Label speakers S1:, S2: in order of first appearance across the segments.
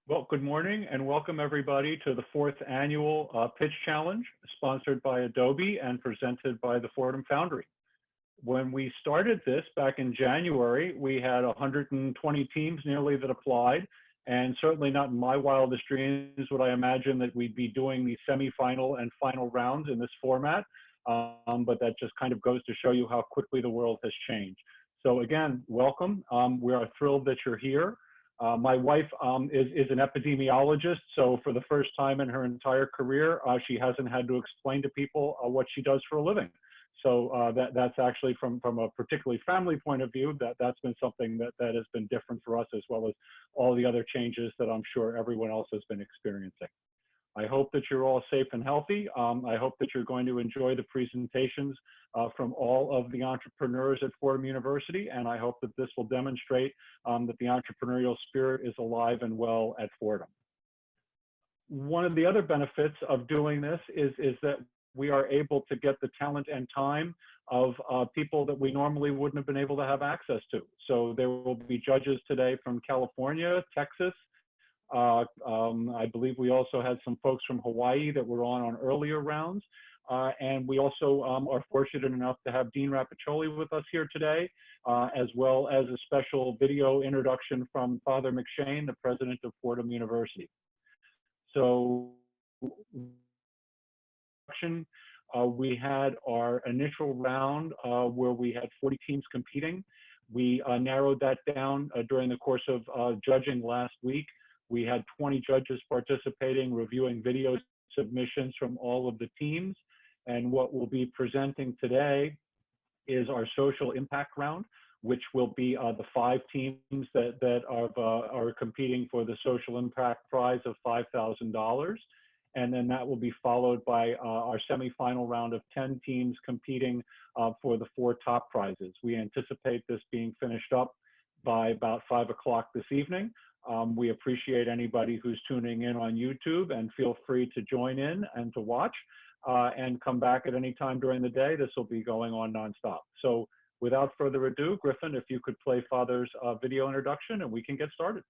S1: Well, good morning and welcome everybody to the fourth annual Pitch Challenge sponsored by Adobe and presented by the Fordham Foundry. When we started this back in January, we had 120 teams nearly that applied, and certainly not in my wildest dreams would I imagine that we'd be doing the semifinal and final rounds in this format, but that just kind of goes to show you how quickly the world has changed. So again, welcome. We are thrilled that you're here. My wife is an epidemiologist, so for the first time in her entire career, she hasn't had to explain to people what she does for a living. So that's actually from a particularly family point of view, that's been something that has been different for us, as well as all the other changes that I'm sure everyone else has been experiencing. I hope that you're all safe and healthy. I hope that you're going to enjoy the presentations from all of the entrepreneurs at Fordham University, and I hope that this will demonstrate that the entrepreneurial spirit is alive and well at Fordham. One of the other benefits of doing this is that we are able to get the talent and time of people that we normally wouldn't have been able to have access to. So there will be judges today from California, Texas. I believe we also had some folks from Hawaii that were on earlier rounds. And we also are fortunate enough to have Dean Rapiccioli with us here today, as well as a special video introduction from Father McShane, the president of Fordham University. So we had our initial round where we had 40 teams competing. We narrowed that down during the course of judging last week. We had 20 judges participating, reviewing video submissions from all of the teams. And what we'll be presenting today is our social impact round, which will be the 5 teams that are competing for the social impact prize of $5,000. And then that will be followed by our semifinal round of 10 teams competing for the 4 top prizes. We anticipate this being finished up by about 5 o'clock this evening. We appreciate anybody who's tuning in on YouTube, and feel free to join in and to watch and come back at any time during the day. This will be going on nonstop. So without further ado, Griffin, if you could play Father's video introduction and we can get started.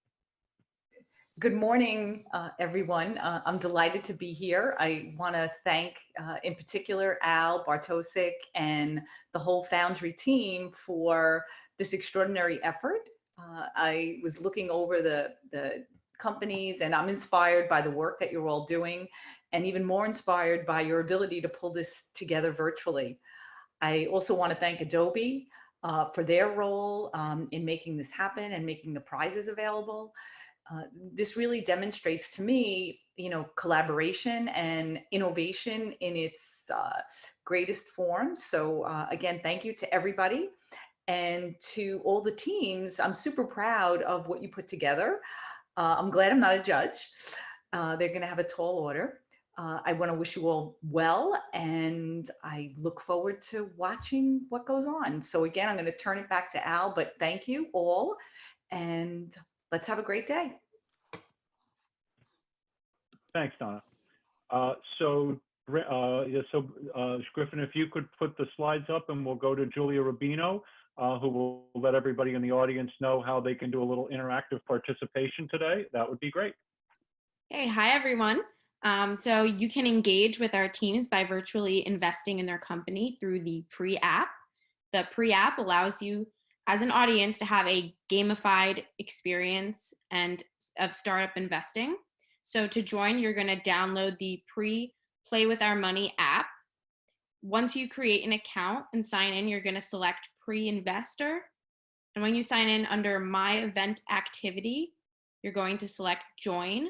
S2: Good morning, everyone. I'm delighted to be here. I want to thank, in particular, Al, Bartosik, and the whole Foundry team for this extraordinary effort. I was looking over the companies, and I'm inspired by the work that you're all doing, and even more inspired by your ability to pull this together virtually. I also want to thank Adobe for their role in making this happen and making the prizes available. This really demonstrates to me, collaboration and innovation in its greatest form. So again, thank you to everybody. And to all the teams, I'm super proud of what you put together. I'm glad I'm not a judge. They're going to have a tall order. I want to wish you all well, and I look forward to watching what goes on. So again, I'm going to turn it back to Al, but thank you all, and let's have a great day.
S1: Thanks, Donna. Griffin, if you could put the slides up, and we'll go to Julia Rubino, who will let everybody in the audience know how they can do a little interactive participation today. That would be great.
S3: Hey, hi, everyone. So you can engage with our teams by virtually investing in their company through the pre-app. The pre-app allows you as an audience to have a gamified experience of startup investing. So to join, you're going to download the Play With Our Money app. Once you create an account and sign in, you're going to select Pre-Investor. And when you sign in under My Event Activity, you're going to select Join.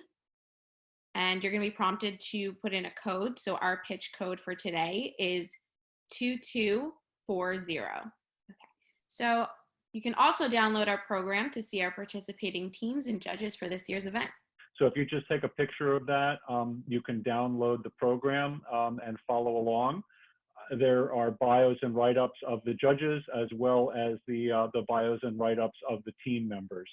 S3: And you're going to be prompted to put in a code. So our pitch code for today is 2240. Okay. So you can also download our program to see our participating teams and judges for this year's event.
S1: So if you just take a picture of that, you can download the program and follow along. There are bios and write-ups of the judges, as well as the bios and write-ups of the team members.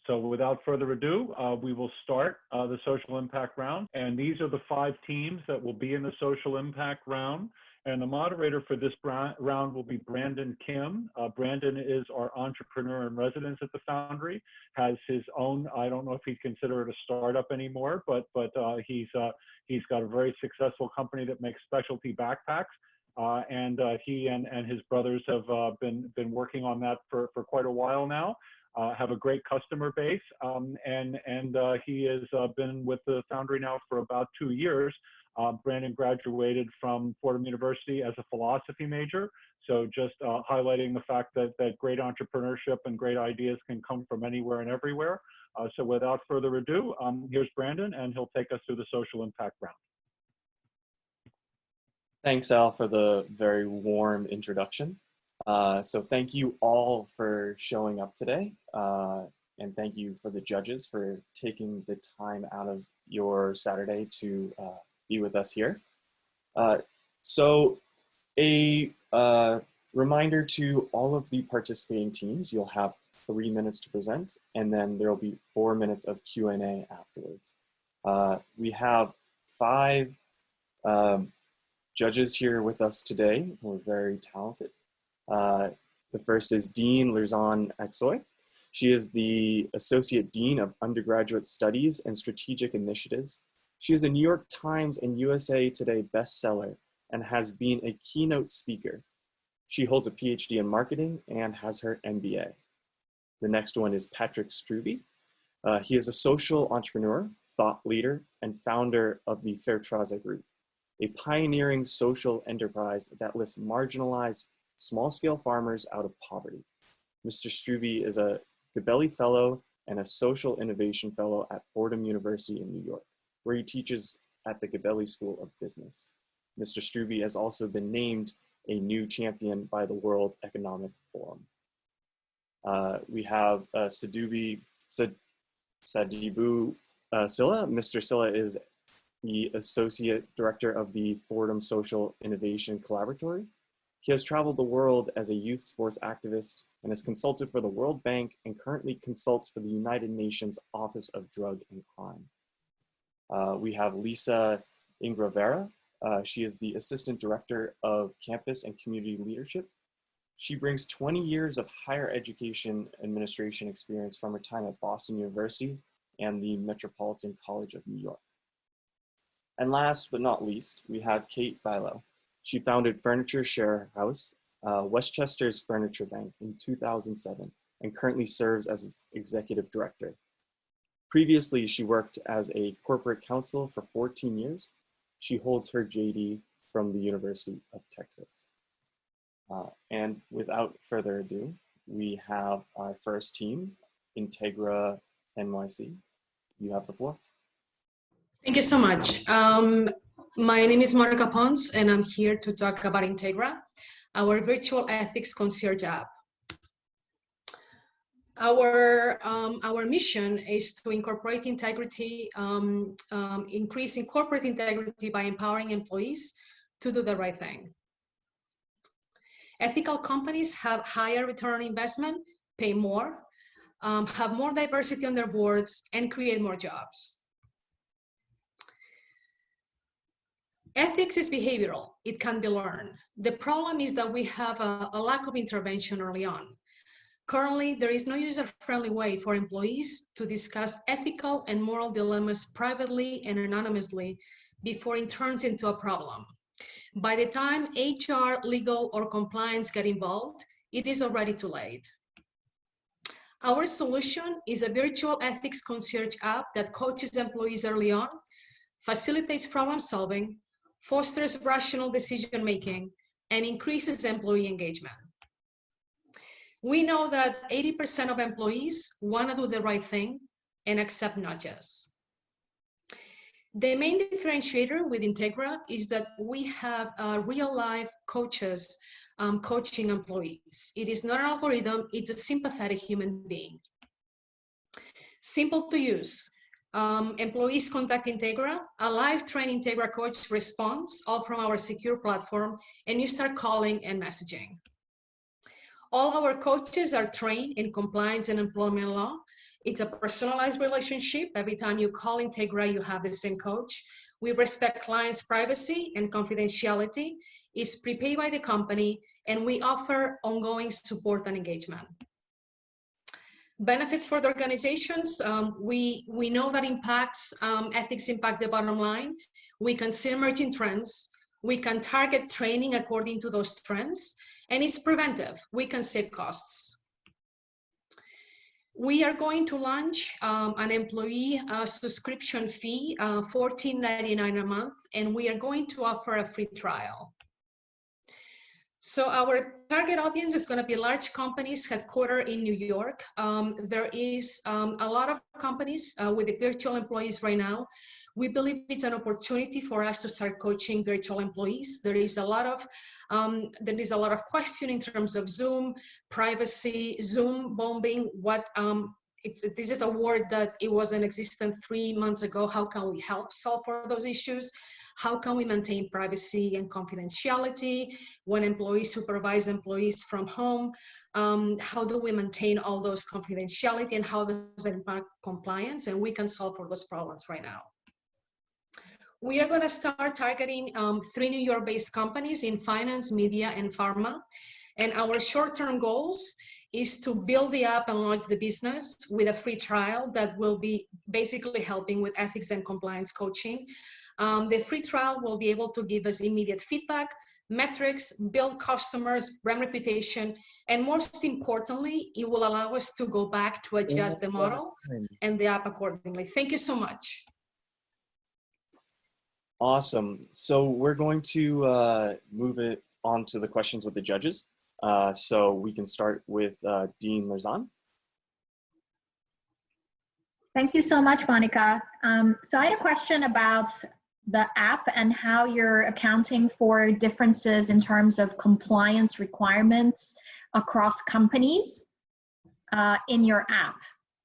S1: So without further ado, we will start the social impact round. And these are the 5 teams that will be in the social impact round. And the moderator for this round will be Brandon Kim. Brandon is our entrepreneur in residence at the Foundry, has his own, I don't know if he'd consider it a startup anymore, but he's got a very successful company that makes specialty backpacks. And he and his brothers have been working on that for quite a while now. Have a great customer base, and he has been with the Foundry now for about 2 years. Brandon graduated from Fordham University as a philosophy major, so just highlighting the fact that great entrepreneurship and great ideas can come from anywhere and everywhere. So without further ado, here's Brandon, and he'll take us through the social impact round.
S4: Thanks, Al, for the very warm introduction. So thank you all for showing up today, and thank you for the judges for taking the time out of your Saturday to be with us here. So a reminder to all of the participating teams, you'll have 3 minutes to present, and then there will be 4 minutes of Q&A afterwards. We have 5 judges here with us today who are very talented. The first is Dean Lurzan Aksoy. She is the Associate Dean of Undergraduate Studies and Strategic Initiatives. She is a New York Times and USA Today bestseller and has been a keynote speaker. She holds a PhD in marketing and has her MBA. The next one is Patrick Struby. He is a social entrepreneur, thought leader, and founder of the Fairtraza Group, a pioneering social enterprise that lifts marginalized small-scale farmers out of poverty. Mr. Struby is a Gabelli Fellow and a Social Innovation Fellow at Fordham University in New York, where he teaches at the Gabelli School of Business. Mr. Struby has also been named a new champion by the World Economic Forum. We have Sadibu Silla. Mr. Silla is the Associate Director of the Fordham Social Innovation Collaboratory. He has traveled the world as a youth sports activist and has consulted for the World Bank and currently consults for the United Nations Office of Drug and Crime. We have Lisa Ingravera. She is the Assistant Director of Campus and Community Leadership. She brings 20 years of higher education administration experience from her time at Boston University and the Metropolitan College of New York. And last but not least, we have Kate Bilo. She founded Furniture Share House, Westchester's furniture bank, in 2007 and currently serves as its executive director. Previously, she worked as a corporate counsel for 14 years. She holds her JD from the University of Texas. And without further ado, we have our first team, Integra.nyc. You have the floor.
S5: Thank you so much. My name is Monica Pons, and I'm here to talk about Integra, our virtual ethics concierge app. Our mission is to incorporate integrity, increasing corporate integrity by empowering employees to do the right thing. Ethical companies have higher return on investment, pay more, have more diversity on their boards, and create more jobs. Ethics is behavioral. It can be learned. The problem is that we have a lack of intervention early on. Currently, there is no user-friendly way for employees to discuss ethical and moral dilemmas privately and anonymously before it turns into a problem. By the time HR, legal, or compliance get involved, it is already too late. Our solution is a virtual ethics concierge app that coaches employees early on, facilitates problem solving, fosters rational decision-making, and increases employee engagement. We know that 80% of employees want to do the right thing and accept nudges. The main differentiator with Integra is that we have real-life coaches coaching employees. It is not an algorithm, it's a sympathetic human being. Simple to use. Employees contact Integra, a live trained Integra coach responds, all from our secure platform, and you start calling and messaging. All our coaches are trained in compliance and employment law. It's a personalized relationship. Every time you call Integra, you have the same coach. We respect clients' privacy and confidentiality. It's prepaid by the company, and we offer ongoing support and engagement. Benefits for the organizations, we know that ethics impact the bottom line. We can see emerging trends. We can target training according to those trends, and it's preventive. We can save costs. We are going to launch an employee subscription fee, $14.99 a month, and we are going to offer a free trial. So our target audience is going to be large companies headquartered in New York. There is a lot of companies with the virtual employees right now. We believe it's an opportunity for us to start coaching virtual employees. There is a lot of question in terms of Zoom, privacy, Zoom bombing. This is a word that it wasn't existent 3 months ago. How can we help solve for those issues? How can we maintain privacy and confidentiality when employees supervise employees from home? How do we maintain all those confidentiality, and how does that impact compliance? And we can solve for those problems right now. We are going to start targeting 3 New York-based companies in finance, media, and pharma. And our short-term goals is to build the app and launch the business with a free trial that will be basically helping with ethics and compliance coaching. The free trial will be able to give us immediate feedback, metrics, build customers, brand reputation, and most importantly, it will allow us to go back to adjust the model and the app accordingly. Thank you so much.
S4: Awesome. So we're going to move it on to the questions with the judges. So we can start with Dean Marzan.
S6: Thank you so much, Monica. So I had a question about the app and how you're accounting for differences in terms of compliance requirements across companies in your app,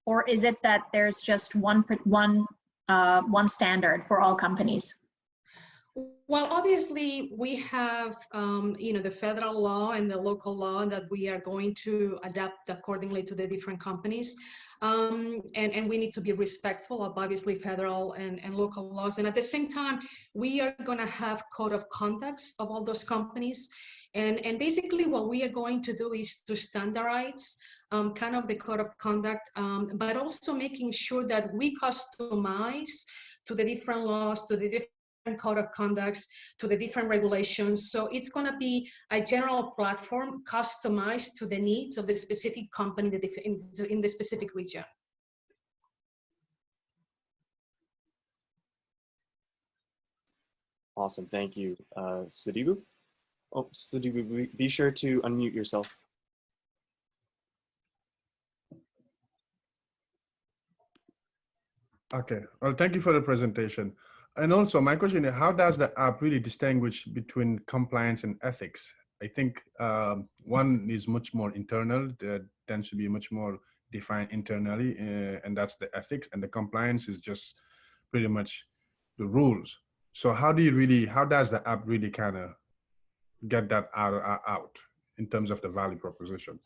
S6: or is it that there's just one standard for all companies?
S5: Well, obviously we have, the federal law and the local law that we are going to adapt accordingly to the different companies. And we need to be respectful of obviously federal and local laws. And at the same time, we are going to have code of conducts of all those companies. And basically what we are going to do is to standardize kind of the code of conduct, but also making sure that we customize to the different laws, to the different code of conducts, to the different regulations. So it's going to be a general platform customized to the needs of the specific company in the specific region.
S4: Awesome, thank you. Sidibu? Oh, Sidibu, be sure to unmute yourself.
S7: Okay, well, thank you for the presentation. And also my question is, how does the app really distinguish between compliance and ethics? I think one is much more internal, that tends to be much more defined internally, and that's the ethics, and the compliance is just pretty much the rules. So how does the app really kind of get that out in terms of the value proposition?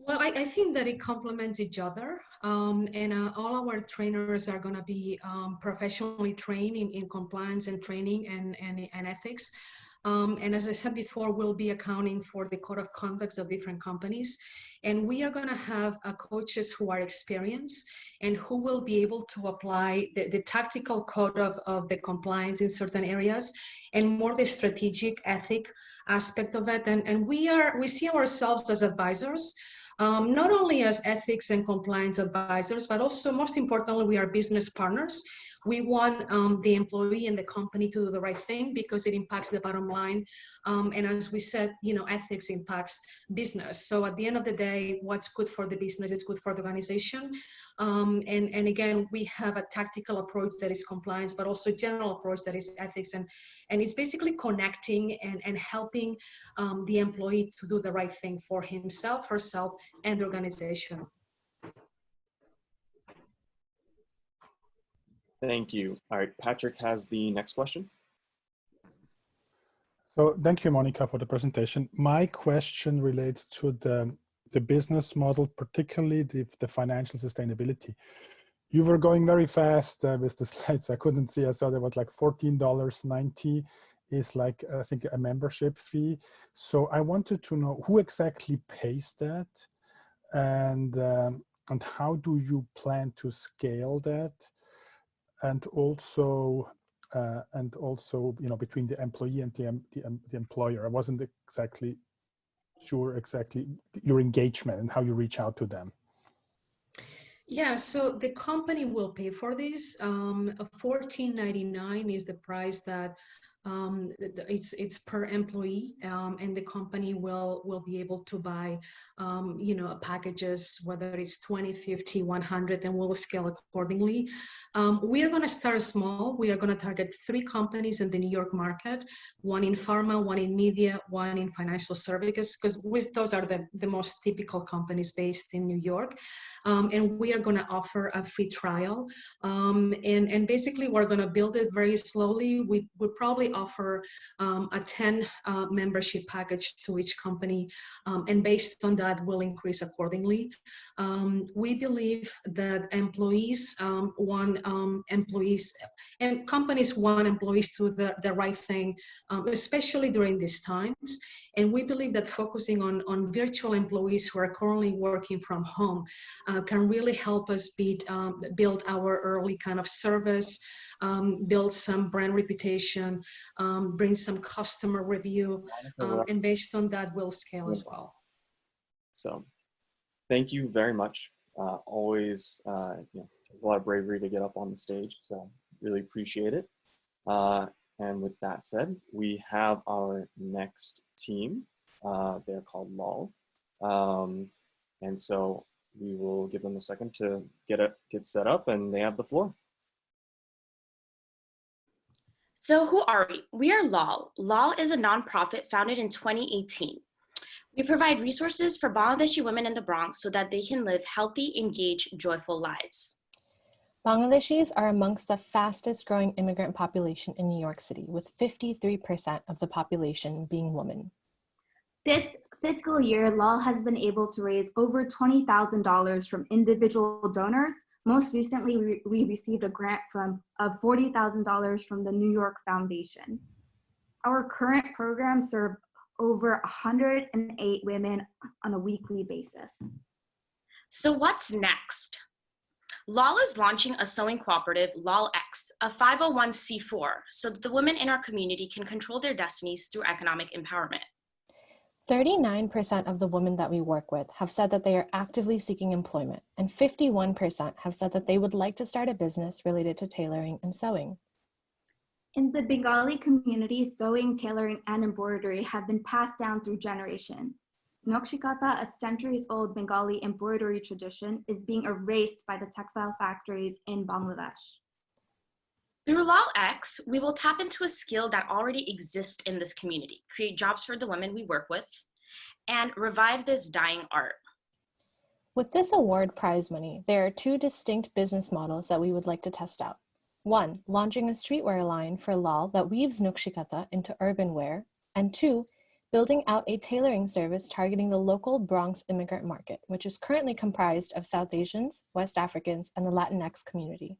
S5: Well, I think that it complements each other, and all our trainers are going to be professionally trained in compliance and training and ethics. And as I said before, we'll be accounting for the code of conduct of different companies. And we are going to have coaches who are experienced and who will be able to apply the tactical code of the compliance in certain areas and more the strategic ethic aspect of it. And we see ourselves as advisors. Not only as ethics and compliance advisors, but also most importantly, we are business partners. We want the employee and the company to do the right thing because it impacts the bottom line. And as we said, ethics impacts business. So at the end of the day, what's good for the business is good for the organization. And again, we have a tactical approach that is compliance, but also general approach that is ethics. And it's basically connecting and helping the employee to do the right thing for himself, herself, and the organization.
S4: Thank you. All right, Patrick has the next question.
S8: So thank you, Monica, for the presentation. My question relates to the business model, particularly the financial sustainability. You were going very fast with the slides. I couldn't see. I saw there was like $14.90 is like, I think, a membership fee. So I wanted to know who exactly pays that, and how do you plan to scale that? And also, you know, between the employee and the employer. I wasn't exactly sure your engagement and how you reach out to them.
S5: Yeah, so the company will pay for this. $14.99 is the price that it's per employee, and the company will be able to buy, you know, packages, whether it's 20, 50, 100, and we'll scale accordingly. We are going to start small. We are going to target 3 companies in the New York market, one in pharma, one in media, one in financial services, because those are the most typical companies based in New York. And we are going to offer a free trial. And basically, we're going to build it very slowly. We would probably offer a 10 membership package to each company. And based on that, we'll increase accordingly. We believe that employees want employees, and companies want employees to do the right thing, especially during these times. And we believe that focusing on virtual employees who are currently working from home can really help us build our early kind of service, build some brand reputation, bring some customer review, and based on that, we'll scale as well.
S4: So thank you very much. Always, you know, a lot of bravery to get up on the stage, so really appreciate it. And with that said, we have our next team. They're called Laal. And so we will give them a second to get set up, and they have the floor.
S9: So who are we? We are Laal. Laal is a nonprofit founded in 2018. We provide resources for Bangladeshi women in the Bronx so that they can live healthy, engaged, joyful lives.
S10: Bangladeshis are amongst the fastest growing immigrant population in New York City, with 53% of the population being women.
S11: This fiscal year, Laal has been able to raise over $20,000 from individual donors. Most recently, we received a grant of $40,000 from the New York Foundation. Our current programs serve over 108 women on a weekly basis.
S9: So what's next? Laal is launching a sewing cooperative, Laal X, a 501c4, so that the women in our community can control their destinies through economic empowerment.
S10: 39% of the women that we work with have said that they are actively seeking employment, and 51% have said that they would like to start a business related to tailoring and sewing.
S11: In the Bengali community, sewing, tailoring, and embroidery have been passed down through generations. Nokshikata, a centuries-old Bengali embroidery tradition, is being erased by the textile factories in Bangladesh.
S9: Through Laal X, we will tap into a skill that already exists in this community, create jobs for the women we work with, and revive this dying art.
S10: With this award prize money, there are 2 distinct business models that we would like to test out. 1, launching a streetwear line for Laal that weaves Nokshikata into urban wear, and 2, building out a tailoring service targeting the local Bronx immigrant market, which is currently comprised of South Asians, West Africans, and the Latinx community.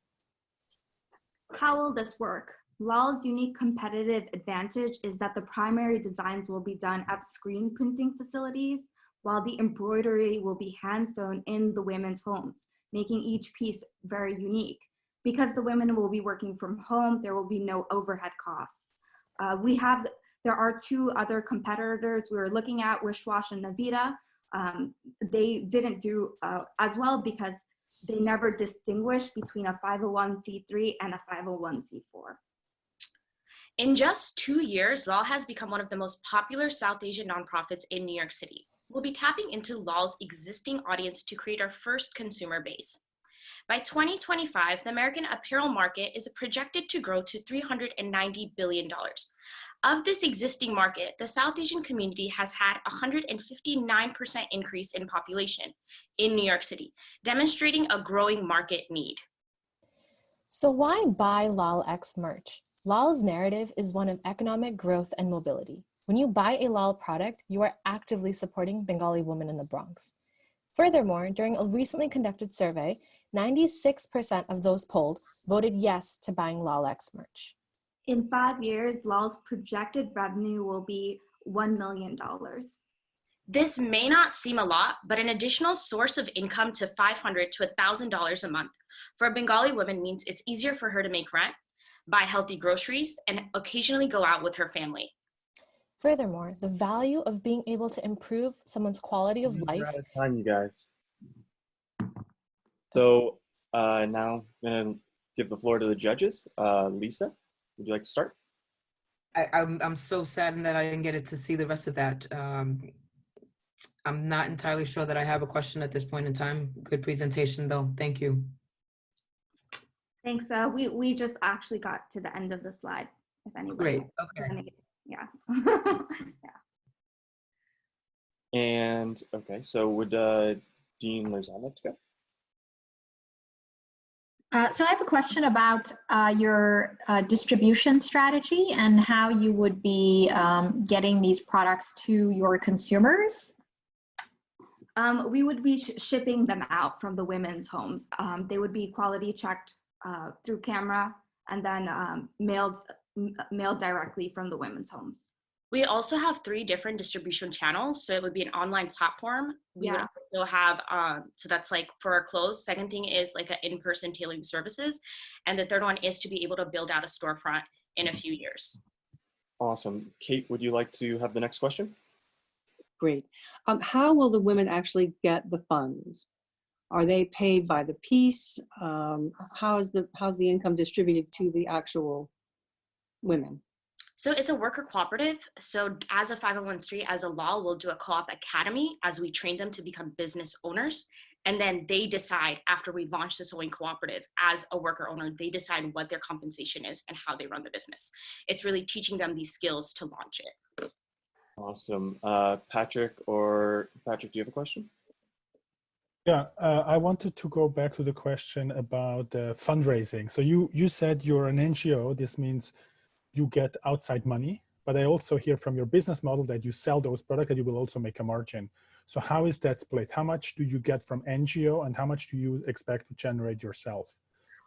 S11: How will this work? Laal's unique competitive advantage is that the primary designs will be done at screen printing facilities, while the embroidery will be hand sewn in the women's homes, making each piece very unique. Because the women will be working from home, there will be no overhead costs. There are 2 other competitors we were looking at, Wishwash and Navita. They didn't do as well because they never distinguished between a 501c3 and a 501c4.
S9: In just 2 years, Laal has become one of the most popular South Asian nonprofits in New York City. We'll be tapping into Laal's existing audience to create our first consumer base. By 2025, the American apparel market is projected to grow to $390 billion. Of this existing market, the South Asian community has had a 159% increase in population in New York City, demonstrating a growing market need.
S10: So why buy Laal X merch? Laal's narrative is one of economic growth and mobility. When you buy a Laal product, you are actively supporting Bengali women in the Bronx. Furthermore, during a recently conducted survey, 96% of those polled voted yes to buying LALX merch.
S11: In 5 years, Laal's projected revenue will be $1 million.
S9: This may not seem a lot, but an additional source of income to $500 to $1,000 a month for a Bengali woman means it's easier for her to make rent, buy healthy groceries, and occasionally go out with her family.
S10: Furthermore, the value of being able to improve someone's quality of life.
S4: We're out of time, you guys. So now I'm going to give the floor to the judges. Lisa, would you like to start?
S12: I'm so saddened that I didn't get to see the rest of that. I'm not entirely sure that I have a question at this point in time. Good presentation, though. Thank you.
S11: Thanks. We just actually got to the end of the slide. If anybody.
S12: Great. Okay.
S11: Yeah. Yeah.
S4: And okay, so would Dean Lozano like to go?
S6: So I have a question about your distribution strategy and how you would be getting these products to your consumers.
S11: We would be shipping them out from the women's homes. They would be quality checked through camera and then mailed directly from the women's homes.
S9: We also have 3 different distribution channels. So it would be an online platform. We would also have, so that's like for our clothes. Second thing is like an in-person tailoring services. And the third one is to be able to build out a storefront in a few years.
S4: Awesome. Kate, would you like to have the next question?
S13: Great. How will the women actually get the funds? Are they paid by the piece? How's the income distributed to the actual women?
S9: So it's a worker cooperative. So as a 501c3, as a Laal, we'll do a co-op academy as we train them to become business owners. And then they decide, after we launch the sewing cooperative as a worker owner, they decide what their compensation is and how they run the business. It's really teaching them these skills to launch it.
S4: Awesome. Patrick, do you have a question?
S8: Yeah, I wanted to go back to the question about fundraising. So you said you're an NGO. This means you get outside money, but I also hear from your business model that you sell those products and you will also make a margin. So how is that split? How much do you get from NGO and how much do you expect to generate yourself?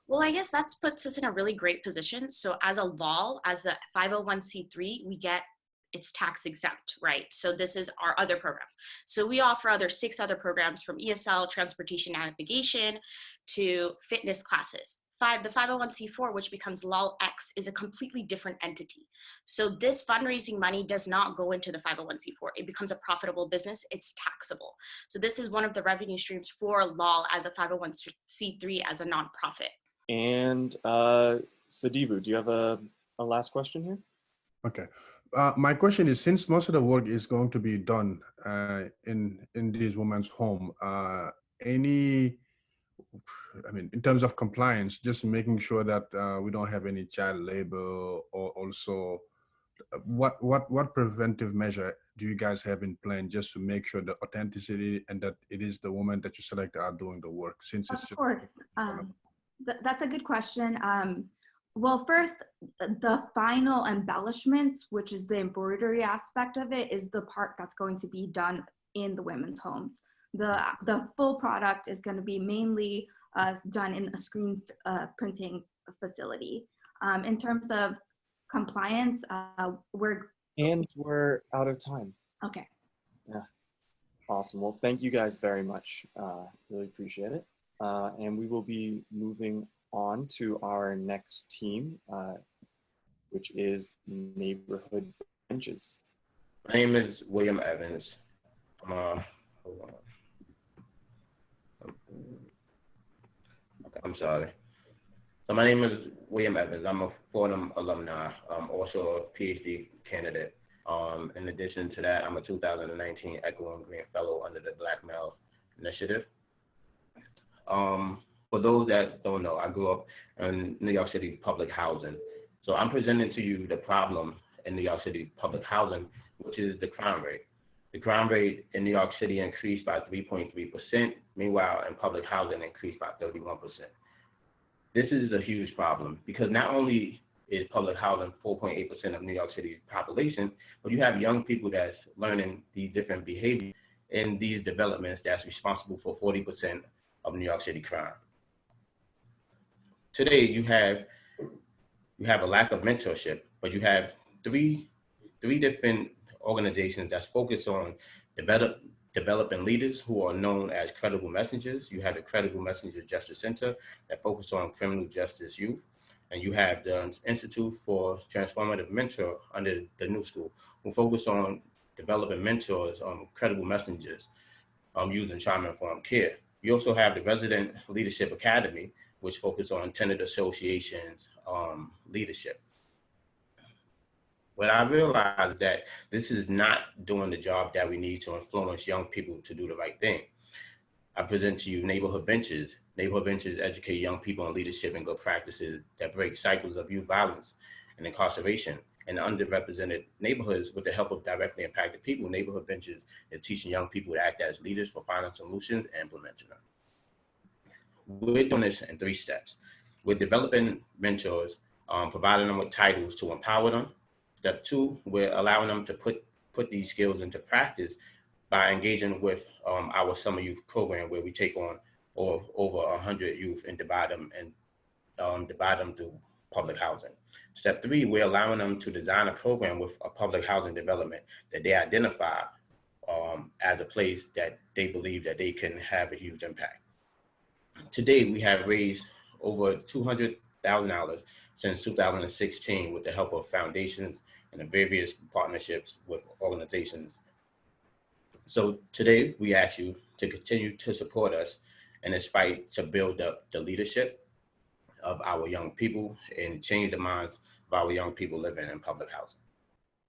S9: Well, I guess that puts us in a really great position. So as a Laal, as the 501c3, it's tax exempt, right? So this is our other programs. So we offer 6 other programs from ESL, transportation navigation, to fitness classes. The 501c4, which becomes LALX, is a completely different entity. So this fundraising money does not go into the 501c4. It becomes a profitable business. It's taxable. So this is one of the revenue streams for Laal as a 501c3 as a nonprofit.
S4: And Sadibu, do you have a last question here?
S7: Okay. My question is, since most of the work is going to be done in these women's home, in terms of compliance, just making sure that we don't have any child labor, or also what preventive measure do you guys have in plan just to make sure the authenticity and that it is the women that you select are doing the work? Since it's
S11: of course, that's a good question. Well, first, the final embellishments, which is the embroidery aspect of it, is the part that's going to be done in the women's homes. The full product is going to be mainly done in a screen printing facility. In terms of compliance, we're
S4: out of time.
S11: Okay.
S4: Yeah. Awesome. Well, thank you guys very much. Really appreciate it. And we will be moving on to our next team, which is Neighborhood Benches.
S14: My name is William Evans. Hold on. Okay, I'm sorry. So my name is William Evans. I'm a Fordham alumni. I'm also a PhD candidate. In addition to that, I'm a 2019 Echo and Green Fellow under the Black Male Initiative. For those that don't know, I grew up in New York City public housing. So I'm presenting to you the problem in New York City public housing, which is the crime rate. The crime rate in New York City increased by 3.3%. Meanwhile, in public housing increased by 31%. This is a huge problem because not only is public housing 4.8% of New York City's population, but you have young people that's learning these different behaviors in these developments that's responsible for 40% of New York City crime. Today, you have a lack of mentorship, but you have three different organizations that's focused on developing leaders who are known as credible messengers. You have the Credible Messenger Justice Center that focuses on criminal justice youth. And you have the Institute for Transformative Mentor under the New School, who focus on developing mentors, credible messengers, using trauma-informed care. You also have the Resident Leadership Academy, which focus on tenant associations leadership. But I realized that this is not doing the job that we need to influence young people to do the right thing. I present to you Neighborhood Benches. Neighborhood Benches educate young people on leadership and good practices that break cycles of youth violence and incarceration in underrepresented neighborhoods. With the help of directly impacted people, Neighborhood Benches is teaching young people to act as leaders for finding solutions and implementing them. We're doing this in 3 steps. We're developing mentors, providing them with titles to empower them. Step 2, we're allowing them to put these skills into practice by engaging with our summer youth program, where we take on over 100 youth and divide them through public housing. Step 3, we're allowing them to design a program with a public housing development that they identify as a place that they believe that they can have a huge impact. Today, we have raised over $200,000 since 2016 with the help of foundations and the various partnerships with organizations. So today, we ask you to continue to support us in this fight to build up the leadership of our young people and change the minds of our young people living in public housing.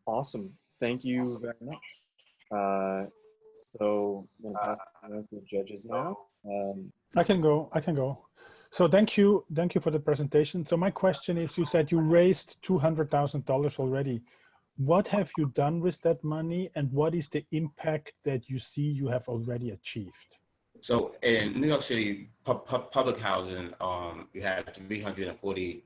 S4: Awesome. Thank you very much. So I'm going to pass it to the judges now.
S8: I can go. So thank you for the presentation. So my question is, you said you raised $200,000 already. What have you done with that money, and what is the impact that you see you have already achieved?
S14: So in New York City public housing, you have 340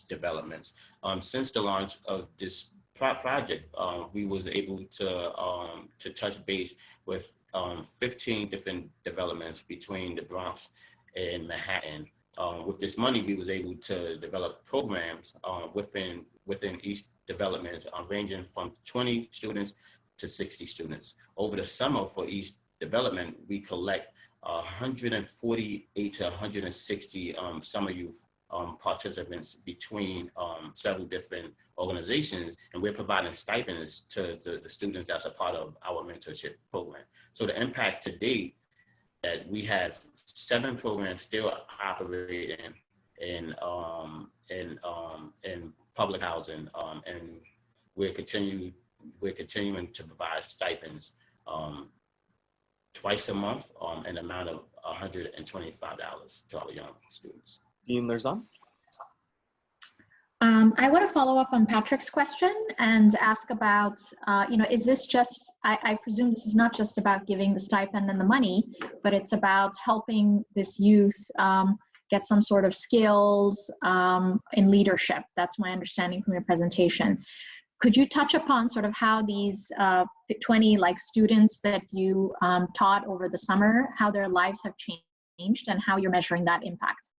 S14: developments. Since the launch of this project, we was able to touch base with 15 different developments between the Bronx and Manhattan. With this money, we was able to develop programs within each development, ranging from 20 students to 60 students. Over the summer for each development, we collect 148 to 160 summer youth participants between several different organizations, and we're providing stipends to the students that's a part of our mentorship program. So the impact to date, that we have 7 programs still operating in public housing, and we're continuing to provide stipends twice a month, an amount of $125 to our young students.
S4: Dean Lerzan?
S6: I want to follow up on Patrick's question and ask about, is this just, I presume this is not just about giving the stipend and the money, but it's about helping this youth get some sort of skills in leadership. That's my understanding from your presentation. Could you touch upon sort of how these 20 students that you taught over the summer, how their lives have changed and how you're measuring that impact?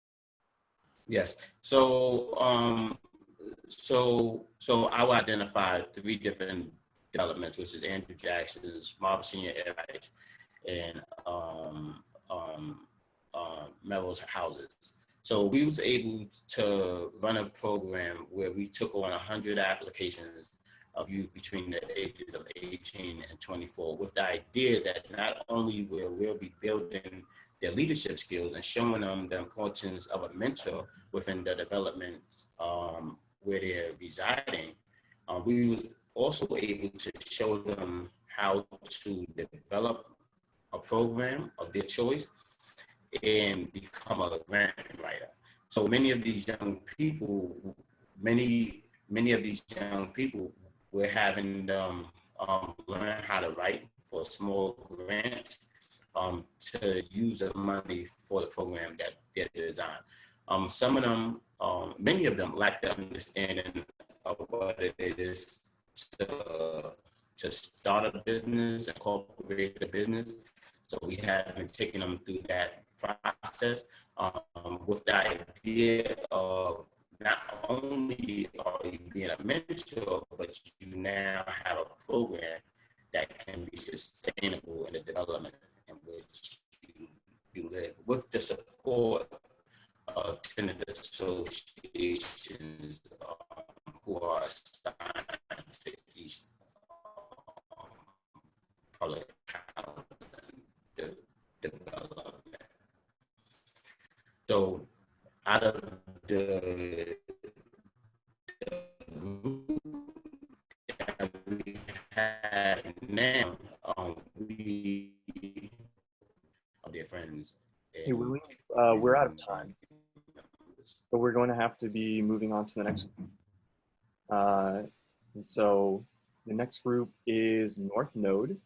S14: Yes. So I will identify 3 different developments, which is Andrew Jackson's, Marvel Senior Heights, and Melrose Houses. So we was able to run a program where we took on 100 applications of youth between the ages of 18 and 24, with the idea that not only will we be building their leadership skills and showing them the importance of a mentor within the development where they're residing, we were also able to show them how to develop a program of their choice and become a grant writer. So many of these young people, we're having them learn how to write for small grants to use the money for the program that they're designed. Some of them, many of them lack the understanding of what it is to to start a business, incorporate a business. So we have been taking them through that process with the idea of not only are you being a mentor, but you now have a program that can be sustainable in the development in which you live, with the support of tenant associations who are assigned to each public housing development. So out of the group that we have now, we are dear friends.
S4: Hey, Willie, we're out of time, but we're going to have to be moving on to the next one. And so the next group is North Node.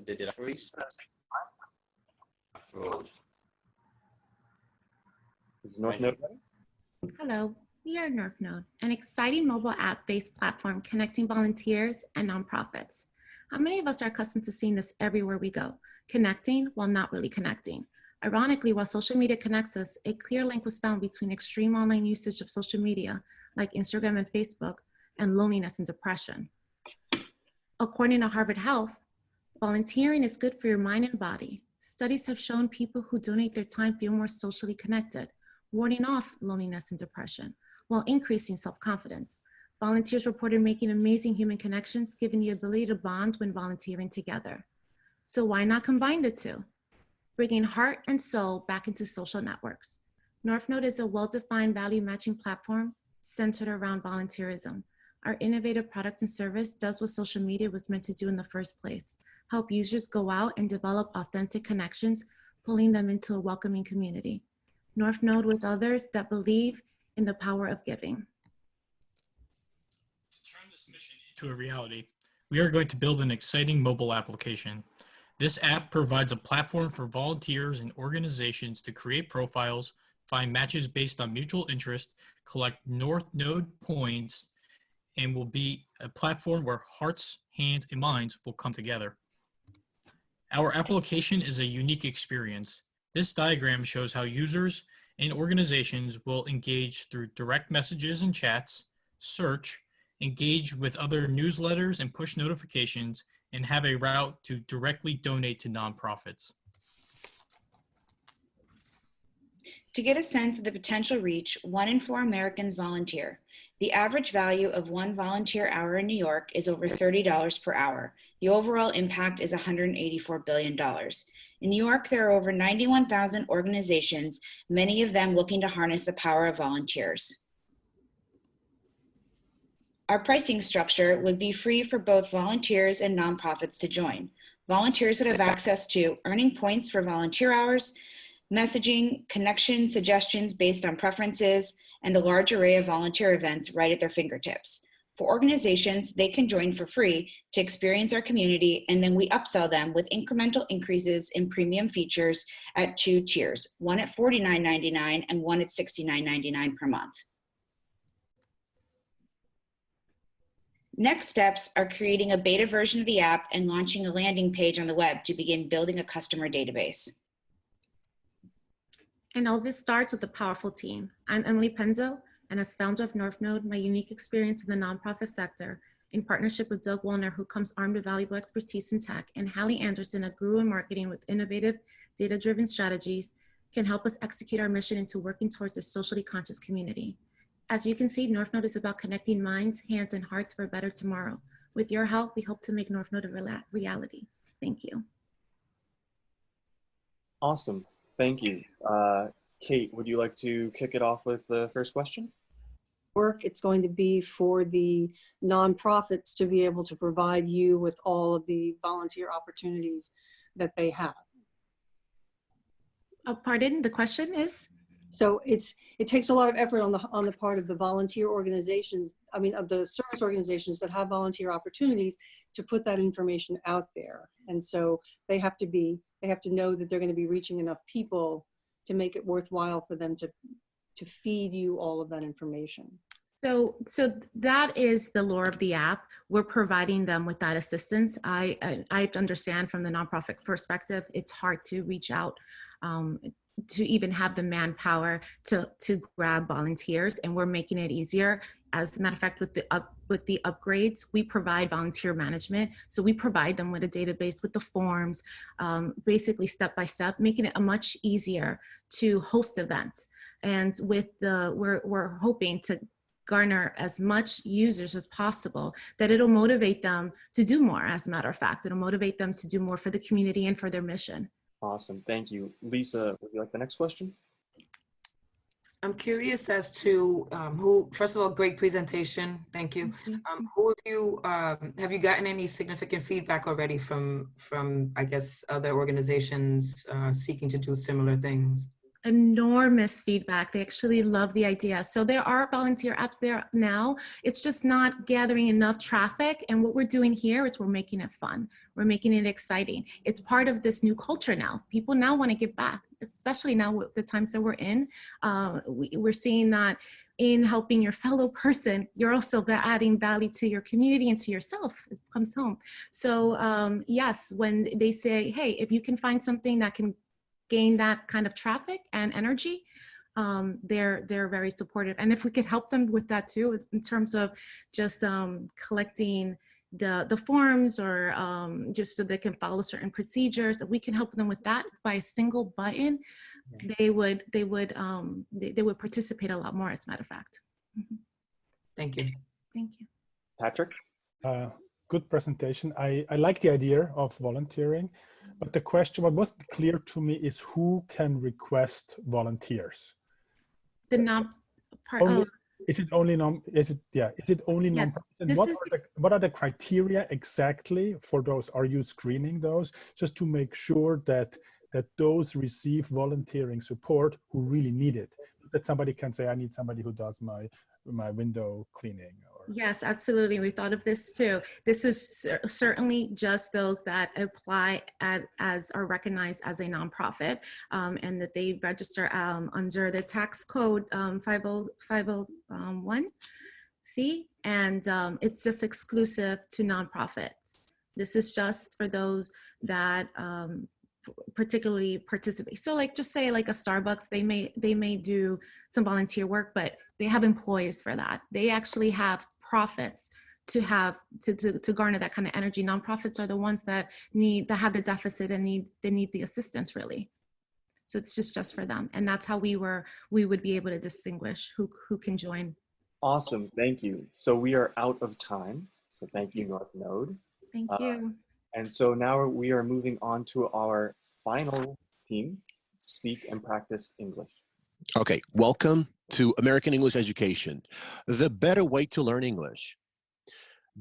S14: Did I freeze? I froze.
S4: Is North Node ready?
S15: Hello, we are North Node, an exciting mobile app-based platform connecting volunteers and nonprofits. How many of us are accustomed to seeing this everywhere we go? Connecting while not really connecting. Ironically, while social media connects us, a clear link was found between extreme online usage of social media, like Instagram and Facebook, and loneliness and depression. According to Harvard Health, volunteering is good for your mind and body. Studies have shown people who donate their time feel more socially connected, warding off loneliness and depression, while increasing self-confidence. Volunteers reported making amazing human connections, giving the ability to bond when volunteering together. So why not combine the two? Bringing heart and soul back into social networks. North Node is a well-defined value matching platform centered around volunteerism. Our innovative product and service does what social media was meant to do in the first place: help users go out and develop authentic connections, pulling them into a welcoming community. North Node with others that believe in the power of giving.
S16: To turn this mission into a reality, we are going to build an exciting mobile application. This app provides a platform for volunteers and organizations to create profiles, find matches based on mutual interest, collect North Node points, and will be a platform where hearts, hands, and minds will come together. Our application is a unique experience. This diagram shows how users and organizations will engage through direct messages and chats, search, engage with other newsletters and push notifications, and have a route to directly donate to nonprofits.
S17: To get a sense of the potential reach, 1 in 4 Americans volunteer. The average value of one volunteer hour in New York is over $30 per hour. The overall impact is $184 billion. In New York, there are over 91,000 organizations, many of them looking to harness the power of volunteers. Our pricing structure would be free for both volunteers and nonprofits to join. Volunteers would have access to earning points for volunteer hours, messaging, connection suggestions based on preferences, and a large array of volunteer events right at their fingertips. For organizations, they can join for free to experience our community, and then we upsell them with incremental increases in premium features at 2 tiers, one at $49.99 and one at $69.99 per month. Next steps are creating a beta version of the app and launching a landing page on the web to begin building a customer database.
S15: And all this starts with a powerful team. I'm Emily Penzo, and as founder of North Node, my unique experience in the nonprofit sector, in partnership with Doug Wallner, who comes armed with valuable expertise in tech, and Hallie Anderson, a guru in marketing with innovative, data-driven strategies, can help us execute our mission into working towards a socially conscious community. As you can see, North Node is about connecting minds, hands, and hearts for a better tomorrow. With your help, we hope to make North Node a reality. Thank you.
S4: Awesome. Thank you. Kate, would you like to kick it off with the first question?
S13: Work, it's going to be for the nonprofits to be able to provide you with all of the volunteer opportunities that they have.
S15: Oh, pardon, the question is?
S13: So it takes a lot of effort on the part of the volunteer organizations, I mean, of the service organizations that have volunteer opportunities to put that information out there. And so they have to know that they're going to be reaching enough people to make it worthwhile for them to feed you all of that information.
S15: So that is the lore of the app. We're providing them with that assistance. I understand from the nonprofit perspective, it's hard to reach out to even have the manpower to grab volunteers, and we're making it easier. As a matter of fact, with the upgrades, we provide volunteer management. So we provide them with a database with the forms, basically step by step, making it much easier to host events. And with we're hoping to garner as much users as possible, that it'll motivate them to do more. As a matter of fact, it'll motivate them to do more for the community and for their mission.
S4: Awesome, thank you. Lisa, would you like the next question?
S12: I'm curious as to who, first of all, great presentation, thank you. Who have you gotten any significant feedback already from I guess, other organizations seeking to do similar things?
S15: Enormous feedback. They actually love the idea. So there are volunteer apps there now. It's just not gathering enough traffic. And what we're doing here is we're making it fun. We're making it exciting. It's part of this new culture now. People now want to give back, especially now with the times that we're in. We're seeing that in helping your fellow person, you're also adding value to your community and to yourself. It comes home. So yes, when they say, hey, if you can find something that can gain that kind of traffic and energy, they're very supportive. And if we could help them with that too, in terms of just collecting the forms, or just so they can follow certain procedures, that we can help them with that by a single button, they would participate a lot more, as a matter of fact.
S12: Thank you.
S15: Thank you.
S4: Patrick?
S8: Good presentation. I like the idea of volunteering, but the question, what wasn't clear to me is who can request volunteers?
S15: The non-part.
S8: Only, is it only non? Is it only
S15: Yes,
S8: non-profit? What are the criteria exactly for those? Are you screening those just to make sure that those receive volunteering support who really need it? That somebody can say, I need somebody who does my window cleaning.
S15: Yes, absolutely. We thought of this too. This is certainly just those that apply as are recognized as a nonprofit, and that they register under the tax code 501C, and it's just exclusive to nonprofits. This is just for those that particularly participate. So like, just say like a Starbucks, they may do some volunteer work, but they have employees for that. They actually have profits to garner that kind of energy. Nonprofits are the ones that have the deficit and need the assistance, really. So it's just for them. And that's how we would be able to distinguish who can join.
S4: Awesome, thank you. So we are out of time. So thank you, North Node.
S15: Thank you.
S4: And so now we are moving on to our final theme, Speak and Practice English.
S18: Okay, welcome to American English Education, the better way to learn English.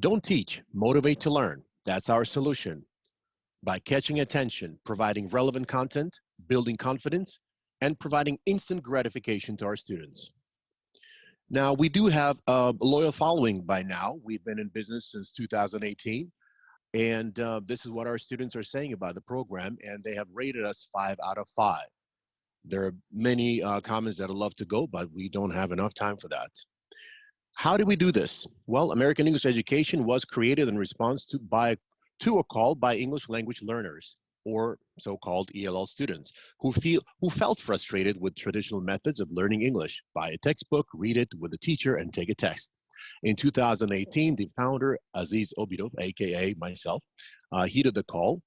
S18: Don't teach, motivate to learn. That's our solution. By catching attention, providing relevant content, building confidence, and providing instant gratification to our students. Now, we do have a loyal following by now. We've been in business since 2018. And this is what our students are saying about the program, and they have rated us 5 out of 5. There are many comments that I'd love to go, but we don't have enough time for that. How do we do this? Well, American English Education was created in response to a call by English language learners, or so-called ELL students, who felt frustrated with traditional methods of learning English. Buy a textbook, read it with a teacher, and take a test. In 2018, the founder, Aziz Obidov, aka myself, heeded the call,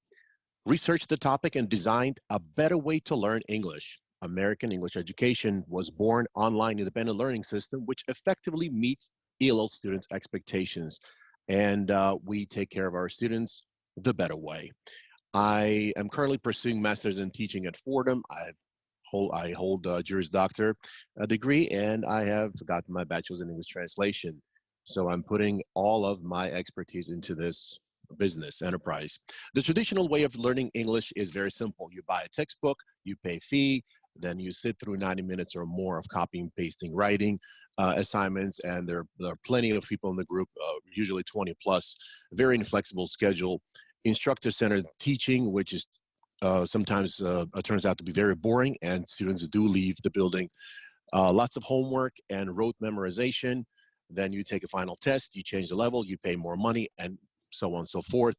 S18: researched the topic, and designed a better way to learn English. American English Education was born online independent learning system, which effectively meets ELL students' expectations. And we take care of our students the better way. I am currently pursuing master's in teaching at Fordham. I hold a Juris Doctor degree, and I have gotten my bachelor's in English translation. So I'm putting all of my expertise into this business enterprise. The traditional way of learning English is very simple. You buy a textbook, you pay a fee, then you sit through 90 minutes or more of copying, pasting, writing assignments, and there are plenty of people in the group, usually 20 plus, very inflexible schedule, instructor-centered teaching, which is sometimes turns out to be very boring, and students do leave the building. Lots of homework and rote memorization. Then you take a final test, you change the level, you pay more money, and so on and so forth.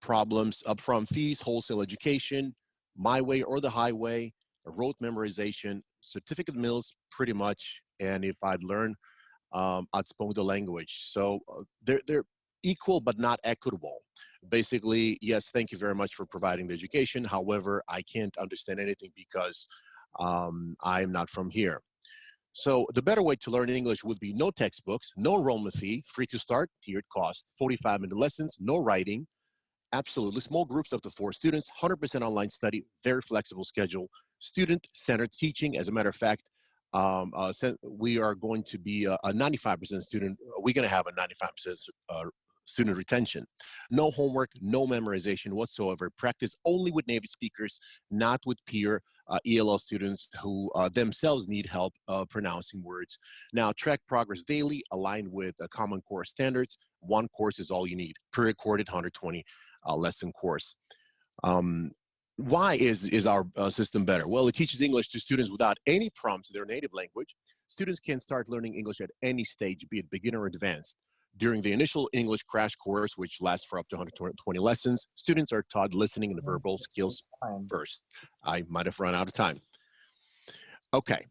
S18: Problems, upfront fees, wholesale education, my way or the highway, rote memorization, certificate mills, pretty much. And if I'd learn, I'd spoke the language. So they're equal but not equitable. Basically, yes, thank you very much for providing the education. However, I can't understand anything because I am not from here. So the better way to learn English would be no textbooks, no enrollment fee, free to start, tiered cost, 45-minute lessons, no writing, absolutely small groups up to 4 students, 100% online study, very flexible schedule, student-centered teaching. As a matter of fact, we are going to be a 95% student. We're going to have a 95% student retention. No homework, no memorization whatsoever. Practice only with native speakers, not with peer ELL students who themselves need help pronouncing words. Now, track progress daily, aligned with Common Core standards. 1 course is all you need, pre-recorded 120 lesson course. Why is our system better? Well, it teaches English to students without any prompts in their native language. Students can start learning English at any stage, be it beginner or advanced. During the initial English crash course, which lasts for up to 120 lessons, students are taught listening and verbal skills first. I might have run out of time. Okay,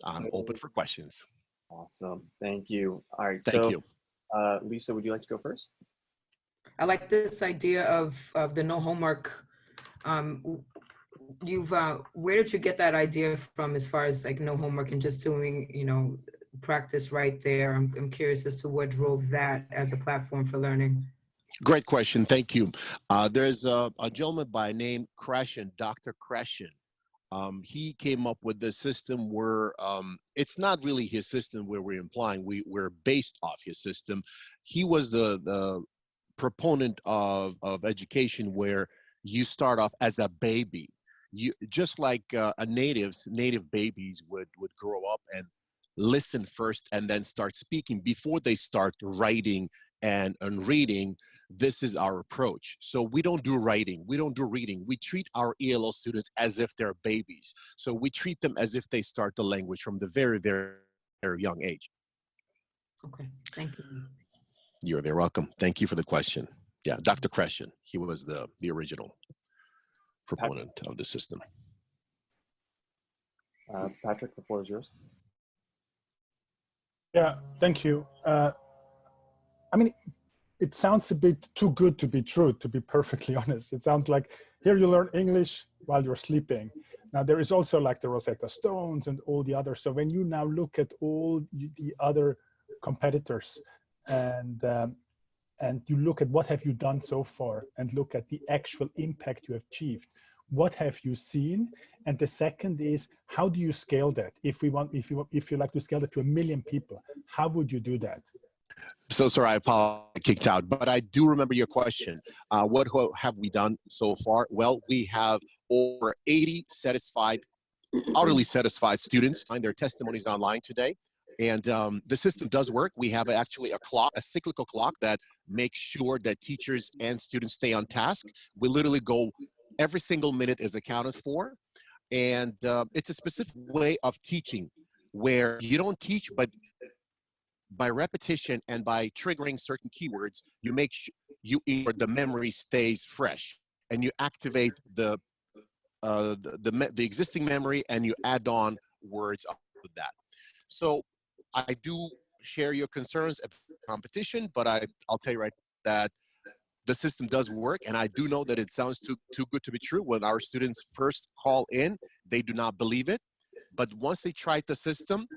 S18: I'm open for questions.
S4: Awesome, thank you. All right,
S18: thank you.
S4: Lisa, would you like to go first?
S12: I like this idea of the no homework. Where did you get that idea from, as far as like no homework and just doing, you know, practice right there? I'm curious as to what drove that as a platform for learning.
S18: Great question, thank you. There's a gentleman by name Krashen, Dr. Krashen. He came up with this system where it's not really his system where we're implying we're based off his system. He was the proponent of education where you start off as a baby. You just like native babies would grow up and listen first and then start speaking before they start writing and reading. This is our approach. So we don't do writing, we don't do reading. We treat our ELL students as if they're babies. So we treat them as if they start the language from the very, very, very young age.
S12: Okay, thank you.
S18: You're very welcome. Thank you for the question. Yeah, Dr. Krashen, he was the original proponent of the system.
S4: Patrick, the floor is yours.
S8: Yeah, thank you. I mean, it sounds a bit too good to be true, to be perfectly honest. It sounds like here you learn English while you're sleeping. Now there is also like the Rosetta Stones and all the others. So when you now look at all the other competitors and you look at what have you done so far and look at the actual impact you have achieved, what have you seen? And the second is, how do you scale that? If you like to scale that to 1 million people, how would you do that?
S18: So sorry, I apologize, kicked out, but I do remember your question. What have we done so far? Well, we have over 80 satisfied, utterly satisfied students find their testimonies online today. And the system does work. We have actually a clock, a cyclical clock that makes sure that teachers and students stay on task. We literally go, every single minute is accounted for. And it's a specific way of teaching where you don't teach, but by repetition and by triggering certain keywords, you make sure the memory stays fresh, and you activate the existing memory, and you add on words of that. So I do share your concerns about competition, but I'll tell you right that the system does work, and I do know that it sounds too good to be true. When our students first call in, they do not believe it, but once they tried the system,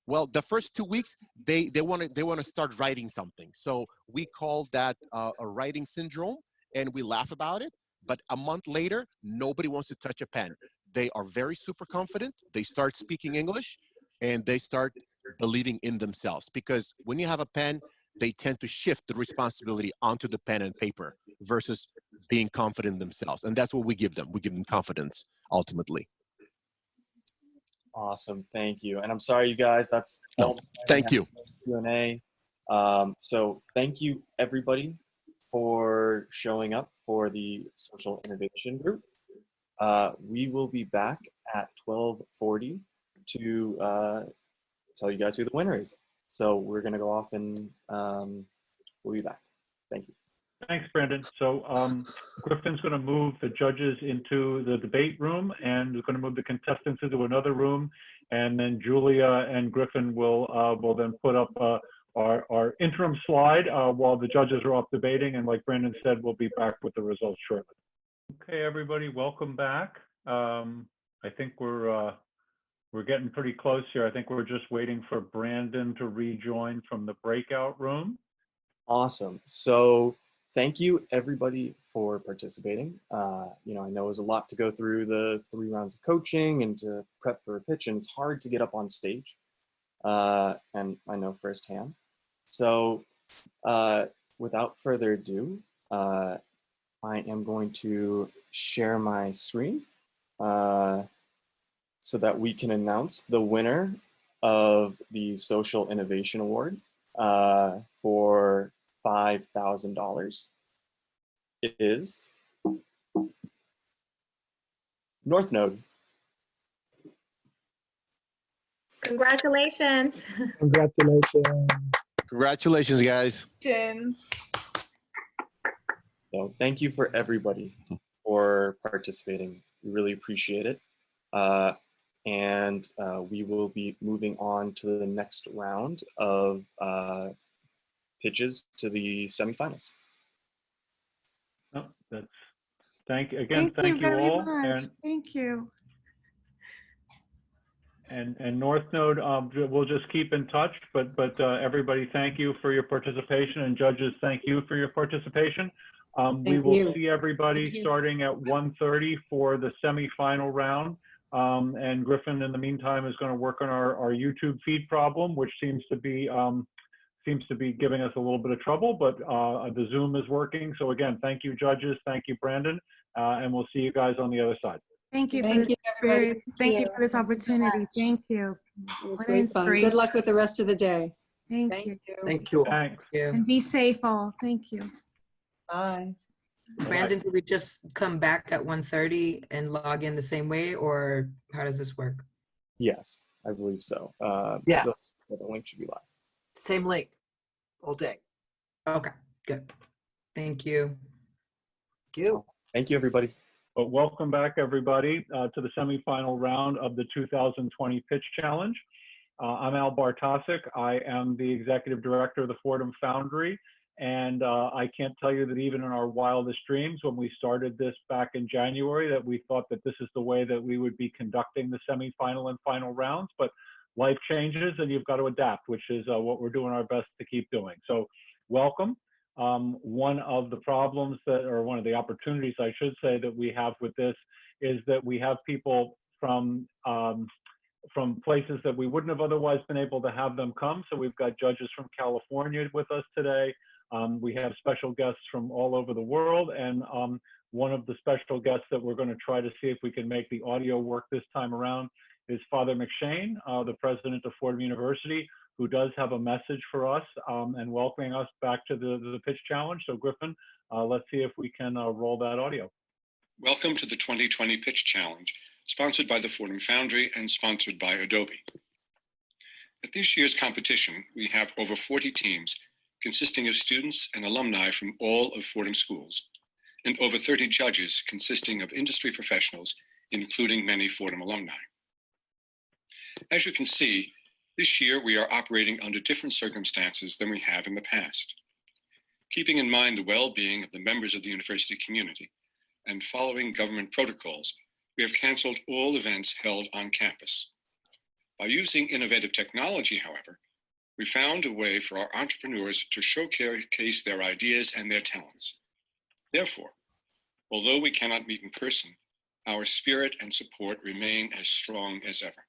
S18: well, the first 2 weeks, they want to start writing something. So we call that a writing syndrome, and we laugh about it. But a month later, nobody wants to touch a pen. They are very super confident. They start speaking English, and they start believing in themselves. Because when you have a pen, they tend to shift the responsibility onto the pen and paper versus being confident in themselves. And that's what we give them. We give them confidence, ultimately.
S4: Awesome, thank you. And I'm sorry, you guys, that's
S18: no, thank you.
S4: Q&A. So thank you, everybody, for showing up for the Social Innovation Group. We will be back at 12:40 to tell you guys who the winner is. So we're going to go off and we'll be back. Thank you.
S1: Thanks, Brandon. So Griffin's going to move the judges into the debate room, and we're going to move the contestants into another room, and then Julia and Griffin will then put up our interim slide while the judges are off debating, and like Brandon said, we'll be back with the results shortly. Okay, everybody, welcome back. I think we're getting pretty close here. I think we're just waiting for Brandon to rejoin from the breakout room.
S4: Awesome. So thank you everybody for participating. You know, I know it was a lot to go through the 3 rounds of coaching and to prep for a pitch, and it's hard to get up on stage. And I know firsthand. So without further ado, I am going to share my screen so that we can announce the winner of the Social Innovation Award for $5,000. It is North Node.
S6: Congratulations.
S8: Congratulations.
S18: Congratulations, guys.
S4: So thank you for everybody for participating. We really appreciate it. And we will be moving on to the next round of pitches to the semifinals.
S1: Oh, thank you all. And
S19: thank you.
S1: And North Node, we'll just keep in touch, but everybody, thank you for your participation, and judges, thank you for your participation. We will see everybody starting at 1:30 for the semifinal round. And Griffin, in the meantime, is going to work on our YouTube feed problem, which seems to be giving us a little bit of trouble, but the Zoom is working. So again, thank you, judges. Thank you, Brandon. And we'll see you guys on the other side.
S19: Thank you for this experience. Thank you for this opportunity. Thank you.
S13: It was great fun. Good luck with the rest of the day.
S19: Thank you.
S20: Thank you.
S1: Thanks.
S19: And be safe all. Thank you.
S13: Bye.
S12: Brandon, do we just come back at 1:30 and log in the same way, or how does this work?
S4: Yes, I believe so.
S20: Yes.
S4: The link should be live.
S20: Same link all day.
S12: Okay, good. Thank you.
S20: Thank you.
S4: Thank you, everybody.
S1: But welcome back, everybody, to the semifinal round of the 2020 Pitch Challenge. I'm Al Bartosik. I am the Executive Director of the Fordham Foundry. And I can't tell you that even in our wildest dreams, when we started this back in January, that we thought that this is the way that we would be conducting the semifinal and final rounds. But life changes and you've got to adapt, which is what we're doing our best to keep doing. So welcome. One of the problems or one of the opportunities, I should say, that we have with this is that we have people from places that we wouldn't have otherwise been able to have them come. So we've got judges from California with us today. We have special guests from all over the world, and one of the special guests that we're going to try to see if we can make the audio work this time around is Father McShane, the president of Fordham University, who does have a message for us and welcoming us back to the Pitch Challenge. So Griffin, let's see if we can roll that audio.
S21: Welcome to the 2020 Pitch Challenge, sponsored by the Fordham Foundry and sponsored by Adobe. At this year's competition, we have over 40 teams consisting of students and alumni from all of Fordham schools, and over 30 judges consisting of industry professionals, including many Fordham alumni. As you can see, this year we are operating under different circumstances than we have in the past. Keeping in mind the well-being of the members of the university community and following government protocols, we have canceled all events held on campus. By using innovative technology, however, we found a way for our entrepreneurs to showcase their ideas and their talents. Therefore, although we cannot meet in person, our spirit and support remain as strong as ever.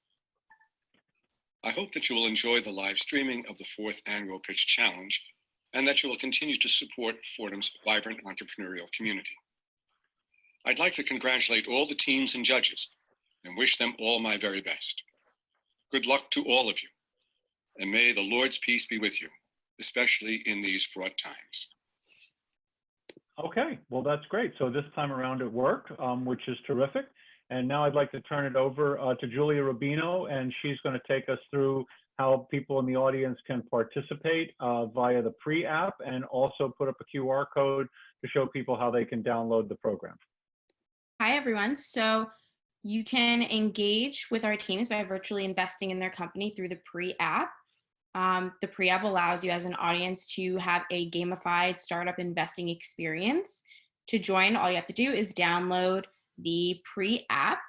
S21: I hope that you will enjoy the live streaming of the 4th Annual Pitch Challenge and that you will continue to support Fordham's vibrant entrepreneurial community. I'd like to congratulate all the teams and judges and wish them all my very best. Good luck to all of you, and may the Lord's peace be with you, especially in these fraught times.
S1: Okay, well, that's great. So this time around it worked, which is terrific. And now I'd like to turn it over to Julia Rubino, and she's going to take us through how people in the audience can participate via the pre-app, and also put up a QR code to show people how they can download the program.
S3: Hi, everyone. So you can engage with our teams by virtually investing in their company through the pre-app. The pre-app allows you as an audience to have a gamified startup investing experience. To join, all you have to do is download the pre-app,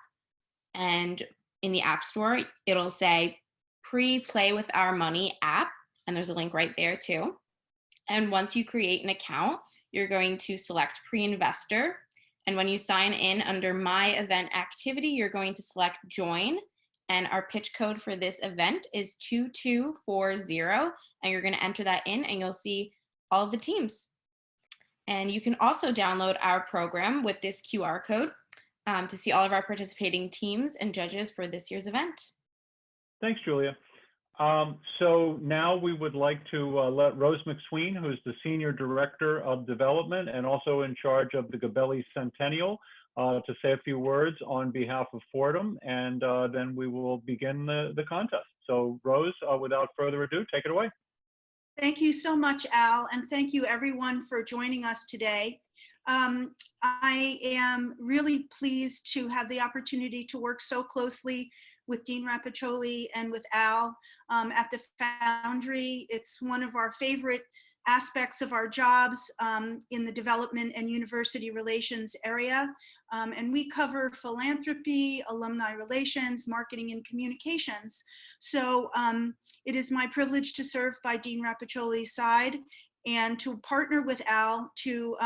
S3: and in the App Store, it'll say pre-play with our money app, and there's a link right there too. And once you create an account, you're going to select pre-investor. And when you sign in under my event activity, you're going to select join. And our pitch code for this event is 2240. And you're going to enter that in, and you'll see all of the teams. And you can also download our program with this QR code to see all of our participating teams and judges for this year's event.
S1: Thanks, Julia. So now we would like to let Rose McSween, who's the Senior Director of Development and also in charge of the Gabelli Centennial, to say a few words on behalf of Fordham, and then we will begin the contest. So Rose, without further ado, take it away.
S2: Thank you so much, Al, and thank you everyone for joining us today. I am really pleased to have the opportunity to work so closely with Dean Rapiccioli and with Al at the Foundry. It's one of our favorite aspects of our jobs in the development and university relations area. And we cover philanthropy, alumni relations, marketing, and communications. So it is my privilege to serve by Dean Rapiccioli's side and to partner with Al to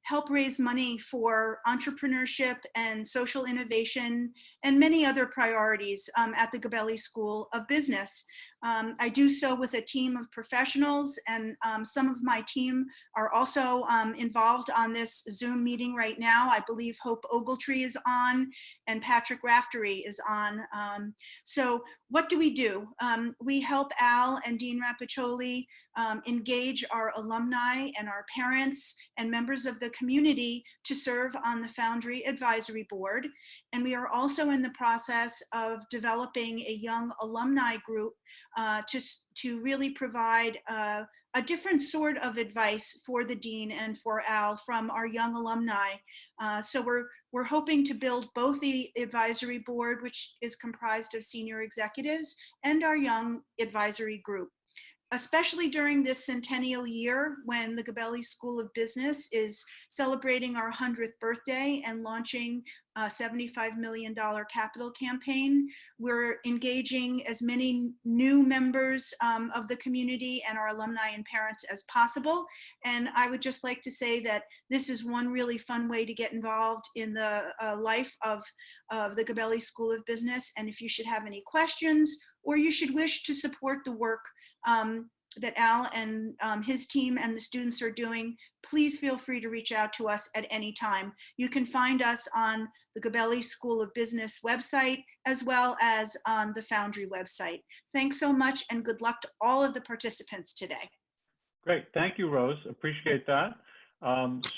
S2: help raise money for entrepreneurship and social innovation and many other priorities at the Gabelli School of Business. I do so with a team of professionals, and some of my team are also involved on this Zoom meeting right now. I believe Hope Ogletree is on and Patrick Raftery is on. So what do? We help Al and Dean Rapiccioli engage our alumni and our parents and members of the community to serve on the Foundry Advisory Board. And we are also in the process of developing a young alumni group to really provide a different sort of advice for the Dean and for Al from our young alumni. So we're hoping to build both the advisory board, which is comprised of senior executives, and our young advisory group. Especially during this centennial year when the Gabelli School of Business is celebrating our 100th birthday and launching a $75 million capital campaign. We're engaging as many new members of the community and our alumni and parents as possible. And I would just like to say that this is one really fun way to get involved in the life of the Gabelli School of Business. And if you should have any questions, or you should wish to support the work that Al and his team and the students are doing, please feel free to reach out to us at any time. You can find us on the Gabelli School of Business website, as well as on the Foundry website. Thanks so much, and good luck to all of the participants today.
S1: Great, thank you, Rose, appreciate that.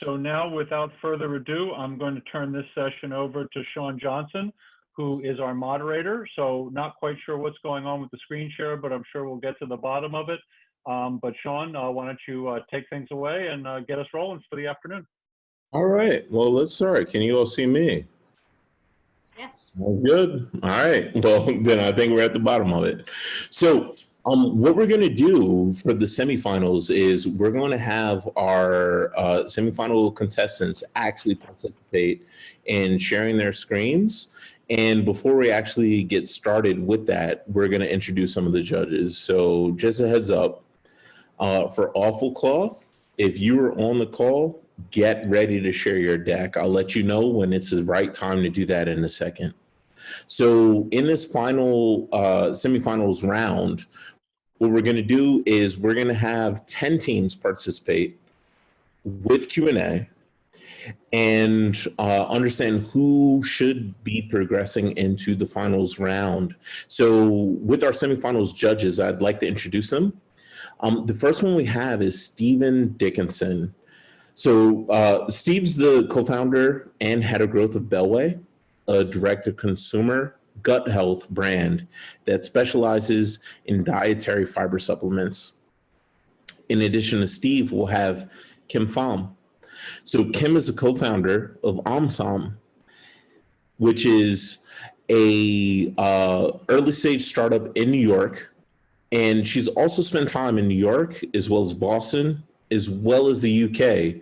S1: So now, without further ado, I'm going to turn this session over to Sean Johnson, who is our moderator. So not quite sure what's going on with the screen share, but I'm sure we'll get to the bottom of it. But Sean, why don't you take things away and get us rolling for the afternoon.
S22: All right, well, let's start. Can you all see me?
S2: Yes.
S22: All good. All right, well, then I think we're at the bottom of it. So what we're gonna do for the semifinals is we're gonna have our semifinal contestants actually participate in sharing their screens. And before we actually get started with that, we're going to introduce some of the judges. So just a heads up, for Awful Cloth, if you are on the call, get ready to share your deck. I'll let you know when it's the right time to do that in a second. So in this final semifinals round, what we're going to do is we're going to have 10 teams participate with Q&A. And understand who should be progressing into the finals round. So with our semifinals judges, I'd like to introduce them. The first one we have is Stephen Dickinson. So Steve's the co-founder and head of growth of Bellway. a direct-to-consumer gut health brand that specializes in dietary fiber supplements. In addition to Steve, we'll have Kim Pham. So Kim is a co-founder of OmSom, which is a early stage startup in New York. And she's also spent time in New York, as well as Boston, as well as the UK.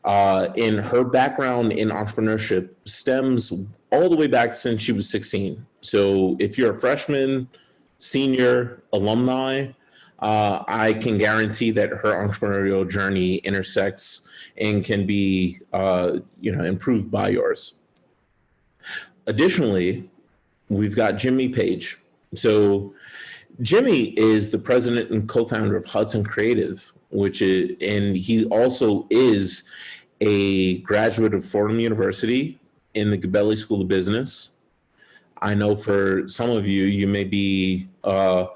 S22: And her background in entrepreneurship stems all the way back since she was 16. So if you're a freshman, senior, alumni, I can guarantee that her entrepreneurial journey intersects and can be, improved by yours. Additionally, we've got Jimmy Page. So Jimmy is the president and co-founder of Hudson Creative, and he also is a graduate of Fordham University in the Gabelli School of Business. I know for some of you, you may be a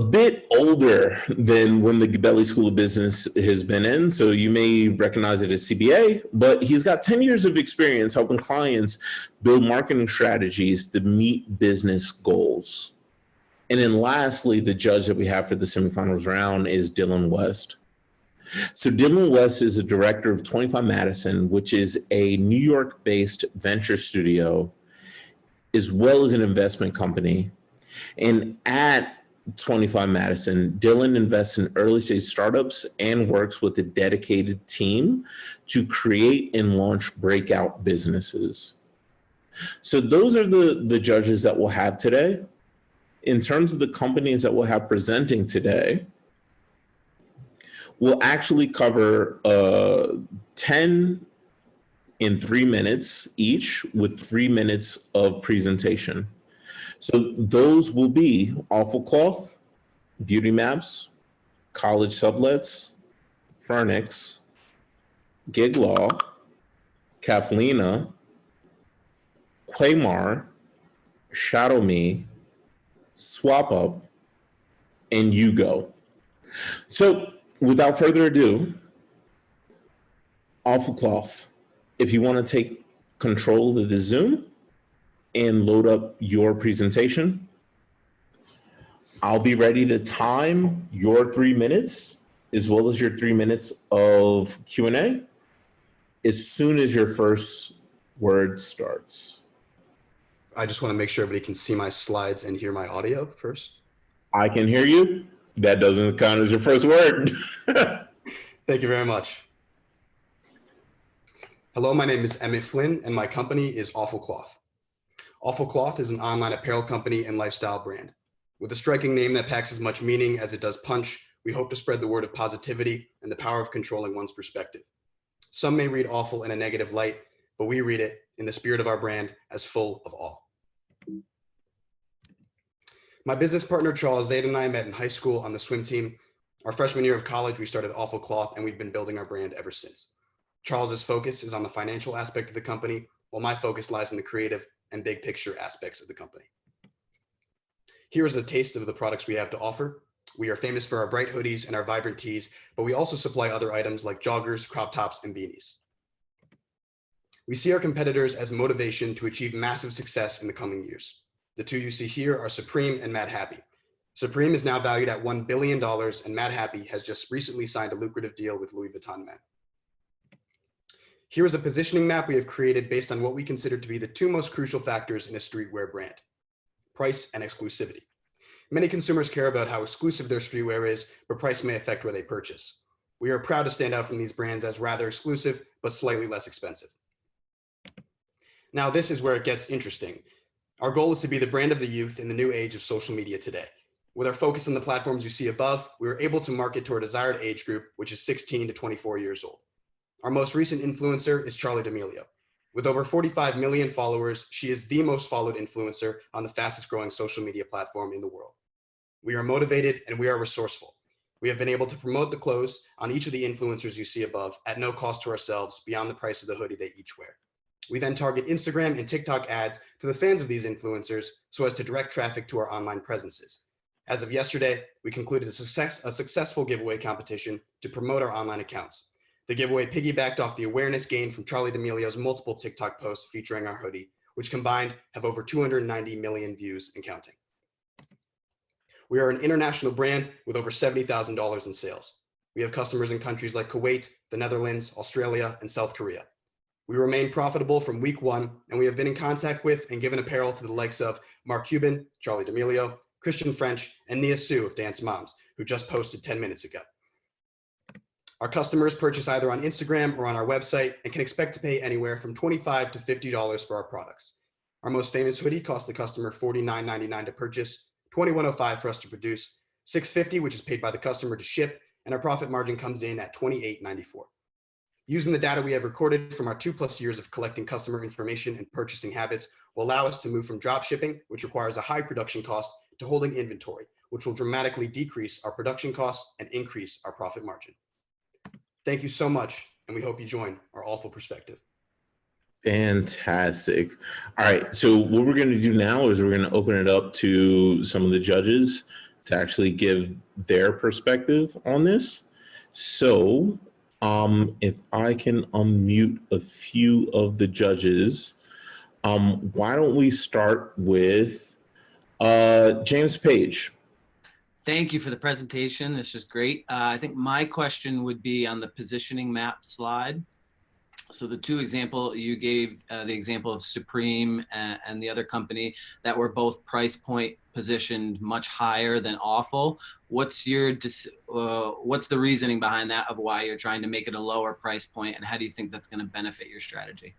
S22: bit older than when the Gabelli School of Business has been in, so you may recognize it as CBA, but he's got 10 years of experience helping clients build marketing strategies to meet business goals. And then lastly, the judge that we have for the semifinals round is Dylan West. So Dylan West is a director of 25 Madison, which is a New York-based venture studio, as well as an investment company. And at 25 Madison, Dylan invests in early stage startups and works with a dedicated team to create and launch breakout businesses. So those are the judges that we'll have today. In terms of the companies that we'll have presenting today, we'll actually cover 10 in 3 minutes each, with 3 minutes of presentation. So those will be Awful Cloth, BeautiMaps, CollegeSublets, Furnix, gigLAW, Kaflina, QuayMar, ShadowMe, SwapUp, and YouGO. So without further ado, Awful Cloth, if you want to take control of the Zoom and load up your presentation, I'll be ready to time your 3 minutes as well as your 3 minutes of Q&A as soon as your first word starts.
S5: I just want to make sure everybody can see my slides and hear my audio first.
S22: I can hear you. That doesn't count as your first word.
S5: Thank you very much. Hello, my name is Emmett Flynn, and my company is Awful Cloth. Awful Cloth is an online apparel company and lifestyle brand. With a striking name that packs as much meaning as it does punch, we hope to spread the word of positivity and the power of controlling one's perspective. Some may read awful in a negative light, but we read it in the spirit of our brand as full of awe. My business partner, Charles Zaid, and I met in high school on the swim team. Our freshman year of college, we started Awful Cloth, and we've been building our brand ever since. Charles's focus is on the financial aspect of the company, while my focus lies in the creative and big picture aspects of the company. Here is a taste of the products we have to offer. We are famous for our bright hoodies and our vibrant tees, but we also supply other items like joggers, crop tops, and beanies. We see our competitors as motivation to achieve massive success in the coming years. The two you see here are Supreme and Mad Happy. Supreme is now valued at $1 billion, and Mad Happy has just recently signed a lucrative deal with Louis Vuitton Men. Here is a positioning map we have created based on what we consider to be the two most crucial factors in a streetwear brand: price and exclusivity. Many consumers care about how exclusive their streetwear is, but price may affect where they purchase. We are proud to stand out from these brands as rather exclusive, but slightly less expensive. Now, this is where it gets interesting. Our goal is to be the brand of the youth in the new age of social media today. With our focus on the platforms you see above, we are able to market to our desired age group, which is 16 to 24 years old. Our most recent influencer is Charli D'Amelio. With over 45 million followers, she is the most followed influencer on the fastest growing social media platform in the world. We are motivated and we are resourceful. We have been able to promote the clothes on each of the influencers you see above at no cost to ourselves beyond the price of the hoodie they each wear. We then target Instagram and TikTok ads to the fans of these influencers so as to direct traffic to our online presences. As of yesterday, we concluded a successful giveaway competition to promote our online accounts. The giveaway piggybacked off the awareness gained from Charli D'Amelio's multiple TikTok posts featuring our hoodie, which combined have over 290 million views and counting. We are an international brand with over $70,000 in sales. We have customers in countries like Kuwait, the Netherlands, Australia, and South Korea. We remain profitable from week one, and we have been in contact with and given apparel to the likes of Mark Cuban, Charli D'Amelio, Christian French, and Nia Sue of Dance Moms, who just posted 10 minutes ago. Our customers purchase either on Instagram or on our website and can expect to pay anywhere from $25 to $50 for our products. Our most famous hoodie cost the customer $49.99 to purchase, $21.05 for us to produce, $6.50, which is paid by the customer to ship, and our profit margin comes in at $28.94. Using the data we have recorded from our 2+ years of collecting customer information and purchasing habits will allow us to move from drop shipping, which requires a high production cost, to holding inventory, which will dramatically decrease our production costs and increase our profit margin. Thank you so much, and we hope you join our awful perspective.
S22: Fantastic. All right, so what we're going to do now is we're going to open it up to some of the judges to actually give their perspective on this. So if I can unmute a few of the judges, why don't we start with James Page?
S9: Thank you for the presentation. This is great. I think my question would be on the positioning map slide. So the two example you gave, the example of Supreme and the other company that were both price point positioned much higher than Awful. What's your what's the reasoning behind that of why you're trying to make it a lower price point, and how do you think that's going to benefit your strategy?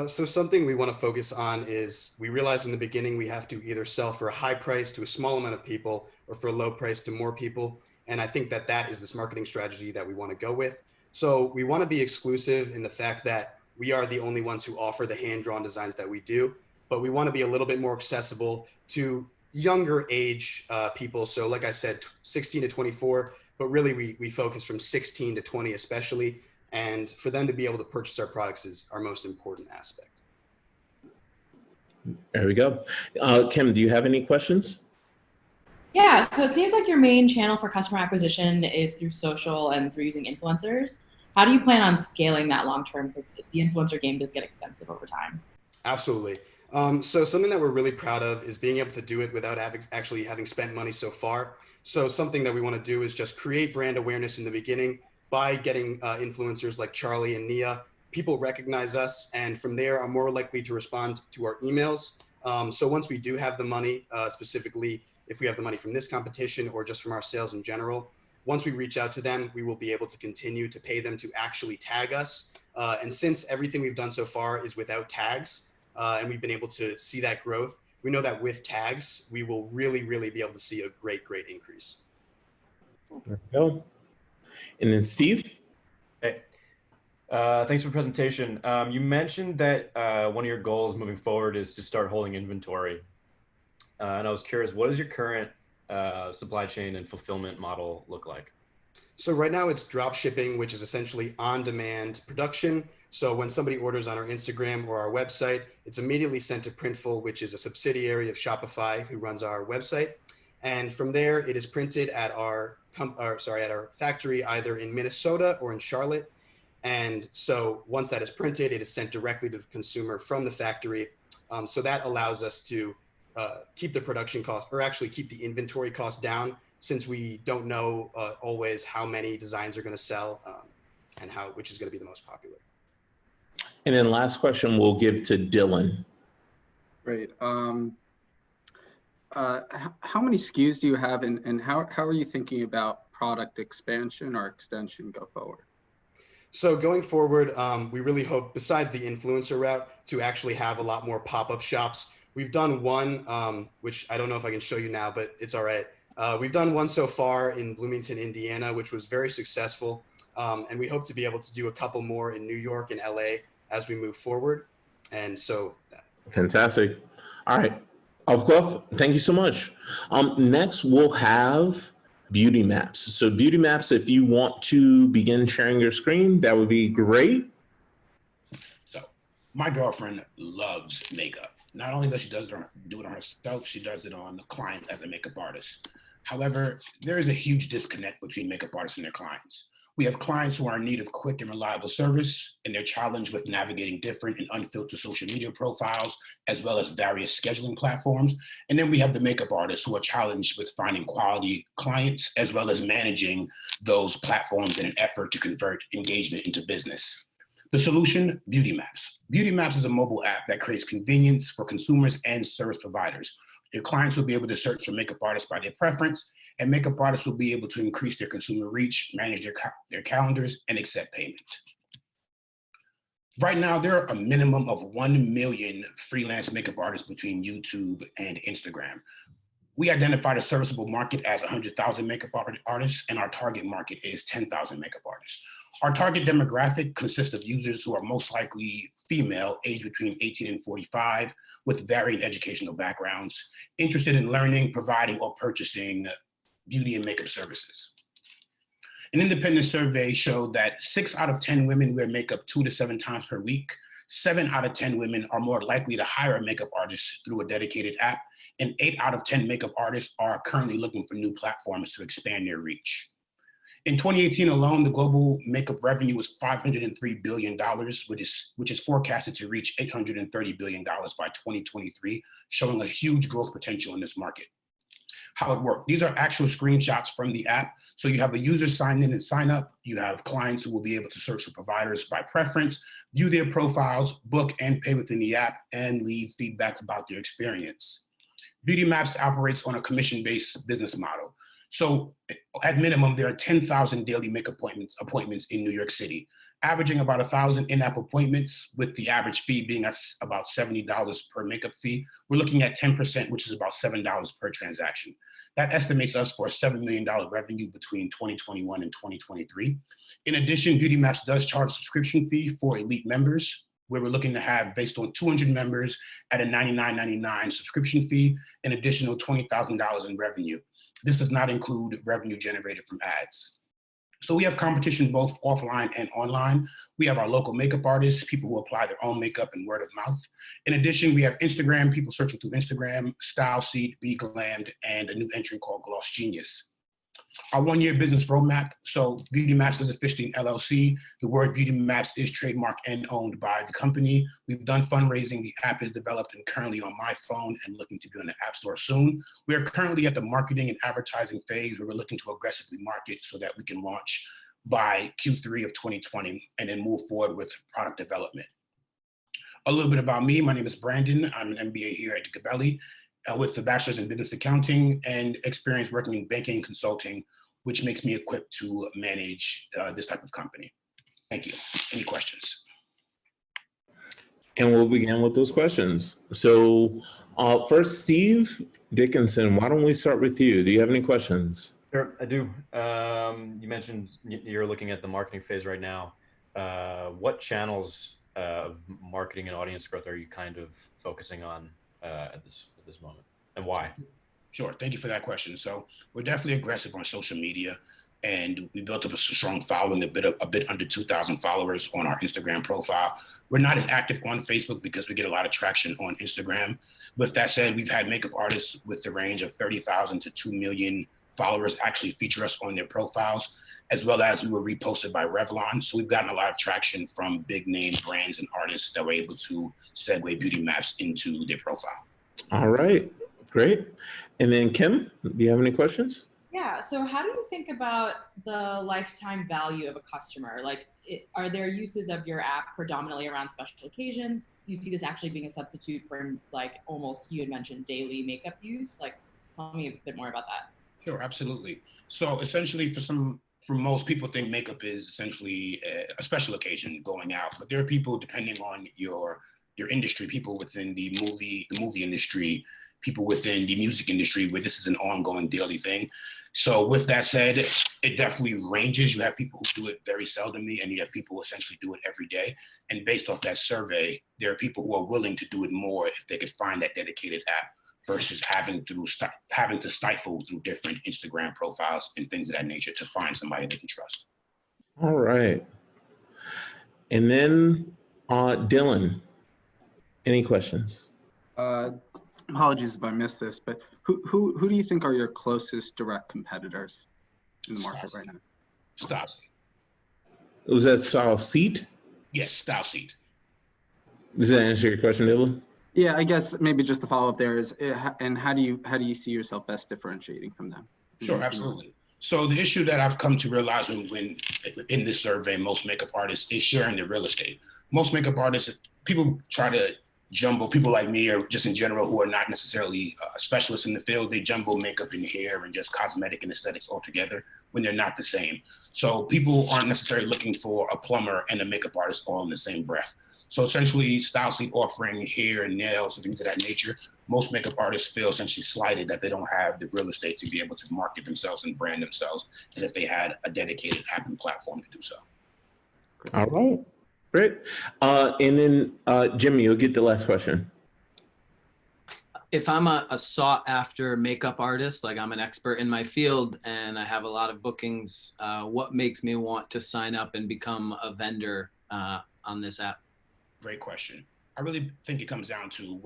S5: So something we want to focus on is we realized in the beginning we have to either sell for a high price to a small amount of people or for a low price to more people. And I think that that is this marketing strategy that we want to go with. So we want to be exclusive in the fact that we are the only ones who offer the hand-drawn designs that we do, but we want to be a little bit more accessible to younger age people. So like I said, 16 to 24, but really we focus from 16 to 20 especially. And for them to be able to purchase our products is our most important aspect.
S22: There we go. Kim, do you have any questions?
S10: Yeah, so it seems like your main channel for customer acquisition is through social and through using influencers. How do you plan on scaling that long term? Because the influencer game does get expensive over time.
S5: Absolutely. So something that we're really proud of is being able to do it without actually having spent money so far. So something that we want to do is just create brand awareness in the beginning by getting influencers like Charli and Nia. People recognize us, and from there are more likely to respond to our emails. So once we do have the money, specifically if we have the money from this competition or just from our sales in general, once we reach out to them, we will be able to continue to pay them to actually tag us. And since everything we've done so far is without tags, and we've been able to see that growth, we know that with tags, we will really, really be able to see a great, great increase.
S22: There we go. And then Steve.
S23: Hey, thanks for the presentation. You mentioned that one of your goals moving forward is to start holding inventory. And I was curious, what does your current supply chain and fulfillment model look like?
S5: So right now it's drop shipping, which is essentially on-demand production. So when somebody orders on our Instagram or our website, it's immediately sent to Printful, which is a subsidiary of Shopify who runs our website. And from there, it is printed at our factory, either in Minnesota or in Charlotte. And so once that is printed, it is sent directly to the consumer from the factory. So that allows us to keep the production cost, or actually keep the inventory cost down, since we don't know always how many designs are going to sell and which is going to be the most popular.
S22: And then last question we'll give to Dylan.
S24: Great. How many SKUs do you have, and how are you thinking about product expansion or extension go forward?
S5: So going forward, we really hope, besides the influencer route, to actually have a lot more pop-up shops. We've done one, which I don't know if I can show you now, but it's all right. We've done one so far in Bloomington, Indiana, which was very successful. And we hope to be able to do a couple more in New York and LA as we move forward. And so.
S22: Fantastic. All right. Avkov, thank you so much. Next, we'll have BeautiMaps. So BeautiMaps, if you want to begin sharing your screen, that would be great.
S25: So my girlfriend loves makeup. Not only does she do it on herself, she does it on the clients as a makeup artist. However, there is a huge disconnect between makeup artists and their clients. We have clients who are in need of quick and reliable service, and they're challenged with navigating different and unfiltered social media profiles, as well as various scheduling platforms. And then we have the makeup artists who are challenged with finding quality clients, as well as managing those platforms in an effort to convert engagement into business. The solution, BeautiMaps. BeautiMaps is a mobile app that creates convenience for consumers and service providers. Your clients will be able to search for makeup artists by their preference, and makeup artists will be able to increase their consumer reach, manage their calendars, and accept payment. Right now, there are a minimum of 1 million freelance makeup artists between YouTube and Instagram. We identified a serviceable market as 100,000 makeup artists, and our target market is 10,000 makeup artists. Our target demographic consists of users who are most likely female, aged between 18 and 45, with varying educational backgrounds, interested in learning, providing, or purchasing beauty and makeup services. An independent survey showed that 6 out of 10 women wear makeup 2 to 7 times per week. 7 out of 10 women are more likely to hire a makeup artist through a dedicated app, and 8 out of 10 makeup artists are currently looking for new platforms to expand their reach. In 2018 alone, the global makeup revenue was $503 billion, which is forecasted to reach $830 billion by 2023, showing a huge growth potential in this market. How it worked. These are actual screenshots from the app. So you have a user sign in and sign up. You have clients who will be able to search for providers by preference, view their profiles, book and pay within the app, and leave feedback about their experience. BeautiMaps operates on a commission-based business model. So at minimum, there are 10,000 daily makeup appointments in New York City, averaging about 1,000 in-app appointments, with the average fee being about $70 per makeup fee. We're looking at 10%, which is about $7 per transaction. That estimates us for a $7 million revenue between 2021 and 2023. In addition, BeautiMaps does charge a subscription fee for elite members, where we're looking to have, based on 200 members at a $99.99 subscription fee, an additional $20,000 in revenue. This does not include revenue generated from ads. So we have competition both offline and online. We have our local makeup artists, people who apply their own makeup and word of mouth. In addition, we have Instagram, people searching through Instagram, StyleSeat, BeGlammed, and a new entrant called Gloss Genius. Our 1-year business roadmap. So BeautiMaps is officially an LLC. The word BeautiMaps is trademarked and owned by the company. We've done fundraising. The app is developed and currently on my phone and looking to be on the App Store soon. We are currently at the marketing and advertising phase where we're looking to aggressively market so that we can launch by Q3 of 2020 and then move forward with product development. A little bit about me. My name is Brandon. I'm an MBA here at Gabelli. With the bachelor's in business accounting and experience working in banking and consulting, which makes me equipped to manage this type of company. Thank you. Any questions?
S22: And we'll begin with those questions. So first, Steve Dickinson, why don't we start with you? Do you have any questions?
S23: Sure, I do. You mentioned you're looking at the marketing phase right now. What channels of marketing and audience growth are you kind of focusing on at this moment, and why?
S25: Sure, thank you for that question. So we're definitely aggressive on social media, and we built up a strong following, a bit under 2,000 followers on our Instagram profile. We're not as active on Facebook because we get a lot of traction on Instagram. With that said, we've had makeup artists with the range of 30,000 to 2 million followers actually feature us on their profiles, as well as we were reposted by Revlon. So we've gotten a lot of traction from big name brands and artists that were able to segue BeautiMaps into their profile.
S22: All right, great. And then Kim, do you have any questions?
S10: Yeah, so how do you think about the lifetime value of a customer? Like, are there uses of your app predominantly around special occasions? Do you see this actually being a substitute for, like, almost, you had mentioned daily makeup use? Like, tell me a bit more about that.
S25: Sure, absolutely. So essentially for most people think makeup is essentially a special occasion going out, but there are people, depending on your industry, people within the movie industry, people within the music industry, where this is an ongoing daily thing. So with that said, it definitely ranges. You have people who do it very seldomly, and you have people who essentially do it every day. And based off that survey, there are people who are willing to do it more if they could find that dedicated app versus having to stifle through different Instagram profiles and things of that nature to find somebody they can trust.
S22: All right. And then Dylan, any questions?
S24: Apologies if I missed this, but who do you think are your closest direct competitors in the market right now?
S25: Stasi.
S22: Was that style seat?
S25: Yes, style seat.
S22: Does that answer your question, Dylan?
S24: Yeah, I guess maybe just the follow up there is, and how do you see yourself best differentiating from them?
S25: Sure, absolutely. So the issue that I've come to realize when in this survey, most makeup artists is sharing their real estate. Most makeup artists, people try to jumble, people like me or just in general who are not necessarily specialists in the field, they jumble makeup and hair and just cosmetic and aesthetics altogether when they're not the same. So people aren't necessarily looking for a plumber and a makeup artist all in the same breath. So essentially, Style Seat offering hair and nails and things of that nature, most makeup artists feel essentially slighted that they don't have the real estate to be able to market themselves and brand themselves as if they had a dedicated app and platform to do so.
S22: All right, great. And then Jimmy, you'll get the last question.
S9: If I'm a sought after makeup artist, like I'm an expert in my field and I have a lot of bookings, what makes me want to sign up and become a vendor on this app?
S25: Great question. I really think it comes down to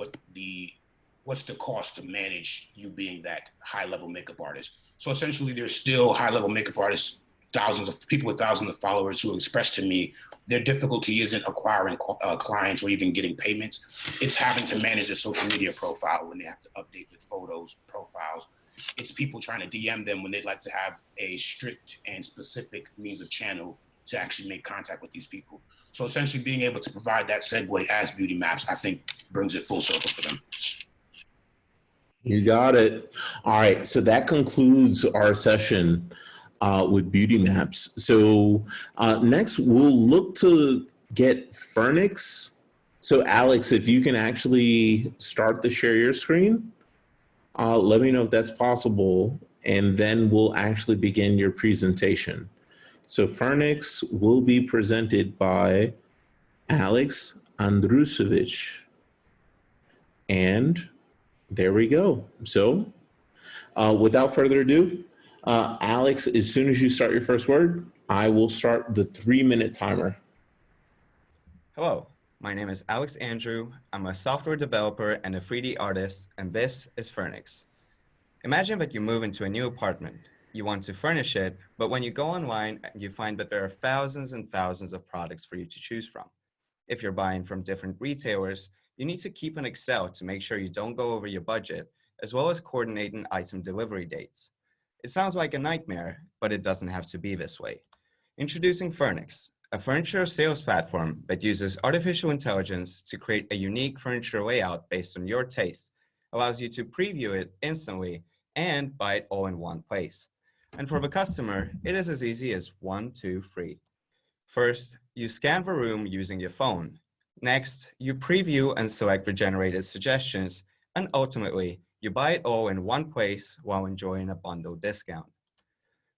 S25: what's the cost to manage you being that high level makeup artist. So essentially there's still high level makeup artists, thousands of people with thousands of followers who express to me their difficulty isn't acquiring clients or even getting payments. It's having to manage their social media profile when they have to update with photos, profiles. It's people trying to DM them when they'd like to have a strict and specific means of channel to actually make contact with these people. So essentially being able to provide that segue as BeautiMaps, I think brings it full circle for them.
S22: You got it. All right, so that concludes our session with BeautiMaps. So next we'll look to get Furnix. So Alex, if you can actually start the share your screen, let me know if that's possible, and then we'll actually begin your presentation. So Furnix will be presented by Alex Andrusevic. And there we go. So without further ado, Alex, as soon as you start your first word, I will start the 3-minute timer.
S7: Hello, my name is Alex Andrew. I'm a software developer and a 3D artist, and this is Furnix. Imagine that you move into a new apartment. You want to furnish it, but when you go online, you find that there are thousands and thousands of products for you to choose from. If you're buying from different retailers, you need to keep an Excel to make sure you don't go over your budget, as well as coordinating item delivery dates. It sounds like a nightmare, but it doesn't have to be this way. Introducing Furnix, a furniture sales platform that uses artificial intelligence to create a unique furniture layout based on your taste, allows you to preview it instantly and buy it all in one place. And for the customer, it is as easy as 1, 2, 3. First, you scan the room using your phone. Next, you preview and select the generated suggestions, and ultimately, you buy it all in one place while enjoying a bundle discount.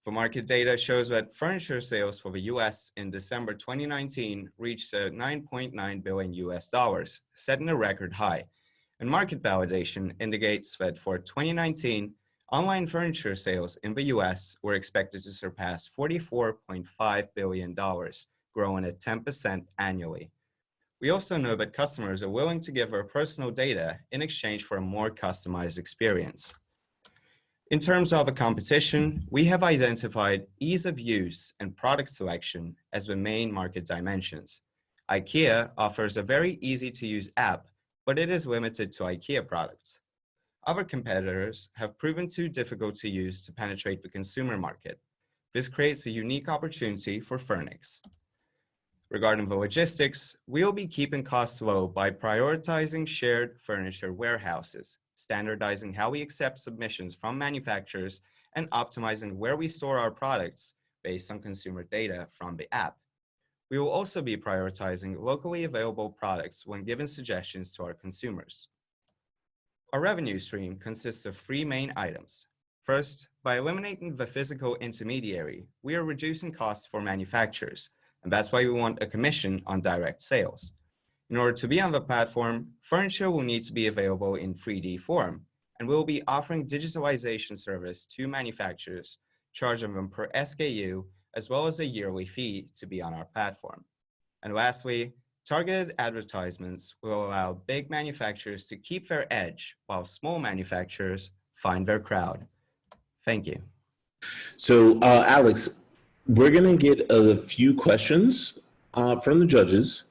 S7: The market data shows that furniture sales for the US in December 2019 reached $9.9 billion, setting a record high. And market validation indicates that for 2019, online furniture sales in the US were expected to surpass $44.5 billion, growing at 10% annually. We also know that customers are willing to give their personal data in exchange for a more customized experience. In terms of the competition, we have identified ease of use and product selection as the main market dimensions. IKEA offers a very easy-to-use app, but it is limited to IKEA products. Other competitors have proven too difficult to use to penetrate the consumer market. This creates a unique opportunity for Furnix. Regarding the logistics, we'll be keeping costs low by prioritizing shared furniture warehouses, standardizing how we accept submissions from manufacturers, and optimizing where we store our products based on consumer data from the app. We will also be prioritizing locally available products when giving suggestions to our consumers. Our revenue stream consists of 3 main items. First, by eliminating the physical intermediary, we are reducing costs for manufacturers, and that's why we want a commission on direct sales. In order to be on the platform, furniture will need to be available in 3D form, and we'll be offering digitalization service to manufacturers, charging them per SKU, as well as a yearly fee to be on our platform. And lastly, targeted advertisements will allow big manufacturers to keep their edge, while small manufacturers find their crowd. Thank you.
S22: So Alex, we're going to get a few questions from the judges.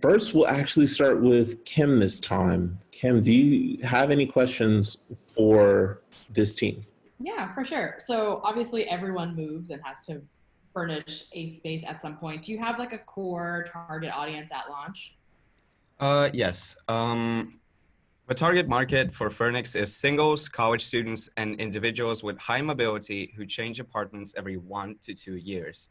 S22: First, we'll actually start with Kim this time. Kim, do you have any questions for this team?
S10: Yeah, for sure. So obviously everyone moves and has to furnish a space at some point. Do you have like a core target audience at launch?
S7: Yes. The target market for Furnix is singles, college students, and individuals with high mobility who change apartments every 1 to 2 years.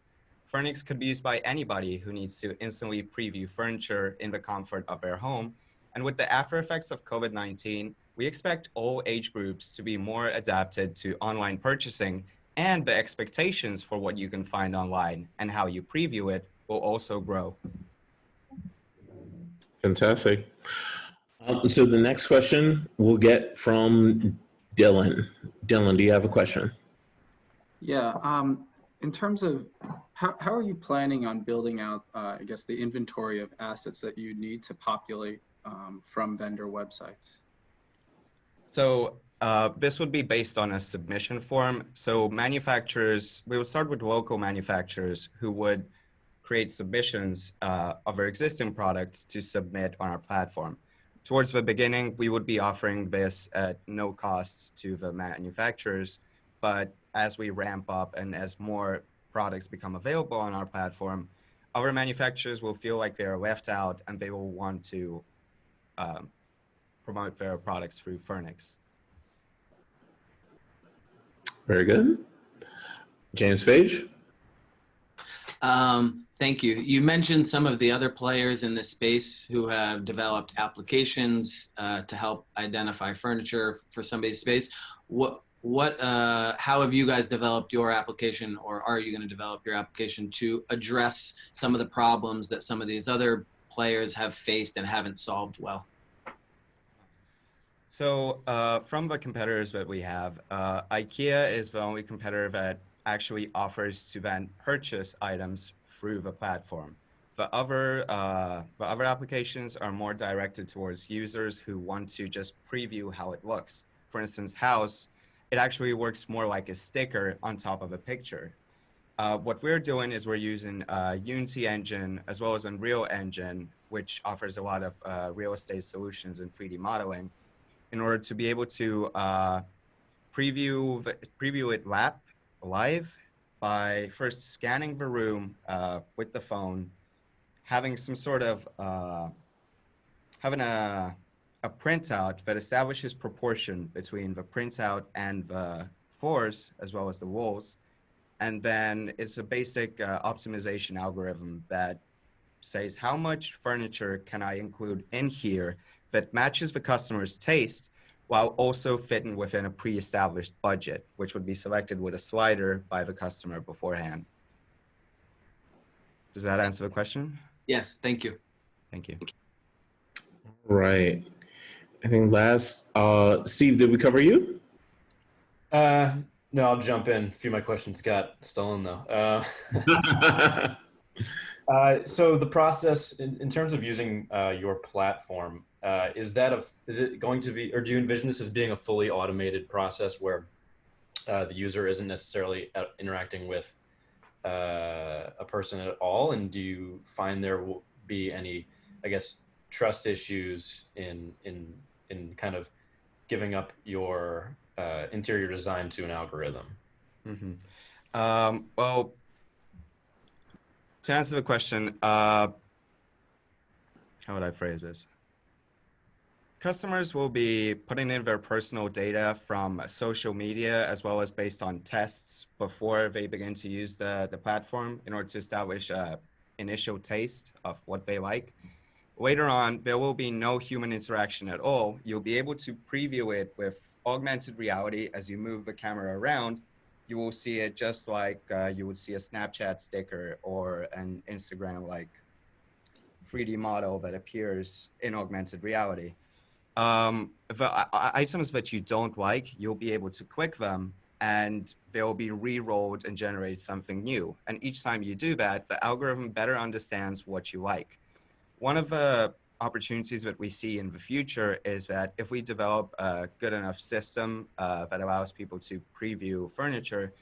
S7: Furnix could be used by anybody who needs to instantly preview furniture in the comfort of their home. And with the after effects of COVID-19, we expect all age groups to be more adapted to online purchasing, and the expectations for what you can find online and how you preview it will also grow.
S22: Fantastic. So the next question we'll get from Dylan. Dylan, do you have a question?
S24: Yeah, in terms of how are you planning on building out, I guess, the inventory of assets that you need to populate from vendor websites?
S7: So this would be based on a submission form. So manufacturers, we would start with local manufacturers who would create submissions of our existing products to submit on our platform. Towards the beginning, we would be offering this at no cost to the manufacturers, but as we ramp up and as more products become available on our platform, our manufacturers will feel like they are left out and they will want to promote their products through Furnix.
S22: Very good. James Page.
S9: Thank you. You mentioned some of the other players in this space who have developed applications to help identify furniture for somebody's space. How have you guys developed your application, or are you going to develop your application to address some of the problems that some of these other players have faced and haven't solved well?
S7: So from the competitors that we have, IKEA is the only competitor that actually offers to then purchase items through the platform. The other applications are more directed towards users who want to just preview how it looks. For instance, House, it actually works more like a sticker on top of a picture. What we're doing is we're using Unity engine as well as Unreal engine, which offers a lot of real estate solutions in 3D modeling, in order to be able to preview it live by first scanning the room with the phone, having some sort of having a printout that establishes proportion between the printout and the floors as well as the walls, and then it's a basic optimization algorithm that says how much furniture can I include in here that matches the customer's taste while also fitting within a pre-established budget, which would be selected with a slider by the customer beforehand. Does that answer the question?
S9: Yes, thank you.
S7: Thank you.
S22: Right. I think last, Steve, did we cover you?
S23: No, I'll jump in. A few of my questions got stolen though. So the process in terms of using your platform, is it going to be, or do you envision this as being a fully automated process where the user isn't necessarily interacting with a person at all? And do you find there will be any, I guess, trust issues in kind of giving up your interior design to an algorithm?
S7: Mm-hmm. Well, to answer the question, how would I phrase this? Customers will be putting in their personal data from social media as well as based on tests before they begin to use the platform in order to establish an initial taste of what they like. Later on, there will be no human interaction at all. You'll be able to preview it with augmented reality. As you move the camera around, you will see it just like you would see a Snapchat sticker or an Instagram-like 3D model that appears in augmented reality. The items that you don't like, you'll be able to click them and they'll be re-rolled and generate something new. And each time you do that, the algorithm better understands what you like. One of the opportunities that we see in the future is that if we develop a good enough system that allows people to preview furniture,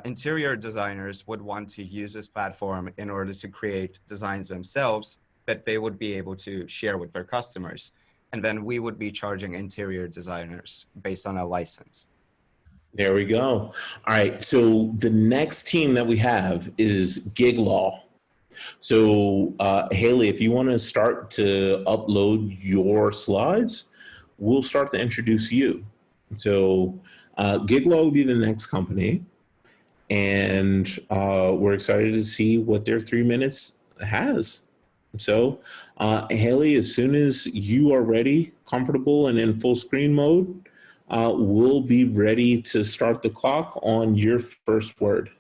S7: interior designers would want to use this platform in order to create designs themselves that they would be able to share with their customers. And then we would be charging interior designers based on a license.
S22: There we go. All right. So the next team that we have is gigLAW. So Haley, if you want to start to upload your slides, we'll start to introduce you. So gigLAW will be the next company. And we're excited to see what their 3 minutes has. So Haley, as soon as you are ready, comfortable, and in full screen mode, we'll be ready to start the clock on your first word.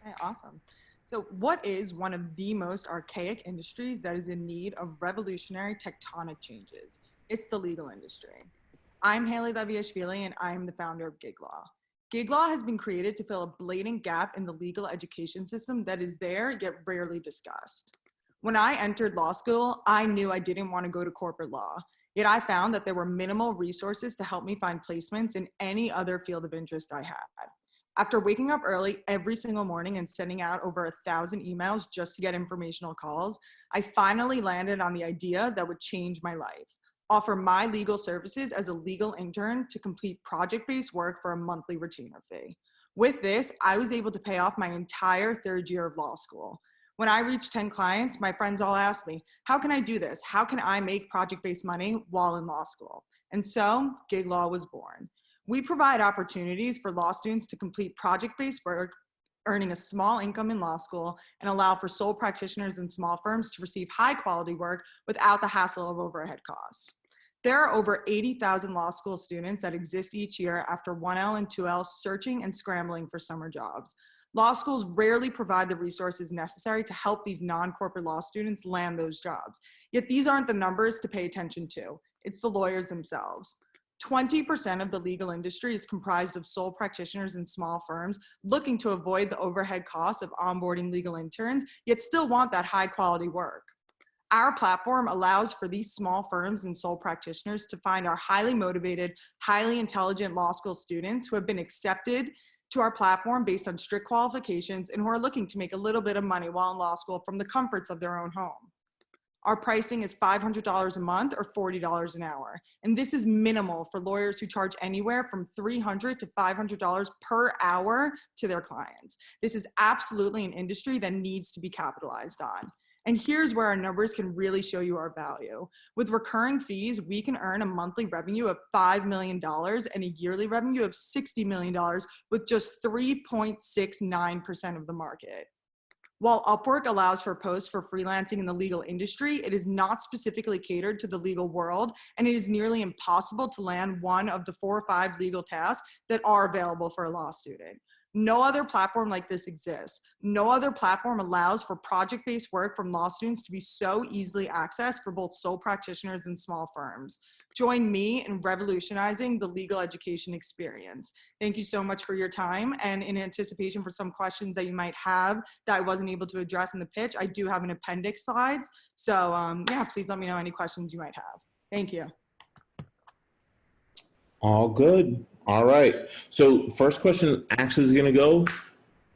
S11: Okay, awesome. So what is one of the most archaic industries that is in need of revolutionary tectonic changes? It's the legal industry. I'm Haley Leviashvili, and I am the founder of gigLAW. gigLAW has been created to fill a blatant gap in the legal education system that is there, yet rarely discussed. When I entered law school, I knew I didn't want to go to corporate law, yet I found that there were minimal resources to help me find placements in any other field of interest I had. After waking up early every single morning and sending out over 1,000 emails just to get informational calls, I finally landed on the idea that would change my life: offer my legal services as a legal intern to complete project-based work for a monthly retainer fee. With this, I was able to pay off my entire third year of law school. When I reached 10 clients, my friends all asked me, how can I do this? How can I make project-based money while in law school? And so gigLAW was born. We provide opportunities for law students to complete project-based work, earning a small income in law school, and allow for sole practitioners and small firms to receive high-quality work without the hassle of overhead costs. There are over 80,000 law school students that exist each year after 1L and 2L searching and scrambling for summer jobs. Law schools rarely provide the resources necessary to help these non-corporate law students land those jobs. Yet these aren't the numbers to pay attention to. It's the lawyers themselves. 20% of the legal industry is comprised of sole practitioners and small firms looking to avoid the overhead costs of onboarding legal interns, yet still want that high quality work. Our platform allows for these small firms and sole practitioners to find our highly motivated, highly intelligent law school students who have been accepted to our platform based on strict qualifications and who are looking to make a little bit of money while in law school from the comforts of their own home. Our pricing is $500 a month or $40 an hour. And this is minimal for lawyers who charge anywhere from $300 to $500 per hour to their clients. This is absolutely an industry that needs to be capitalized on. And here's where our numbers can really show you our value. With recurring fees, we can earn a monthly revenue of $5 million and a yearly revenue of $60 million with just 3.69% of the market. While Upwork allows for posts for freelancing in the legal industry, it is not specifically catered to the legal world, and it is nearly impossible to land one of the 4 or 5 legal tasks that are available for a law student. No other platform like this exists. No other platform allows for project-based work from law students to be so easily accessed for both sole practitioners and small firms. Join me in revolutionizing the legal education experience. Thank you so much for your time, and in anticipation for some questions that you might have that I wasn't able to address in the pitch, I do have an appendix slides. So yeah, please let me know any questions you might have. Thank you.
S22: All good. All right. So first question actually is going to go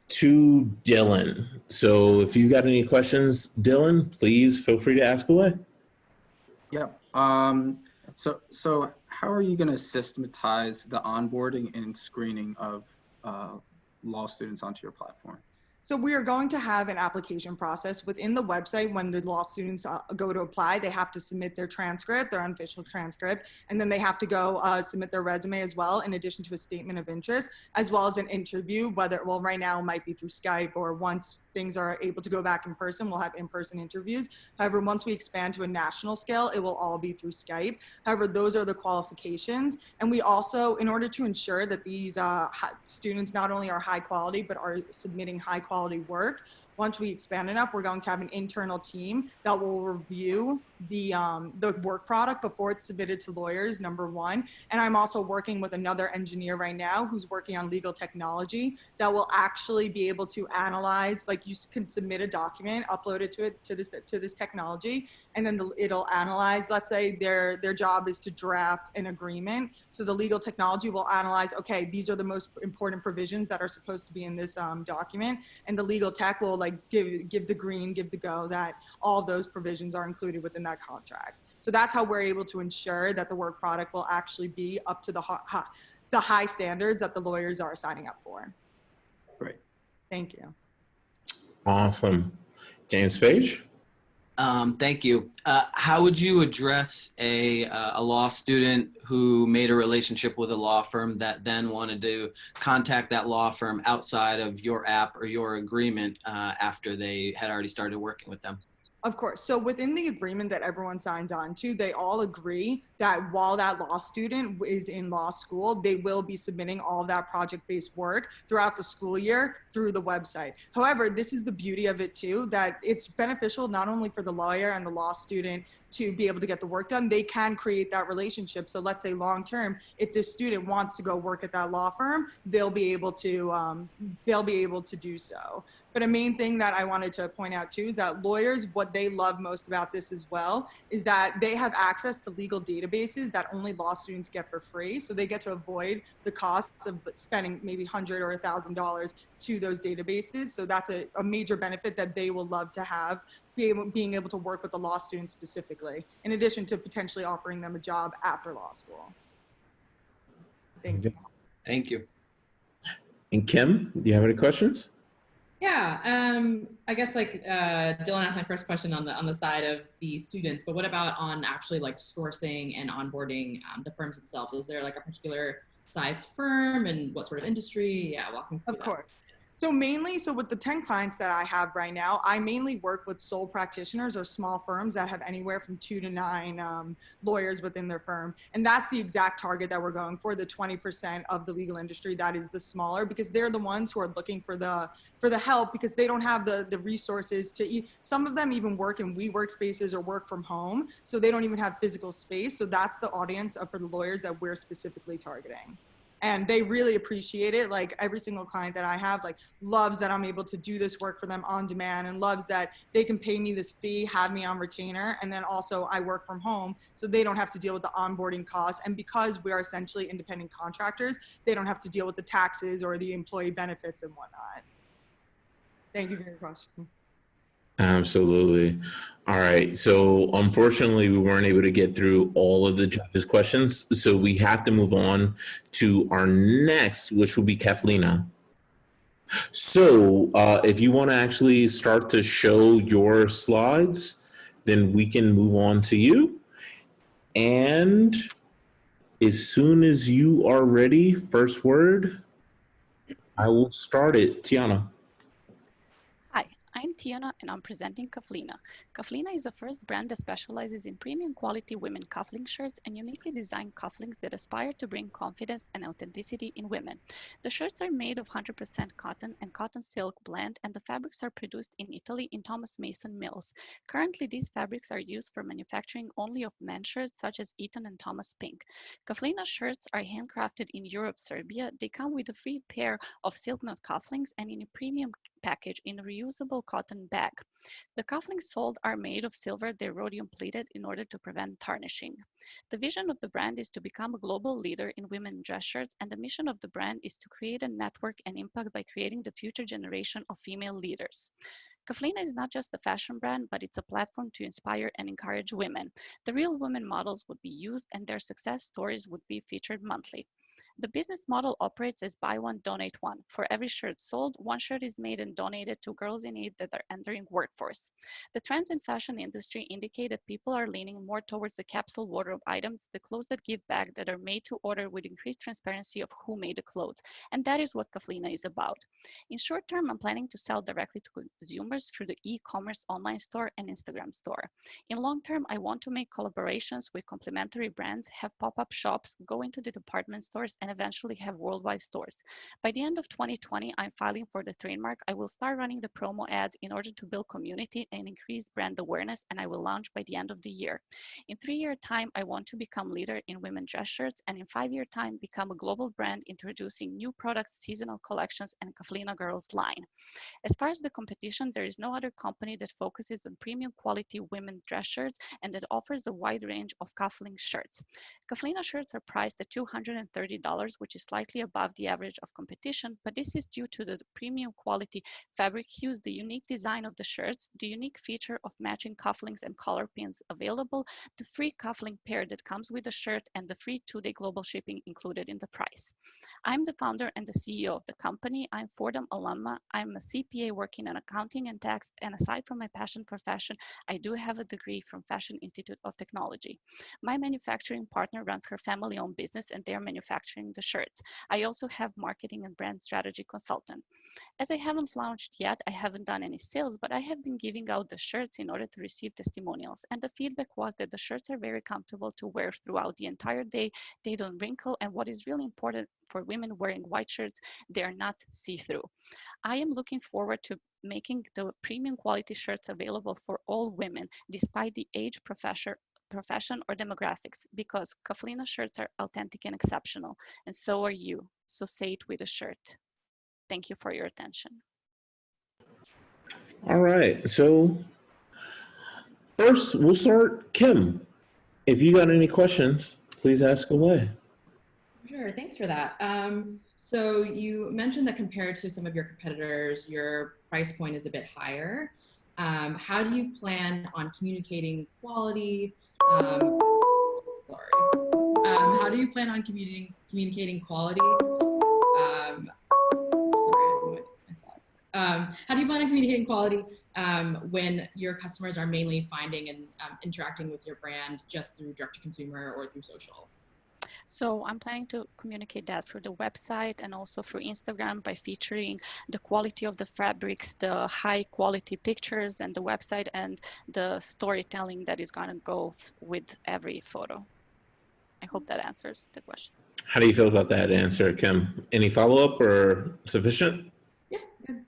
S22: to Dylan. So if you've got any questions, Dylan, please feel free to ask away.
S24: Yeah. So how are you going to systematize the onboarding and screening of law students onto your platform?
S11: So we are going to have an application process within the website. When the law students go to apply, they have to submit their transcript, their unofficial transcript, and then they have to go submit their resume as well, in addition to a statement of interest, as well as an interview, whether, well, right now it might be through Skype, or once things are able to go back in person, we'll have in-person interviews. However, once we expand to a national scale, it will all be through Skype. However, those are the qualifications. And we also, in order to ensure that these students not only are high quality, but are submitting high quality work, Once we expand enough, we're going to have an internal team that will review the work product before it's submitted to lawyers, number one. And I'm also working with another engineer right now who's working on legal technology that will actually be able to analyze, like you can submit a document, upload it to this technology, and then it'll analyze. Let's say their job is to draft an agreement. So the legal technology will analyze, okay, these are the most important provisions that are supposed to be in this document. And the legal tech will like give the green, give the go that all of those provisions are included within that contract. So that's how we're able to ensure that the work product will actually be up to the high standards that the lawyers are signing up for.
S24: Great.
S11: Thank you.
S22: Awesome. James Page?
S9: Thank you. How would you address a law student who made a relationship with a law firm that then wanted to contact that law firm outside of your app or your agreement after they had already started working with them?
S11: Of course. So within the agreement that everyone signs on to, they all agree that while that law student is in law school, they will be submitting all of that project-based work throughout the school year through the website. However, this is the beauty of it too, that it's beneficial not only for the lawyer and the law student to be able to get the work done, they can create that relationship. So let's say long-term, if this student wants to go work at that law firm, they'll be able to do so. But a main thing that I wanted to point out too is that lawyers, what they love most about this as well, is that they have access to legal databases that only law students get for free. So they get to avoid the costs of spending maybe $100 or $1,000 to those databases. So that's a major benefit that they will love to have, being able to work with the law students specifically, in addition to potentially offering them a job after law school. Thank you.
S9: Thank you.
S22: And Kim, do you have any questions?
S10: Yeah, I guess like Dylan asked my first question on the side of the students, but what about on actually like sourcing and onboarding the firms themselves? Is there like a particular size firm and what sort of industry? Yeah, walk me through that.
S11: Of course. So mainly, so with the 10 clients that I have right now, I mainly work with sole practitioners or small firms that have anywhere from 2 to 9 lawyers within their firm. And that's the exact target that we're going for, the 20% of the legal industry that is the smaller, because they're the ones who are looking for the help, because they don't have the resources to some of them even work in WeWork spaces or work from home. So they don't even have physical space. So that's the audience for the lawyers that we're specifically targeting. And they really appreciate it. Like every single client that I have, like loves that I'm able to do this work for them on demand, and loves that they can pay me this fee, have me on retainer. And then also I work from home, so they don't have to deal with the onboarding costs. And because we are essentially independent contractors, they don't have to deal with the taxes or the employee benefits and whatnot. Thank you for your question.
S22: Absolutely. All right. So unfortunately, we weren't able to get through all of the judges' questions. So we have to move on to our next, which will be Kaflina. So if you want to actually start to show your slides, then we can move on to you. And as soon as you are ready, first word, I will start it. Tiana.
S6: Hi, I'm Tiana and I'm presenting Kaflina. Kaflina is the first brand that specializes in premium quality women cuffling shirts and uniquely designed cufflinks that aspire to bring confidence and authenticity in women. The shirts are made of 100% cotton and cotton silk blend, and the fabrics are produced in Italy in Thomas Mason mills. Currently, these fabrics are used for manufacturing only of men's shirts such as Eton and Thomas Pink. Kaflina shirts are handcrafted in Europe, Serbia. They come with a free pair of silk knot cufflinks and in a premium package in a reusable cotton bag. The cufflinks sold are made of silver. They're rhodium plated in order to prevent tarnishing. The vision of the brand is to become a global leader in women dress shirts, and the mission of the brand is to create a network and impact by creating the future generation of female leaders. Kaflina is not just a fashion brand, but it's a platform to inspire and encourage women. The real women models would be used and their success stories would be featured monthly. The business model operates as buy one, donate one. For every shirt sold, one shirt is made and donated to girls in need that are entering workforce. The trends in fashion industry indicate that people are leaning more towards the capsule wardrobe items, the clothes that give back, that are made to order with increased transparency of who made the clothes. And that is what Kaflina is about. In short term, I'm planning to sell directly to consumers through the e-commerce online store and Instagram store. In long term, I want to make collaborations with complementary brands, have pop-up shops, go into the department stores, and and eventually have worldwide stores. By the end of 2020, I'm filing for the trademark. I will start running the promo ads in order to build community and increase brand awareness, and I will launch by the end of the year. In 3-year time, I want to become leader in women dress shirts, and in 5-year time, become a global brand introducing new products, seasonal collections, and Kaflina Girls line. As far as the competition, there is no other company that focuses on premium quality women dress shirts and that offers a wide range of cuffling shirts. Kaflina shirts are priced at $230, which is slightly above the average of competition, but this is due to the premium quality fabric hues, the unique design of the shirts, the unique feature of matching cufflinks and collar pins available, the free cuffling pair that comes with the shirt, and the free 2-day global shipping included in the price. I'm the founder and the CEO of the company. I'm Fordham alumna. I'm a CPA working in accounting and tax, and aside from my passion for fashion, I do have a degree from Fashion Institute of Technology. My manufacturing partner runs her family-owned business, and they're manufacturing the shirts. I also have marketing and brand strategy consultant. As I haven't launched yet, I haven't done any sales, but I have been giving out the shirts in order to receive testimonials, and the feedback was that the shirts are very comfortable to wear throughout the entire day. They don't wrinkle, and what is really important for women wearing white shirts, they are not see-through. I am looking forward to making the premium quality shirts available for all women, despite the age, profession, or demographics, because Kaflina shirts are authentic and exceptional, and so are you. So say it with a shirt. Thank you for your attention.
S22: All right, so first we'll start Kim. If you got any questions, please ask away.
S10: Sure, thanks for that. So you mentioned that compared to some of your competitors, your price point is a bit higher. How do you plan on communicating quality? How do you plan on communicating quality? How do you plan on communicating quality when your customers are mainly finding and interacting with your brand just through direct-to-consumer or through social?
S6: So I'm planning to communicate that through the website and also through Instagram by featuring the quality of the fabrics, the high quality pictures and the website, and the storytelling that is going to go with every photo. I hope that answers the question.
S22: How do you feel about that answer, Kim? Any follow-up or sufficient?
S10: Yeah, good.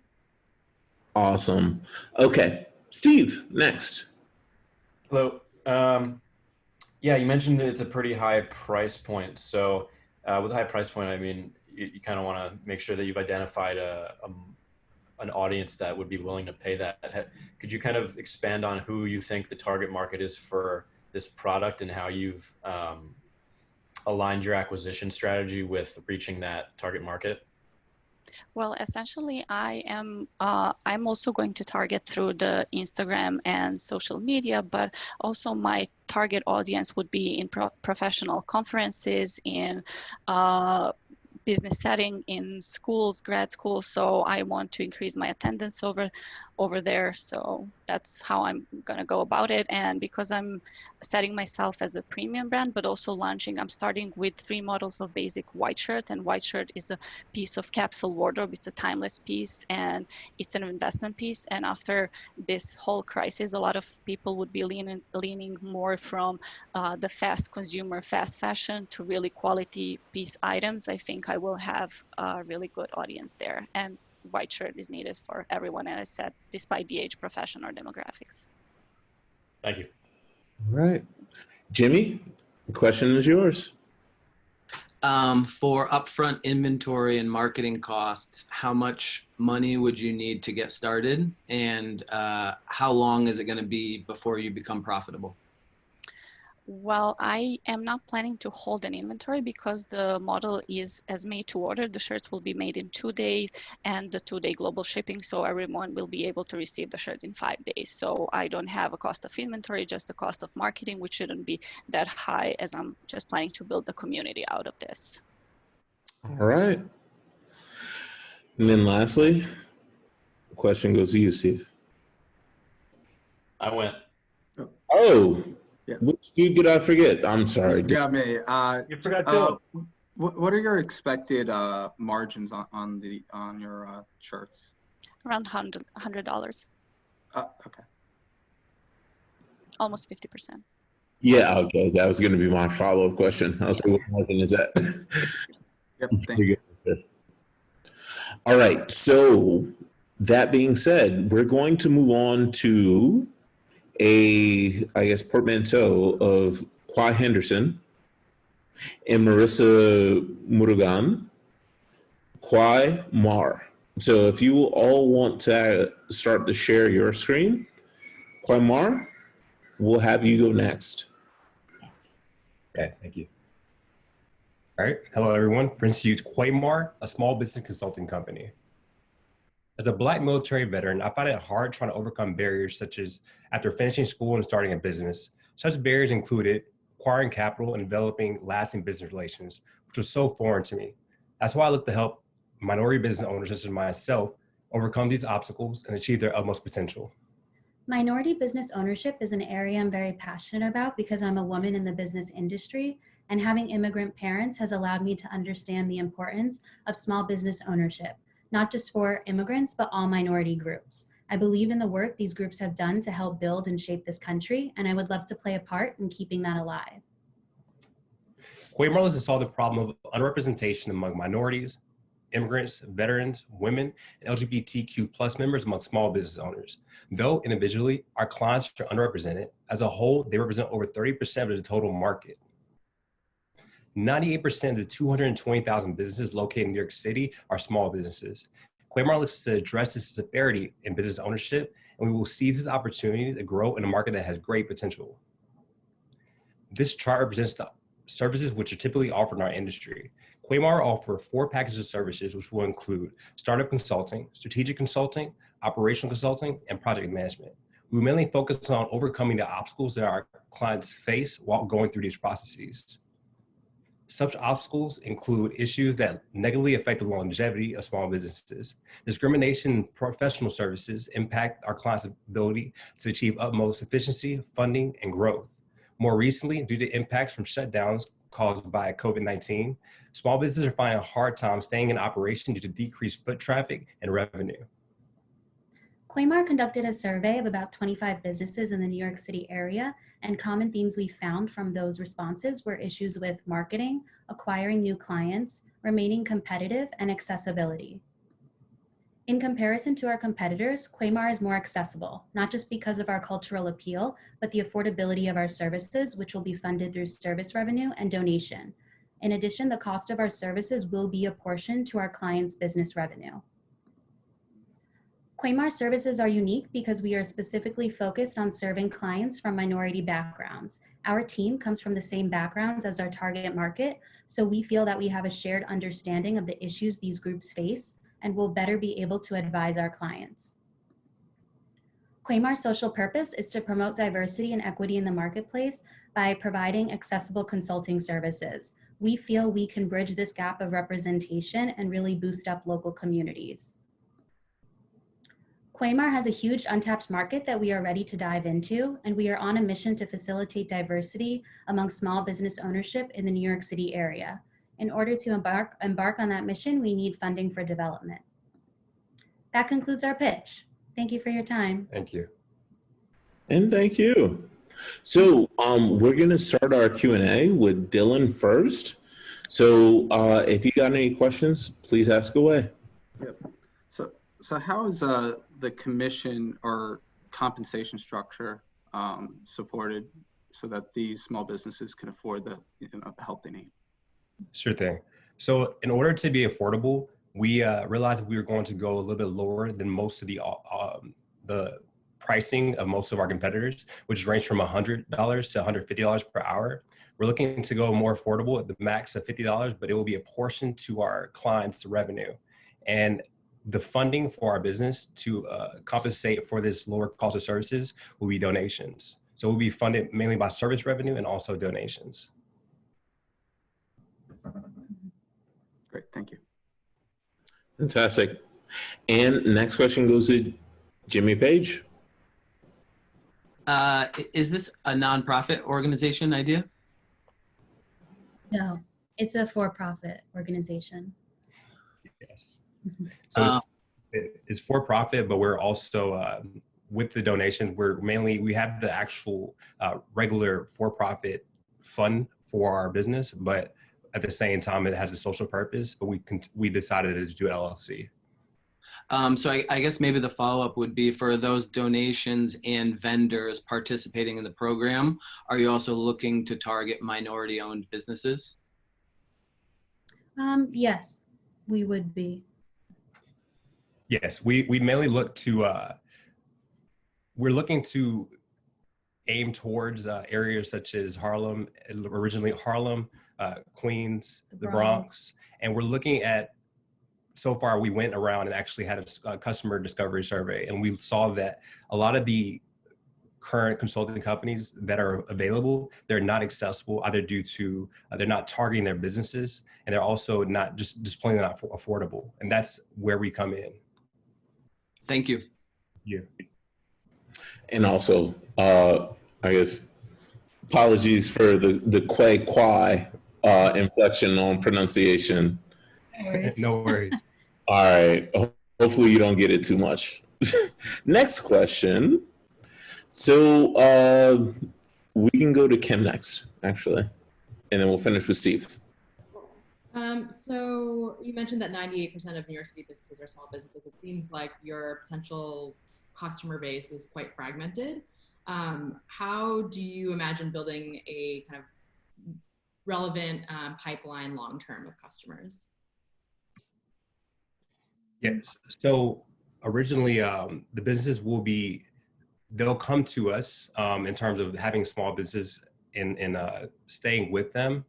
S22: Awesome. Okay, Steve, next.
S23: Hello. Yeah, you mentioned that it's a pretty high price point. So with a high price point, I mean, you kind of want to make sure that you've identified an audience that would be willing to pay that. Could you kind of expand on who you think the target market is for this product and how you've aligned your acquisition strategy with reaching that target market?
S6: Well, essentially, I'm also going to target through the Instagram and social media, but also my target audience would be in professional conferences, in business setting, in schools, grad schools. So I want to increase my attendance over there. So that's how I'm gonna go about it. And because I'm setting myself as a premium brand, but also launching, I'm starting with 3 models of basic white shirt, and white shirt is a piece of capsule wardrobe. It's a timeless piece and it's an investment piece. And after this whole crisis, a lot of people would be leaning more from the fast consumer, fast fashion to really quality piece items. I think I will have a really good audience there. And white shirt is needed for everyone, as I said, despite the age, profession, or demographics.
S23: Thank you.
S22: All right. Jimmy, the question is yours.
S9: For upfront inventory and marketing costs, how much money would you need to get started? And how long is it going to be before you become profitable?
S6: Well, I am not planning to hold an inventory because the model is as made to order. The shirts will be made in 2 days and the 2-day global shipping. So everyone will be able to receive the shirt in 5 days. So I don't have a cost of inventory, just the cost of marketing, which shouldn't be that high, as I'm just planning to build the community out of this.
S22: All right. And then lastly, the question goes to you, Steve.
S23: I went.
S22: Oh.
S24: Yeah.
S22: Which dude did I forget? I'm sorry.
S24: Yeah, me.
S1: You forgot Dylan.
S24: What are your expected margins on your shirts?
S6: Around $100.
S24: Okay.
S6: Almost 50%.
S22: Yeah, okay. That was going to be my follow-up question. I was like, what margin is that?
S24: Yep, thank you.
S22: Good. All right, so that being said, we're going to move on to I guess, portmanteau of Kwa Henderson and Marissa Murugan, QuayMar. So if you all want to start to share your screen, QuayMar, we'll have you go next.
S8: Okay, thank you. All right, hello everyone. Prince Hughes QuayMar, a small business consulting company. As a Black military veteran, I find it hard trying to overcome barriers such as after finishing school and starting a business. Such barriers included acquiring capital and developing lasting business relations, which was so foreign to me. That's why I look to help minority business owners such as myself overcome these obstacles and achieve their utmost potential.
S14: Minority business ownership is an area I'm very passionate about because I'm a woman in the business industry, and having immigrant parents has allowed me to understand the importance of small business ownership, not just for immigrants, but all minority groups. I believe in the work these groups have done to help build and shape this country, and I would love to play a part in keeping that alive.
S8: QuayMar looks to solve the problem of underrepresentation among minorities, immigrants, veterans, women, and LGBTQ+ members among small business owners. Though individually, our clients are underrepresented, as a whole, they represent over 30% of the total market. 98% of the 220,000 businesses located in New York City are small businesses. QuayMar looks to address this disparity in business ownership, and we will seize this opportunity to grow in a market that has great potential. This chart represents the services which are typically offered in our industry. QuayMar offers 4 packages of services, which will include startup consulting, strategic consulting, operational consulting, and project management. We mainly focus on overcoming the obstacles that our clients face while going through these processes. Such obstacles include issues that negatively affect the longevity of small businesses. Discrimination in professional services impact our clients' ability to achieve utmost efficiency, funding, and growth. More recently, due to impacts from shutdowns caused by COVID-19, small businesses are finding a hard time staying in operation due to decreased foot traffic and revenue.
S14: QuayMar conducted a survey of about 25 businesses in the New York City area, and common themes we found from those responses were issues with marketing, acquiring new clients, remaining competitive, and accessibility. In comparison to our competitors, QuayMar is more accessible, not just because of our cultural appeal, but the affordability of our services, which will be funded through service revenue and donation. In addition, the cost of our services will be apportioned to our clients' business revenue. QuayMar services are unique because we are specifically focused on serving clients from minority backgrounds. Our team comes from the same backgrounds as our target market, so we feel that we have a shared understanding of the issues these groups face and will better be able to advise our clients. QuayMar's social purpose is to promote diversity and equity in the marketplace by providing accessible consulting services. We feel we can bridge this gap of representation and really boost up local communities. QuayMar has a huge untapped market that we are ready to dive into, and we are on a mission to facilitate diversity among small business ownership in the New York City area. In order to embark on that mission, we need funding for development. That concludes our pitch. Thank you for your time.
S8: Thank you.
S22: And thank you. So we're going to start our Q&A with Dylan first. So if you got any questions, please ask away.
S24: Yep. So how is the commission or compensation structure supported so that these small businesses can afford the help they need?
S8: Sure thing. So in order to be affordable, we realized that we were going to go a little bit lower than most of the pricing of most of our competitors, which range from $100 to $150 per hour. We're looking to go more affordable at the max of $50, but it will be apportioned to our clients' revenue. And the funding for our business to compensate for this lower cost of services will be donations. So we'll be funded mainly by service revenue and also donations.
S24: Great, thank you.
S22: Fantastic. And next question goes to Jimmy Page.
S9: Is this a nonprofit organization idea?
S14: No, it's a for-profit organization.
S8: Yes. So it's for profit, but we're also, with the donations, we have the actual regular for-profit fund for our business, but at the same time, it has a social purpose, but we decided to do LLC.
S9: So I guess maybe the follow-up would be for those donations and vendors participating in the program, are you also looking to target minority-owned businesses?
S14: Yes, we would be.
S8: Yes, we mainly look to, we're looking to aim towards areas such as Harlem, originally Harlem, Queens, the Bronx, and we're looking at, so far we went around and actually had a customer discovery survey, and we saw that a lot of the current consulting companies that are available, they're not accessible either due to they're not targeting their businesses, and they're also not just plainly not affordable, and that's where we come in.
S9: Thank you.
S8: Yeah.
S22: And also, I guess, apologies for the QuayMar inflection on pronunciation.
S8: No worries.
S22: All right. Hopefully you don't get it too much. Next question. So we can go to Kim next, actually, and then we'll finish with Steve.
S10: So you mentioned that 98% of New York City businesses are small businesses. It seems like your potential customer base is quite fragmented. How do you imagine building a kind of relevant pipeline long-term of customers?
S8: Yes. So originally, the businesses they'll come to us in terms of having small business and staying with them.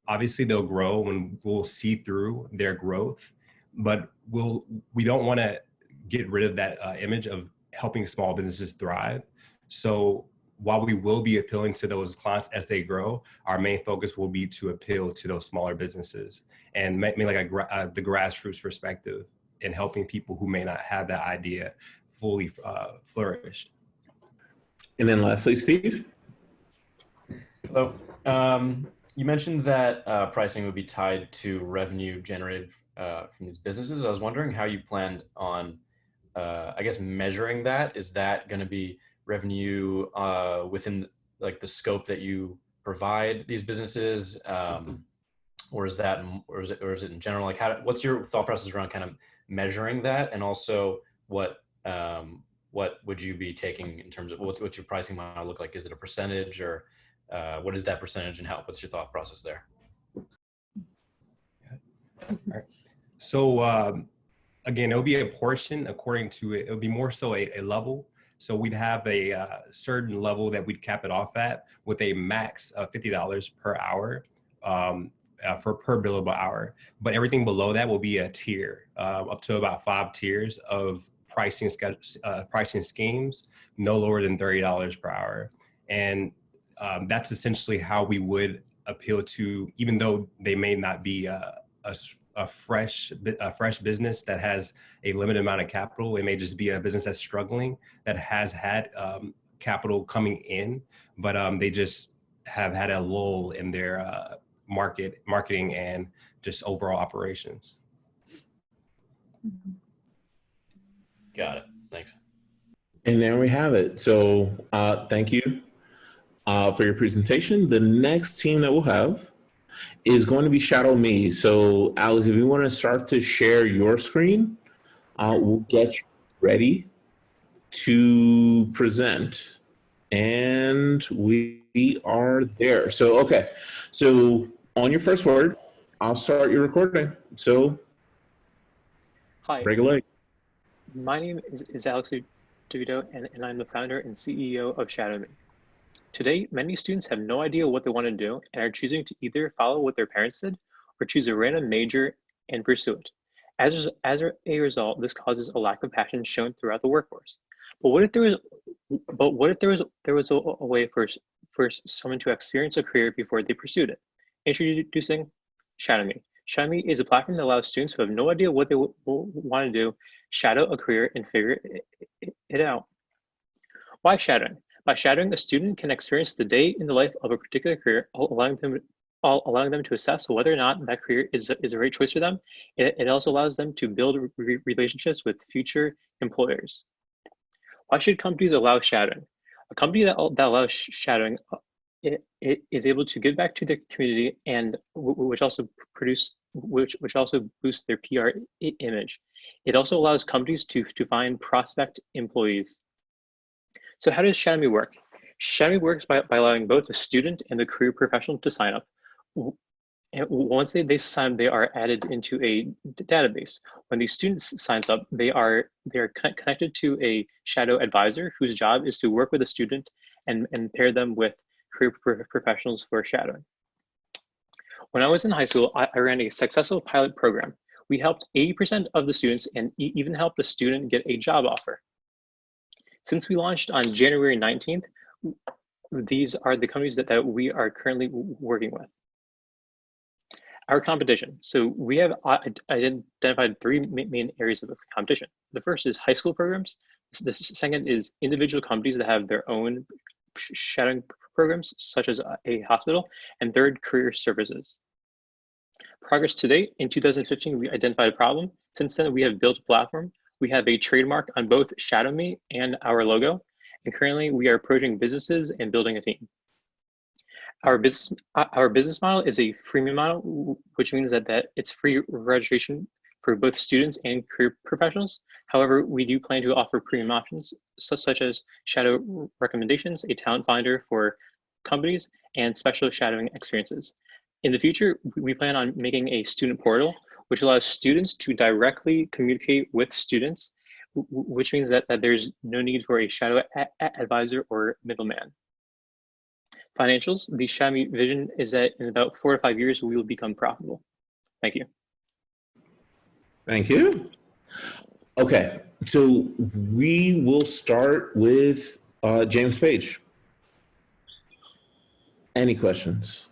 S8: Obviously, they'll grow when we'll see through their growth, but we don't want to get rid of that image of helping small businesses thrive. So while we will be appealing to those clients as they grow, our main focus will be to appeal to those smaller businesses and make like the grassroots perspective in helping people who may not have that idea fully flourish.
S22: And then lastly, Steve.
S23: Hello. You mentioned that pricing would be tied to revenue generated from these businesses. I was wondering how you planned on, I guess, measuring that. Is that going to be revenue within like the scope that you provide these businesses, or is it in general? Like, what's your thought process around kind of measuring that, and also what would you be taking in terms of what's your pricing model look like? Is it a percentage, or what is that percentage, and what's your thought process there?
S8: All right. So again, it'll be a portion according to it. It'll be more so a level. So we'd have a certain level that we'd cap it off at with a max of $50 per hour per billable hour. But everything below that will be a tier, up to about 5 tiers of pricing schemes, no lower than $30 per hour. And that's essentially how we would appeal to, even though they may not be a fresh business that has a limited amount of capital. It may just be a business that's struggling, that has had capital coming in, but they just have had a lull in their marketing and just overall operations.
S23: Got it. Thanks.
S22: And there we have it. So thank you for your presentation. The next team that we'll have is going to be ShadowMe. So Alex, if you want to start to share your screen, we'll get you ready to present. And we are there. So, okay. So on your first word, I'll start your recording. So
S15: hi,
S22: break a leg.
S15: My name is Alex DeVito, and I'm the founder and CEO of ShadowMe. Today, many students have no idea what they want to do and are choosing to either follow what their parents did or choose a random major and pursue it. As a result, this causes a lack of passion shown throughout the workforce. But what if there was a way for someone to experience a career before they pursued it? Introducing ShadowMe. ShadowMe is a platform that allows students who have no idea what they want to do shadow a career and figure it out. Why shadowing? By shadowing, a student can experience the day in the life of a particular career, allowing them to assess whether or not that career is a right choice for them. It also allows them to build relationships with future employers. Why should companies allow shadowing? A company that allows shadowing it is able to give back to the community, and which also boosts their PR image. It also allows companies to find prospect employees. So how does ShadowMe work? ShadowMe works by allowing both the student and the career professional to sign up. And once they sign, they are added into a database. When the student signs up, they are connected to a shadow advisor whose job is to work with a student and pair them with career professionals for shadowing. When I was in high school, I ran a successful pilot program. We helped 80% of the students and even helped a student get a job offer. Since we launched on January 19th, these are the companies that we are currently working with. Our competition. So we have identified three main areas of competition. The first is high school programs. The second is individual companies that have their own shadowing programs, such as a hospital. And third, career services. Progress to date, in 2015, we identified a problem. Since then, we have built a platform. We have a trademark on both ShadowMe and our logo. And currently, we are approaching businesses and building a team. Our business model is a freemium model, which means that it's free registration for both students and career professionals. However, we do plan to offer premium options such as shadow recommendations, a talent finder for companies, and special shadowing experiences. In the future, we plan on making a student portal, which allows students to directly communicate with students, which means that there's no need for a shadow advisor or middleman. Financials, the ShadowMe vision is that in about 4 to 5 years, we will become profitable. Thank you.
S22: Thank you. Okay, so we will start with James Page. Any questions?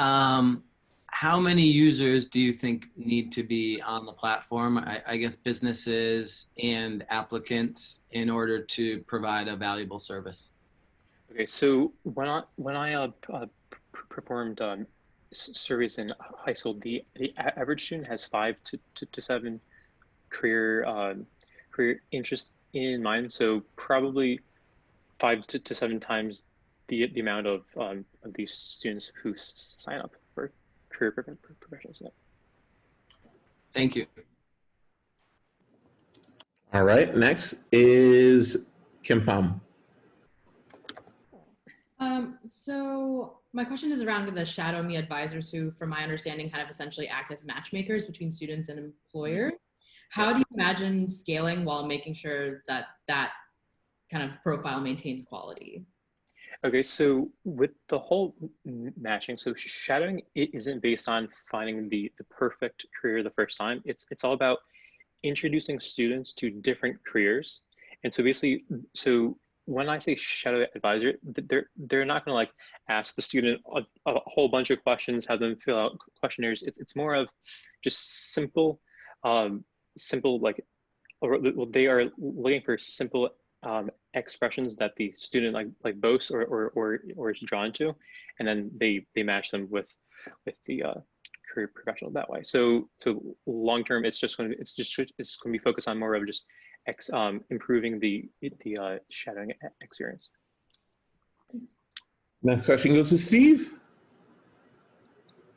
S9: How many users do you think need to be on the platform? I guess businesses and applicants in order to provide a valuable service.
S15: Okay, so when I performed surveys in high school, the average student has 5 to 7 career interests in mind. So probably 5 to 7 times the amount of these students who sign up for career professionals.
S9: Thank you.
S22: All right, next is Kim Pham.
S10: So my question is around the ShadowMe advisors who, from my understanding, kind of essentially act as matchmakers between students and employers. How do you imagine scaling while making sure that that kind of profile maintains quality?
S15: Okay, so with the whole matching, so shadowing, it isn't based on finding the perfect career the first time. It's all about introducing students to different careers. And so basically, so when I say shadow advisor, they're not going to like ask the student a whole bunch of questions, have them fill out questionnaires. It's more of just simple like, they are looking for simple expressions that the student like boasts or is drawn to, and then they match them with the career professional that way. So long term, it's going to be focused on more of just improving the shadowing experience.
S22: Next question goes to Steve.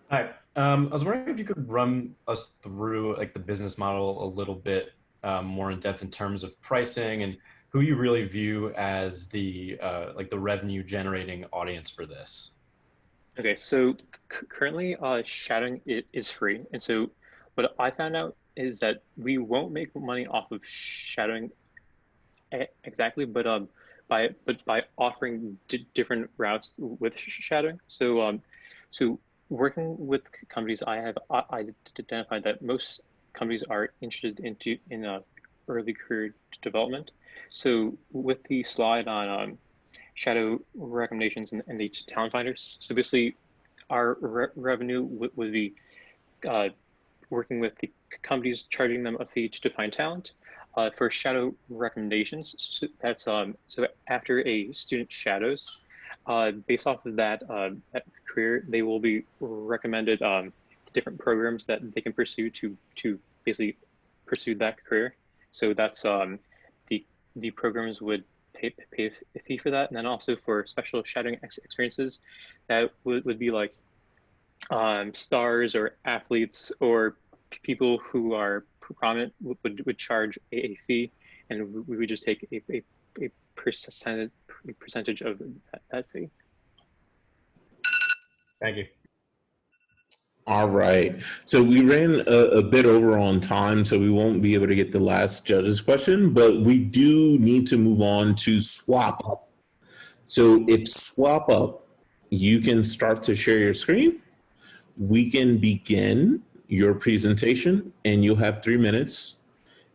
S23: Hi, I was wondering if you could run us through like the business model a little bit more in depth in terms of pricing and who you really view as the like the revenue generating audience for this.
S15: Okay, so currently shadowing is free, and so what I found out is that we won't make money off of shadowing exactly, but by offering different routes with shadowing. So so working with companies, I identified that most companies are interested in early career development. So with the slide on shadow recommendations and the talent finders, so basically our revenue would be working with the companies, charging them a fee to find talent. For shadow recommendations, so that's so after a student shadows, based off of that career, they will be recommended different programs that they can pursue to basically pursue that career. So that's the programs would pay a fee for that. And then also for special shadowing experiences, that would be like stars or athletes or people who are prominent would charge a fee, and we would just take a percentage of that fee.
S23: Thank you.
S22: All right. So we ran a bit over on time, so we won't be able to get the last judge's question, but we do need to move on to SwapUp. So if SwapUp, you can start to share your screen, we can begin your presentation, and you'll have 3 minutes,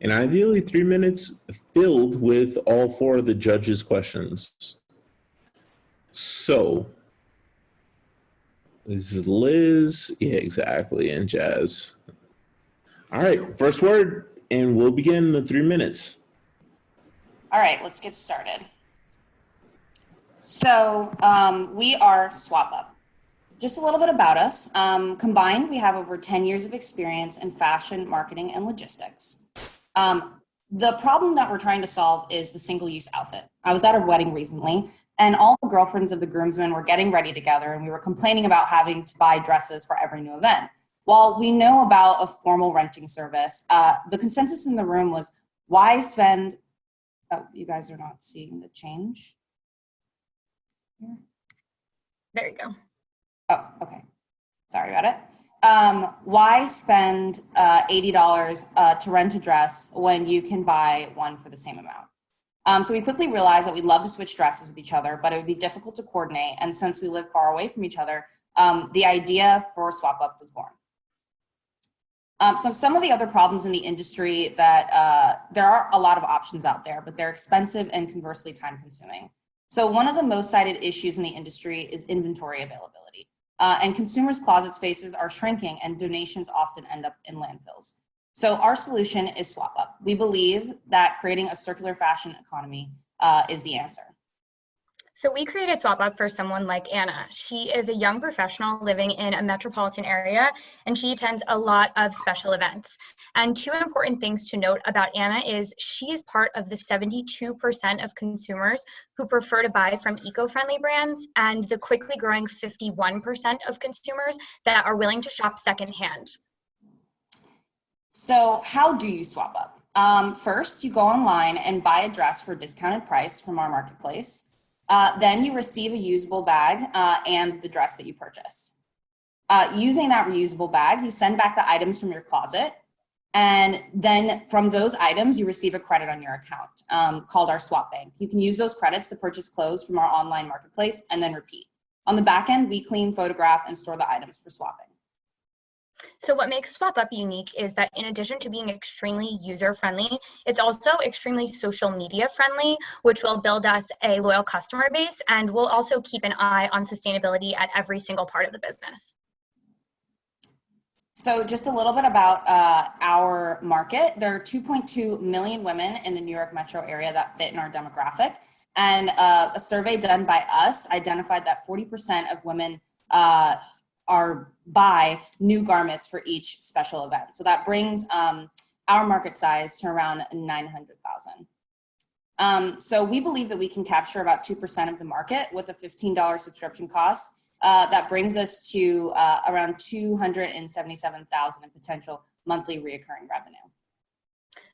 S22: and ideally 3 minutes filled with all 4 of the judges' questions. So this is Liz. Yeah, exactly. And Jazz. All right, first word, and we'll begin the 3 minutes.
S13: All right, let's get started. So we are SwapUp. Just a little bit about us. Combined, we have over 10 years of experience in fashion, marketing, and logistics. The problem that we're trying to solve is the single-use outfit. I was at a wedding recently, and all the girlfriends of the groomsmen were getting ready together, and we were complaining about having to buy dresses for every new event. While we know about a formal renting service, the consensus in the room was, why spend, oh, you guys are not seeing the change?
S16: There you go.
S13: Oh, okay. Sorry about it. Why spend $80 to rent a dress when you can buy one for the same amount? So we quickly realized that we'd love to switch dresses with each other, but it would be difficult to coordinate. And since we live far away from each other, the idea for SwapUp was born. So some of the other problems in the industry that there are a lot of options out there, but they're expensive and conversely time consuming. So one of the most cited issues in the industry is inventory availability. And consumers' closet spaces are shrinking and donations often end up in landfills. So our solution is SwapUp. We believe that creating a circular fashion economy is the answer.
S16: So we created SwapUp for someone like Anna. She is a young professional living in a metropolitan area, and she attends a lot of special events. And 2 important things to note about Anna is she is part of the 72% of consumers who prefer to buy from eco-friendly brands, and the quickly growing 51% of consumers that are willing to shop secondhand.
S13: So how do you SwapUp? First, you go online and buy a dress for a discounted price from our marketplace. Then you receive a usable bag and the dress that you purchased. Using that reusable bag, you send back the items from your closet, and then from those items, you receive a credit on your account called our Swap Bank. You can use those credits to purchase clothes from our online marketplace and then repeat. On the back end, we clean, photograph, and store the items for swapping.
S16: So what makes SwapUp unique is that in addition to being extremely user-friendly, it's also extremely social media friendly, which will build us a loyal customer base, and we'll also keep an eye on sustainability at every single part of the business.
S13: So just a little bit about our market. There are 2.2 million women in the New York metro area that fit in our demographic. And a survey done by us identified that 40% of women buy new garments for each special event. So that brings our market size to around 900,000. So we believe that we can capture about 2% of the market with a $15 subscription cost. That brings us to around 277,000 in potential monthly reoccurring revenue.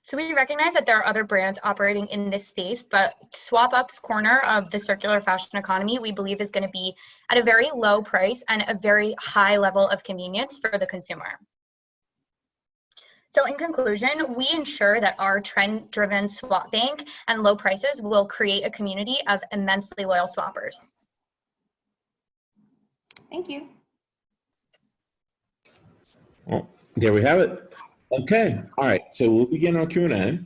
S16: So we recognize that there are other brands operating in this space, but SwapUp's corner of the circular fashion economy, we believe, is going to be at a very low price and a very high level of convenience for the consumer. So in conclusion, we ensure that our trend-driven swap bank and low prices will create a community of immensely loyal swappers.
S13: Thank you.
S22: Well, there we have it. Okay, all right, so we'll begin our Q&A.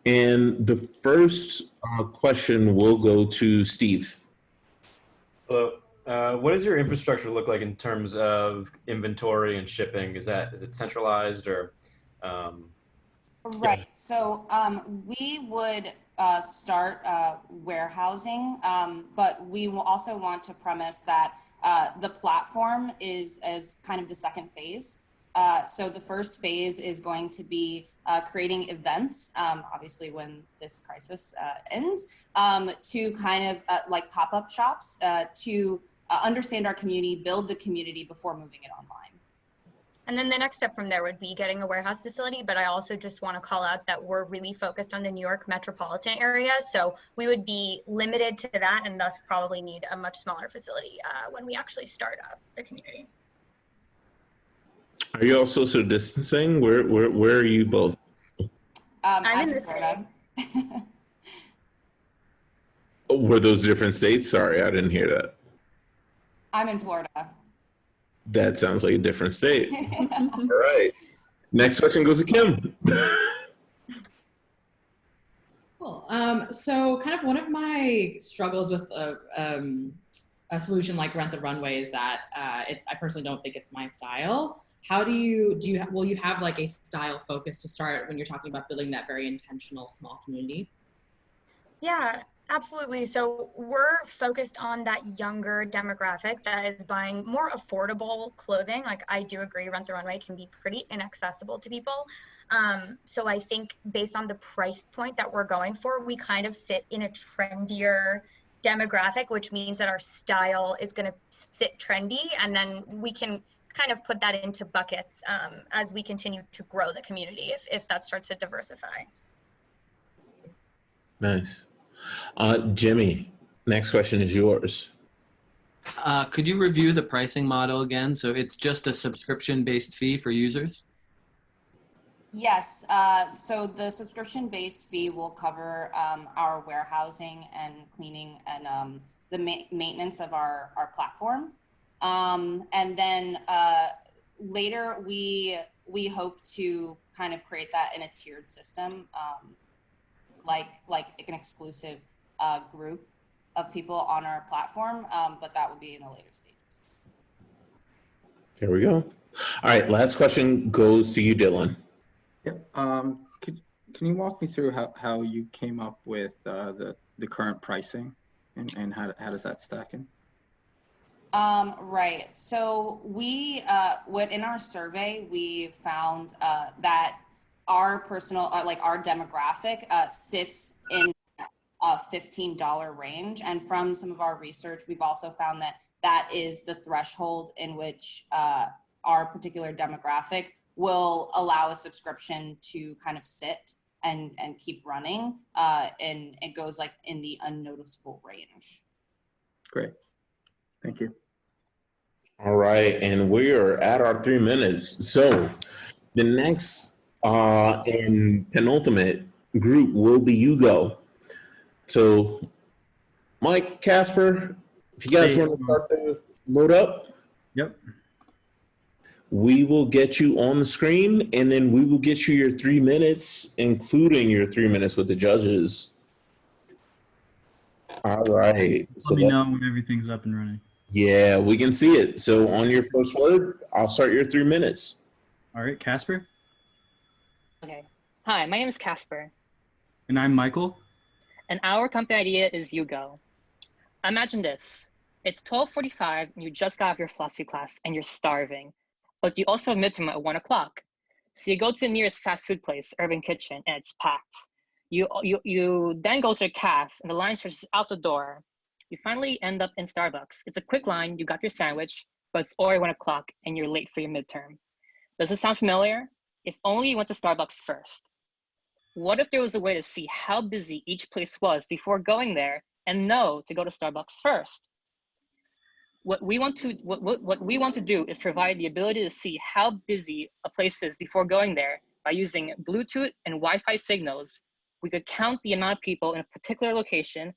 S22: And the first question will go to Steve.
S23: Hello. What does your infrastructure look like in terms of inventory and shipping? Is it centralized or?
S13: Right, so we would start warehousing, but we will also want to premise that the platform is as kind of the second phase. So the first phase is going to be creating events, obviously when this crisis ends, to kind of like pop-up shops to understand our community, build the community before moving it online.
S16: And then the next step from there would be getting a warehouse facility, but I also just want to call out that we're really focused on the New York metropolitan area. So we would be limited to that and thus probably need a much smaller facility when we actually start up the community.
S22: Are you all social distancing? Where are you both?
S16: I'm in the Florida.
S22: Were those different states? Sorry, I didn't hear that.
S13: I'm in Florida.
S22: That sounds like a different state. All right. Next question goes to Kim.
S10: Cool. So kind of one of my struggles with a solution like Rent the Runway is that I personally don't think it's my style. How will you have like a style focus to start when you're talking about building that very intentional small community?
S16: Yeah, absolutely. So we're focused on that younger demographic that is buying more affordable clothing. Like I do agree, Rent the Runway can be pretty inaccessible to people. So I think based on the price point that we're going for, we kind of sit in a trendier demographic, which means that our style is going to sit trendy, and then we can kind of put that into buckets as we continue to grow the community if that starts to diversify.
S22: Nice. Jimmy, next question is yours.
S9: Could you review the pricing model again? So it's just a subscription-based fee for users?
S13: Yes, so the subscription-based fee will cover our warehousing and cleaning and the maintenance of our platform. And then later we hope to kind of create that in a tiered system, like an exclusive group of people on our platform, but that will be in the later stages.
S22: There we go. All right, last question goes to you, Dylan.
S24: Yep. Can you walk me through how you came up with the current pricing and how does that stack in?
S13: Right. So we, in our survey, we found that our personal, like our demographic sits in a $15 range. And from some of our research, we've also found that that is the threshold in which our particular demographic will allow a subscription to kind of sit and keep running. And it goes like in the unnoticeable range.
S24: Great. Thank you.
S22: All right, and we are at our 3 minutes. So the next and penultimate group will be YouGO. So Mike, Casper, if you guys want to start to load up.
S12: Yep.
S22: We will get you on the screen, and then we will get you your 3 minutes, including your 3 minutes with the judges. All right.
S12: Let me know when everything's up and running.
S22: Yeah, we can see it. So on your first word, I'll start your 3 minutes.
S12: All right, Casper.
S17: Okay. Hi, my name is Casper.
S12: And I'm Michael.
S17: And our company idea is YouGO. Imagine this. It's 12:45 and you just got off your philosophy class and you're starving. But you also have midterm at 1 o'clock. So you go to the nearest fast food place, Urban Kitchen, and it's packed. You then go to the caf and the line stretches out the door. You finally end up in Starbucks. It's a quick line, you got your sandwich, but it's already 1 o'clock and you're late for your midterm. Does this sound familiar? If only you went to Starbucks first. What if there was a way to see how busy each place was before going there and know to go to Starbucks first? What we want to do is provide the ability to see how busy a place is before going there by using Bluetooth and Wi-Fi signals. We could count the amount of people in a particular location,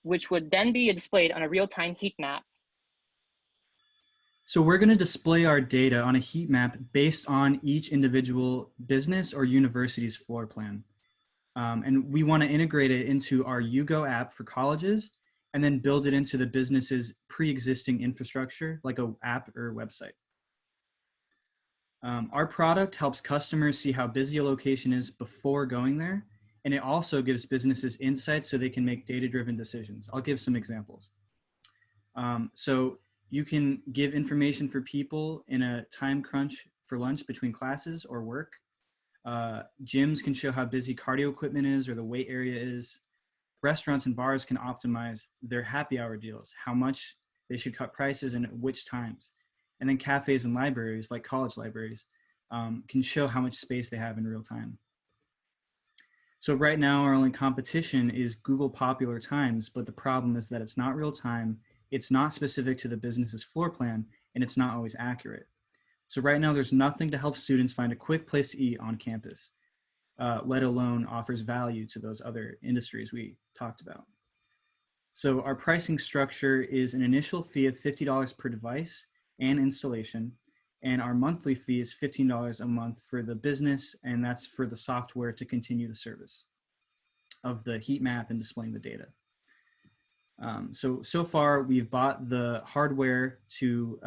S17: which would then be displayed on a real-time heat map.
S12: So we're going to display our data on a heat map based on each individual business or university's floor plan. And we want to integrate it into our YouGO app for colleges and then build it into the business's pre-existing infrastructure, like an app or website. Our product helps customers see how busy a location is before going there. And it also gives businesses insights so they can make data-driven decisions. I'll give some examples. So you can give information for people in a time crunch for lunch between classes or work. Gyms can show how busy cardio equipment is or the weight area is. Restaurants and bars can optimize their happy hour deals, how much they should cut prices and at which times. And then cafes and libraries, like college libraries, can show how much space they have in real time. So right now, our only competition is Google Popular Times, but the problem is that it's not real time, it's not specific to the business's floor plan, and it's not always accurate. So right now, there's nothing to help students find a quick place to eat on campus, let alone offers value to those other industries we talked about. So our pricing structure is an initial fee of $50 per device and installation, and our monthly fee is $15 a month for the business, and that's for the software to continue the service of the heat map and displaying the data. So far, we've bought the hardware to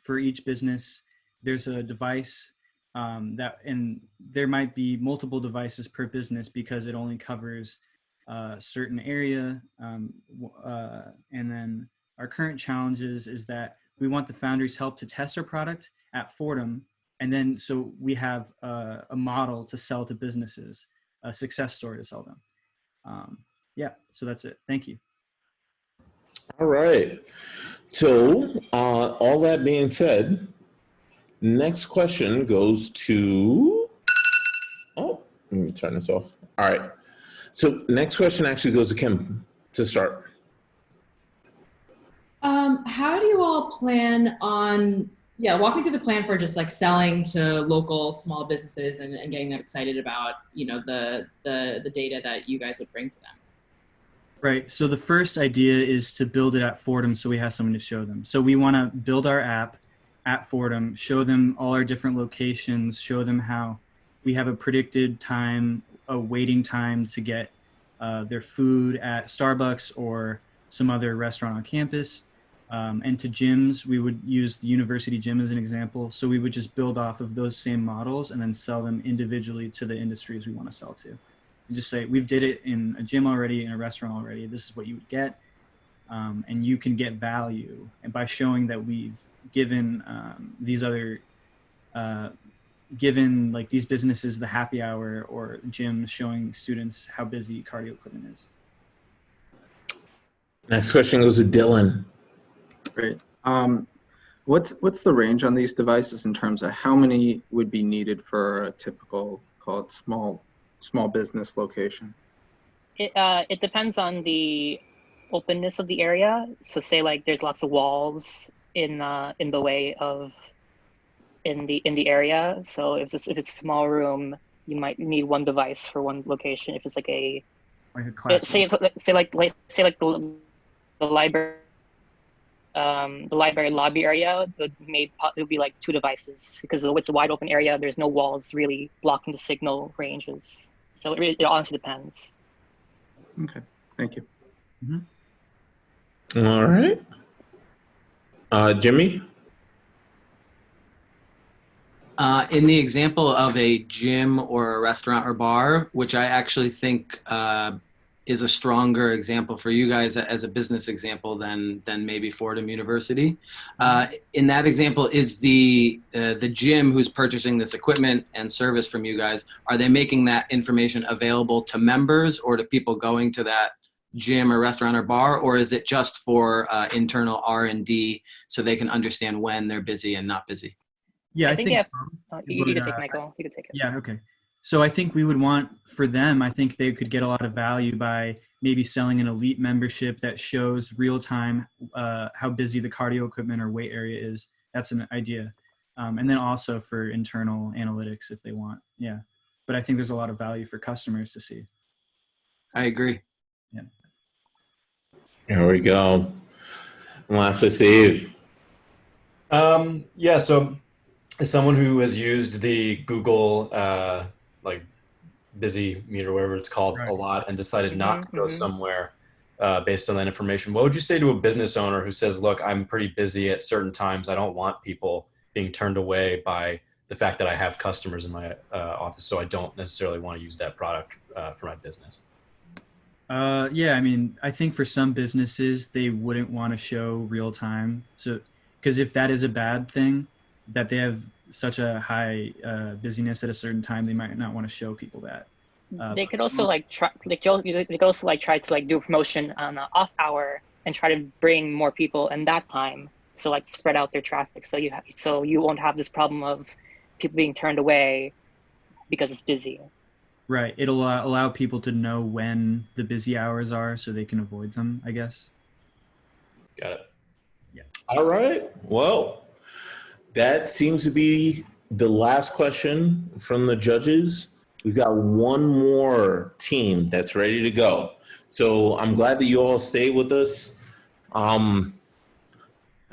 S12: for each business. There's a device and there might be multiple devices per business because it only covers a certain area. And then our current challenges is that we want the Foundry's help to test our product at Fordham. And then so we have a model to sell to businesses, a success story to sell them. Yeah, so that's it. Thank you.
S22: All right. So all that being said, next question goes to, oh, let me turn this off. All right. So next question actually goes to Kim to start.
S10: How do you all plan on, walk me through the plan for just like selling to local small businesses and getting them excited about, the data that you guys would bring to them?
S12: Right. So the first idea is to build it at Fordham so we have someone to show them. So we want to build our app at Fordham, show them all our different locations, show them how we have a predicted time, a waiting time to get their food at Starbucks or some other restaurant on campus. And to gyms, we would use the university gym as an example. So we would just build off of those same models and then sell them individually to the industries we want to sell to. And just say, we've did it in a gym already, in a restaurant already, this is what you would get. And you can get value. And by showing that we've given these other, given like these businesses the happy hour or gyms showing students how busy cardio equipment is.
S22: Next question goes to Dylan.
S24: Great. What's the range on these devices in terms of how many would be needed for a typical, call it small business location?
S17: It depends on the openness of the area. So say like there's lots of walls in the way of in the area. So if it's a small room, you might need one device for one location. If it's like a class, say like the library. The library lobby area would be like 2 devices because it's a wide open area. There's no walls really blocking the signal ranges. So it honestly depends.
S24: Okay, thank you.
S22: Mm-hmm. All right. Jimmy?
S9: In the example of a gym or a restaurant or bar, which I actually think is a stronger example for you guys as a business example than maybe Fordham University. In that example, is the gym who's purchasing this equipment and service from you guys, are they making that information available to members or to people going to that gym or restaurant or bar, or is it just for internal R&D so they can understand when they're busy and not busy?
S12: Yeah, I think
S17: you can take Michael. You can take it.
S12: Yeah, okay. So I think we would want for them, I think they could get a lot of value by maybe selling an elite membership that shows real time how busy the cardio equipment or weight area is. That's an idea. And then also for internal analytics if they want. Yeah. But I think there's a lot of value for customers to see.
S9: I agree.
S12: Yeah.
S22: There we go. And lastly, Steve.
S23: Yeah, so as someone who has used the Google like busy meter, whatever it's called, a lot and decided not to go somewhere based on that information, what would you say to a business owner who says, look, I'm pretty busy at certain times. I don't want people being turned away by the fact that I have customers in my office, so I don't necessarily want to use that product for my business?
S12: Yeah, I mean, I think for some businesses, they wouldn't want to show real time. So, because if that is a bad thing, that they have such a high busyness at a certain time, they might not want to show people that.
S17: They could also like try, they could also like try to like do a promotion on an off hour and try to bring more people in that time. So like spread out their traffic. So you won't have this problem of people being turned away because it's busy.
S12: Right. It'll allow people to know when the busy hours are so they can avoid them, I guess.
S23: Got it.
S12: Yeah.
S22: All right. Well, that seems to be the last question from the judges. We've got one more team that's ready to go. So I'm glad that you all stayed with us. I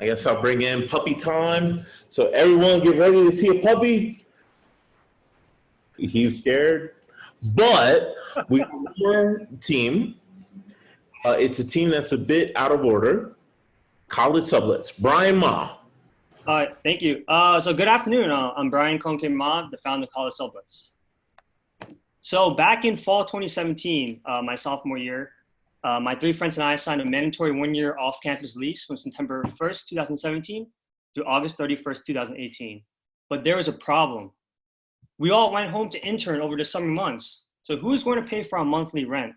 S22: guess I'll bring in puppy time. So everyone get ready to see a puppy. He's scared. But we have one more team. It's a team that's a bit out of order. CollegeSublets. Brian Ma.
S4: All right, thank you. So good afternoon. I'm Brian Ma, the founder of CollegeSublets. So back in fall 2017, my sophomore year, my 3 friends and I signed a mandatory 1-year off-campus lease from September 1st, 2017 to August 31st, 2018. But there was a problem. We all went home to intern over the summer months. So who's going to pay for our monthly rent?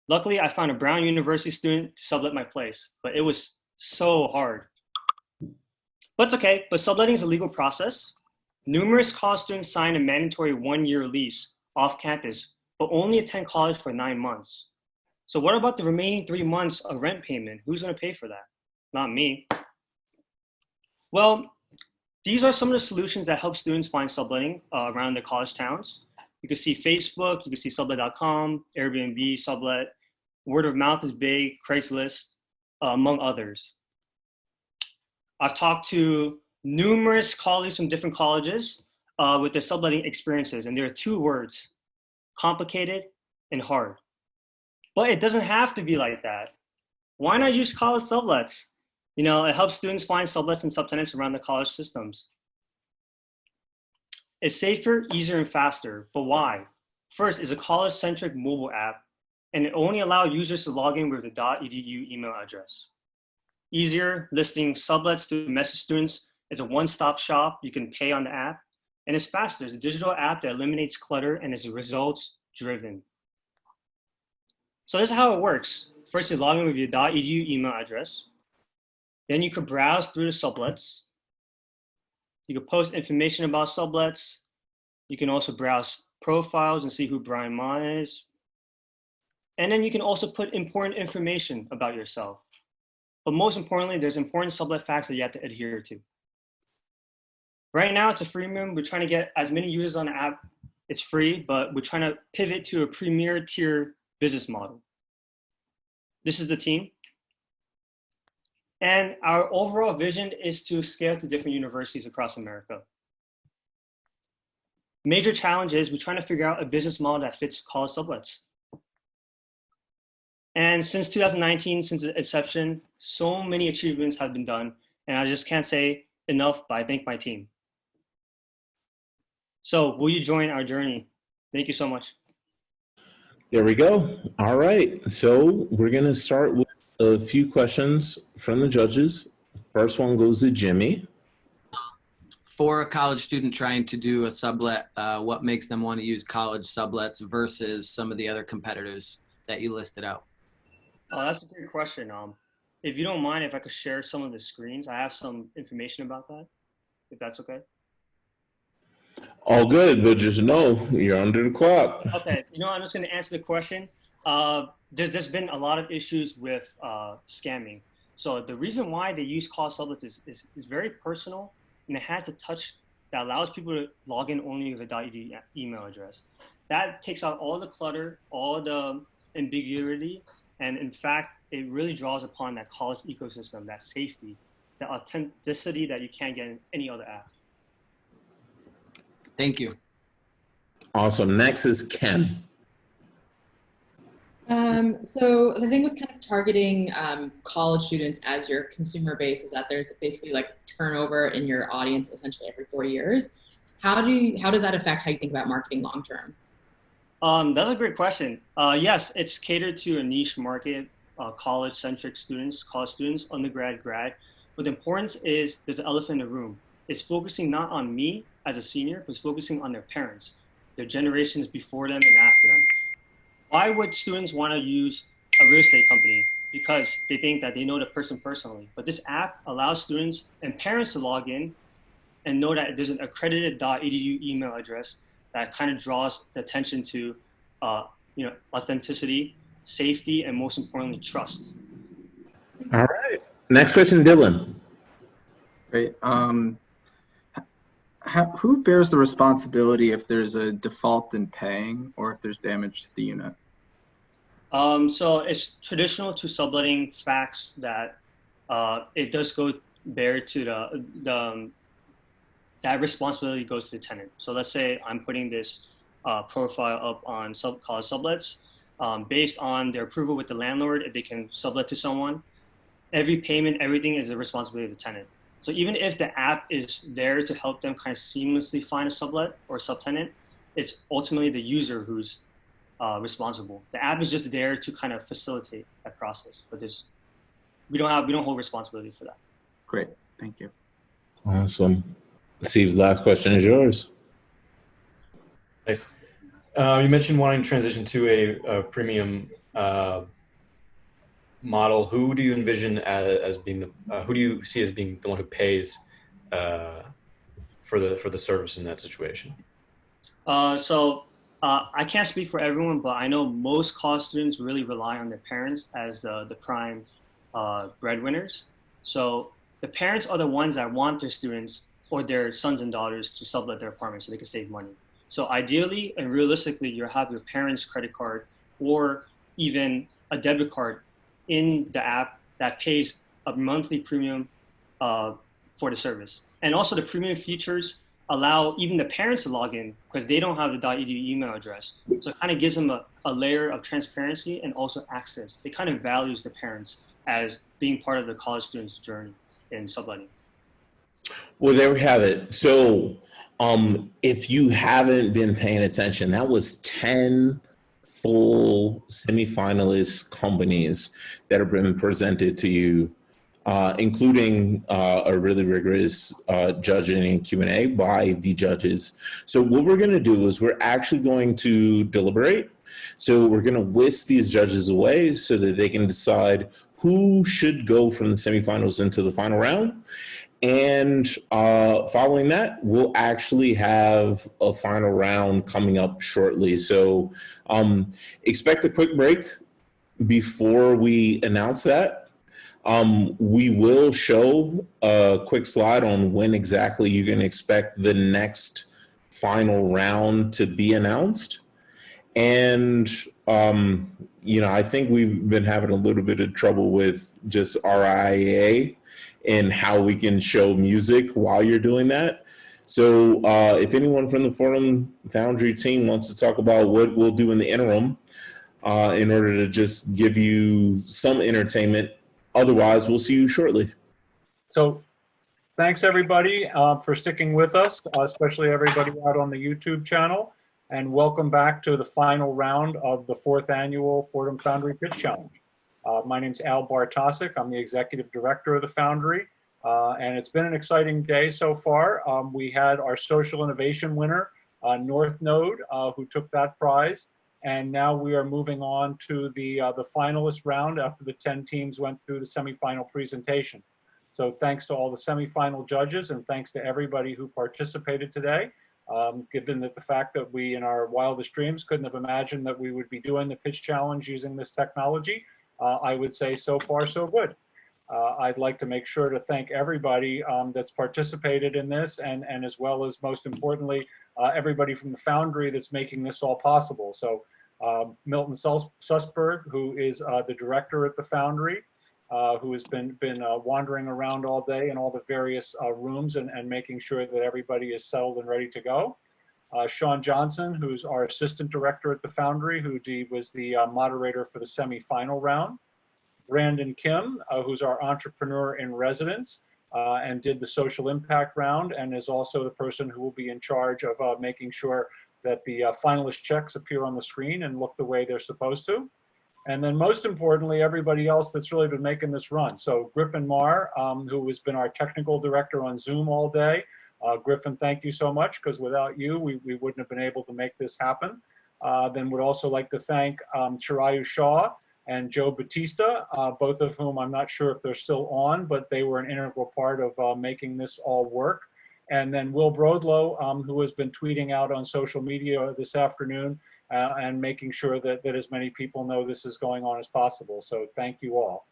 S4: Luckily, I found a Brown University student to sublet my place, but it was so hard. But it's okay, but subletting is a legal process. Numerous college students signed a mandatory 1-year lease off campus, but only attend college for 9 months. So what about the remaining 3 months of rent payment? Who's gonna pay for that? Not me. Well, these are some of the solutions that help students find subletting around their college towns. You can see Facebook, you can see sublet.com, Airbnb, sublet, word of mouth is big, Craigslist, among others. I've talked to numerous colleagues from different colleges with their subletting experiences, and there are 2 words, complicated and hard. But it doesn't have to be like that. Why not use CollegeSublets? You know, it helps students find sublets and subtenants around the college systems. It's safer, easier, and faster, but why? First, it's a college-centric mobile app, and it only allows users to log in with the .edu email address. Easier, listing sublets to message students. It's a one-stop shop. You can pay on the app, and it's faster. It's a digital app that eliminates clutter and is results-driven. So this is how it works. First, you log in with your .edu email address. Then you could browse through the sublets. You could post information about sublets. You can also browse profiles and see who Brian Ma is. And then you can also put important information about yourself. But most importantly, there's important sublet facts that you have to adhere to. Right now, it's a freemium. We're trying to get as many users on the app. It's free, but we're trying to pivot to a premier tier business model. This is the team. And our overall vision is to scale to different universities across America. Major challenge is we're trying to figure out a business model that fits CollegeSublets. And since 2019, since its inception, so many achievements have been done. And I just can't say enough, but I thank my team. So will you join our journey? Thank you so much.
S22: There we go. All right. So we're going to start with a few questions from the judges. First one goes to Jimmy.
S9: For a college student trying to do a sublet, what makes them want to use CollegeSublets versus some of the other competitors that you listed out?
S4: Oh, that's a great question. If you don't mind, if I could share some of the screens, I have some information about that, if that's okay.
S22: All good, but just know you're under the clock.
S4: Okay, you know, I'm just going to answer the question. There's been a lot of issues with scamming. So the reason why they use CollegeSublets is very personal, and it has a touch that allows people to log in only with a .edu email address. That takes out all the clutter, all the ambiguity, and in fact, it really draws upon that college ecosystem, that safety, the authenticity that you can't get in any other app.
S9: Thank you.
S22: Awesome. Next is Ken.
S10: So the thing with kind of targeting college students as your consumer base is that there's basically like turnover in your audience essentially every 4 years. How does that affect how you think about marketing long term?
S4: That's a great question. Yes, it's catered to a niche market, college-centric students, college students, undergrad, grad. But the importance is there's an elephant in the room. it's focusing not on me as a senior, but it's focusing on their parents, their generations before them and after them. Why would students want to use a real estate company? Because they think that they know the person personally. But this app allows students and parents to log in and know that there's an accredited .edu email address that kind of draws the attention to authenticity, safety, and most importantly, trust.
S22: All right. Next question, Dylan.
S24: Great. Who bears the responsibility if there's a default in paying or if there's damage to the unit?
S4: So it's traditional to subletting facts that it does go bear to that responsibility goes to the tenant. So let's say I'm putting this profile up on CollegeSublets. Based on their approval with the landlord, if they can sublet to someone, every payment, everything is the responsibility of the tenant. So even if the app is there to help them kind of seamlessly find a sublet or subtenant, it's ultimately the user who's responsible. The app is just there to kind of facilitate that process, but we don't hold responsibility for that.
S24: Great, thank you.
S22: Awesome. Steve, last question is yours.
S23: Thanks. You mentioned wanting to transition to a premium model. Who do you envision as being who do you see as being the one who pays for the service in that situation?
S4: I can't speak for everyone, but I know most college students really rely on their parents as the prime breadwinners. So the parents are the ones that want their students or their sons and daughters to sublet their apartment so they can save money. So ideally and realistically, you have your parents' credit card or even a debit card in the app that pays a monthly premium for the service. And also the premium features allow even the parents to log in because they don't have the .edu email address. So it kind of gives them a layer of transparency and also access. It kind of values the parents as being part of the college student's journey in subletting.
S22: Well, there we have it. So if you haven't been paying attention, that was 10 full semifinalist companies that have been presented to you, including a really rigorous judging and Q&A by the judges. So what we're going to do is we're actually going to deliberate. So we're going to whisk these judges away so that they can decide who should go from the semifinals into the final round. And following that, we'll actually have a final round coming up shortly. So expect a quick break before we announce that. We will show a quick slide on when exactly you can expect the next final round to be announced. And, I think we've been having a little bit of trouble with just RIAA and how we can show music while you're doing that. So if anyone from the Fordham Foundry team wants to talk about what we'll do in the interim in order to just give you some entertainment, otherwise we'll see you shortly.
S1: So thanks everybody for sticking with us, especially everybody out on the YouTube channel, and welcome back to the final round of the 4th annual Fordham Foundry Pitch Challenge. My name's Al Bartosik. I'm the executive director of the Foundry, and it's been an exciting day so far. We had our social innovation winner, North Node, who took that prize, and now we are moving on to the finalist round after the 10 teams went through the semifinal presentation. So thanks to all the semifinal judges, and thanks to everybody who participated today. Given that the fact that we, in our wildest dreams, couldn't have imagined that we would be doing the pitch challenge using this technology. I would say so far so good. I'd like to make sure to thank everybody that's participated in this, and as well as, most importantly, everybody from the Foundry that's making this all possible. So Milton Sussberg, who is the director at the Foundry, who has been wandering around all day in all the various rooms and making sure that everybody is settled and ready to go. Sean Johnson, who's our assistant director at the Foundry, who was the moderator for the semi-final round. Brandon Kim, who's our entrepreneur in residence and did the social impact round, and is also the person who will be in charge of making sure that the finalist checks appear on the screen and look the way they're supposed to. And then most importantly, everybody else that's really been making this run. So Griffin Marr, who has been our technical director on Zoom all day. Griffin, thank you so much, because without you, we wouldn't have been able to make this happen. Then would also like to thank Chirayu Shaw and Joe Batista, both of whom I'm not sure if they're still on, but they were an integral part of making this all work. And then Will Brodlow, who has been tweeting out on social media this afternoon and making sure that as many people know this is going on as possible. So thank you all.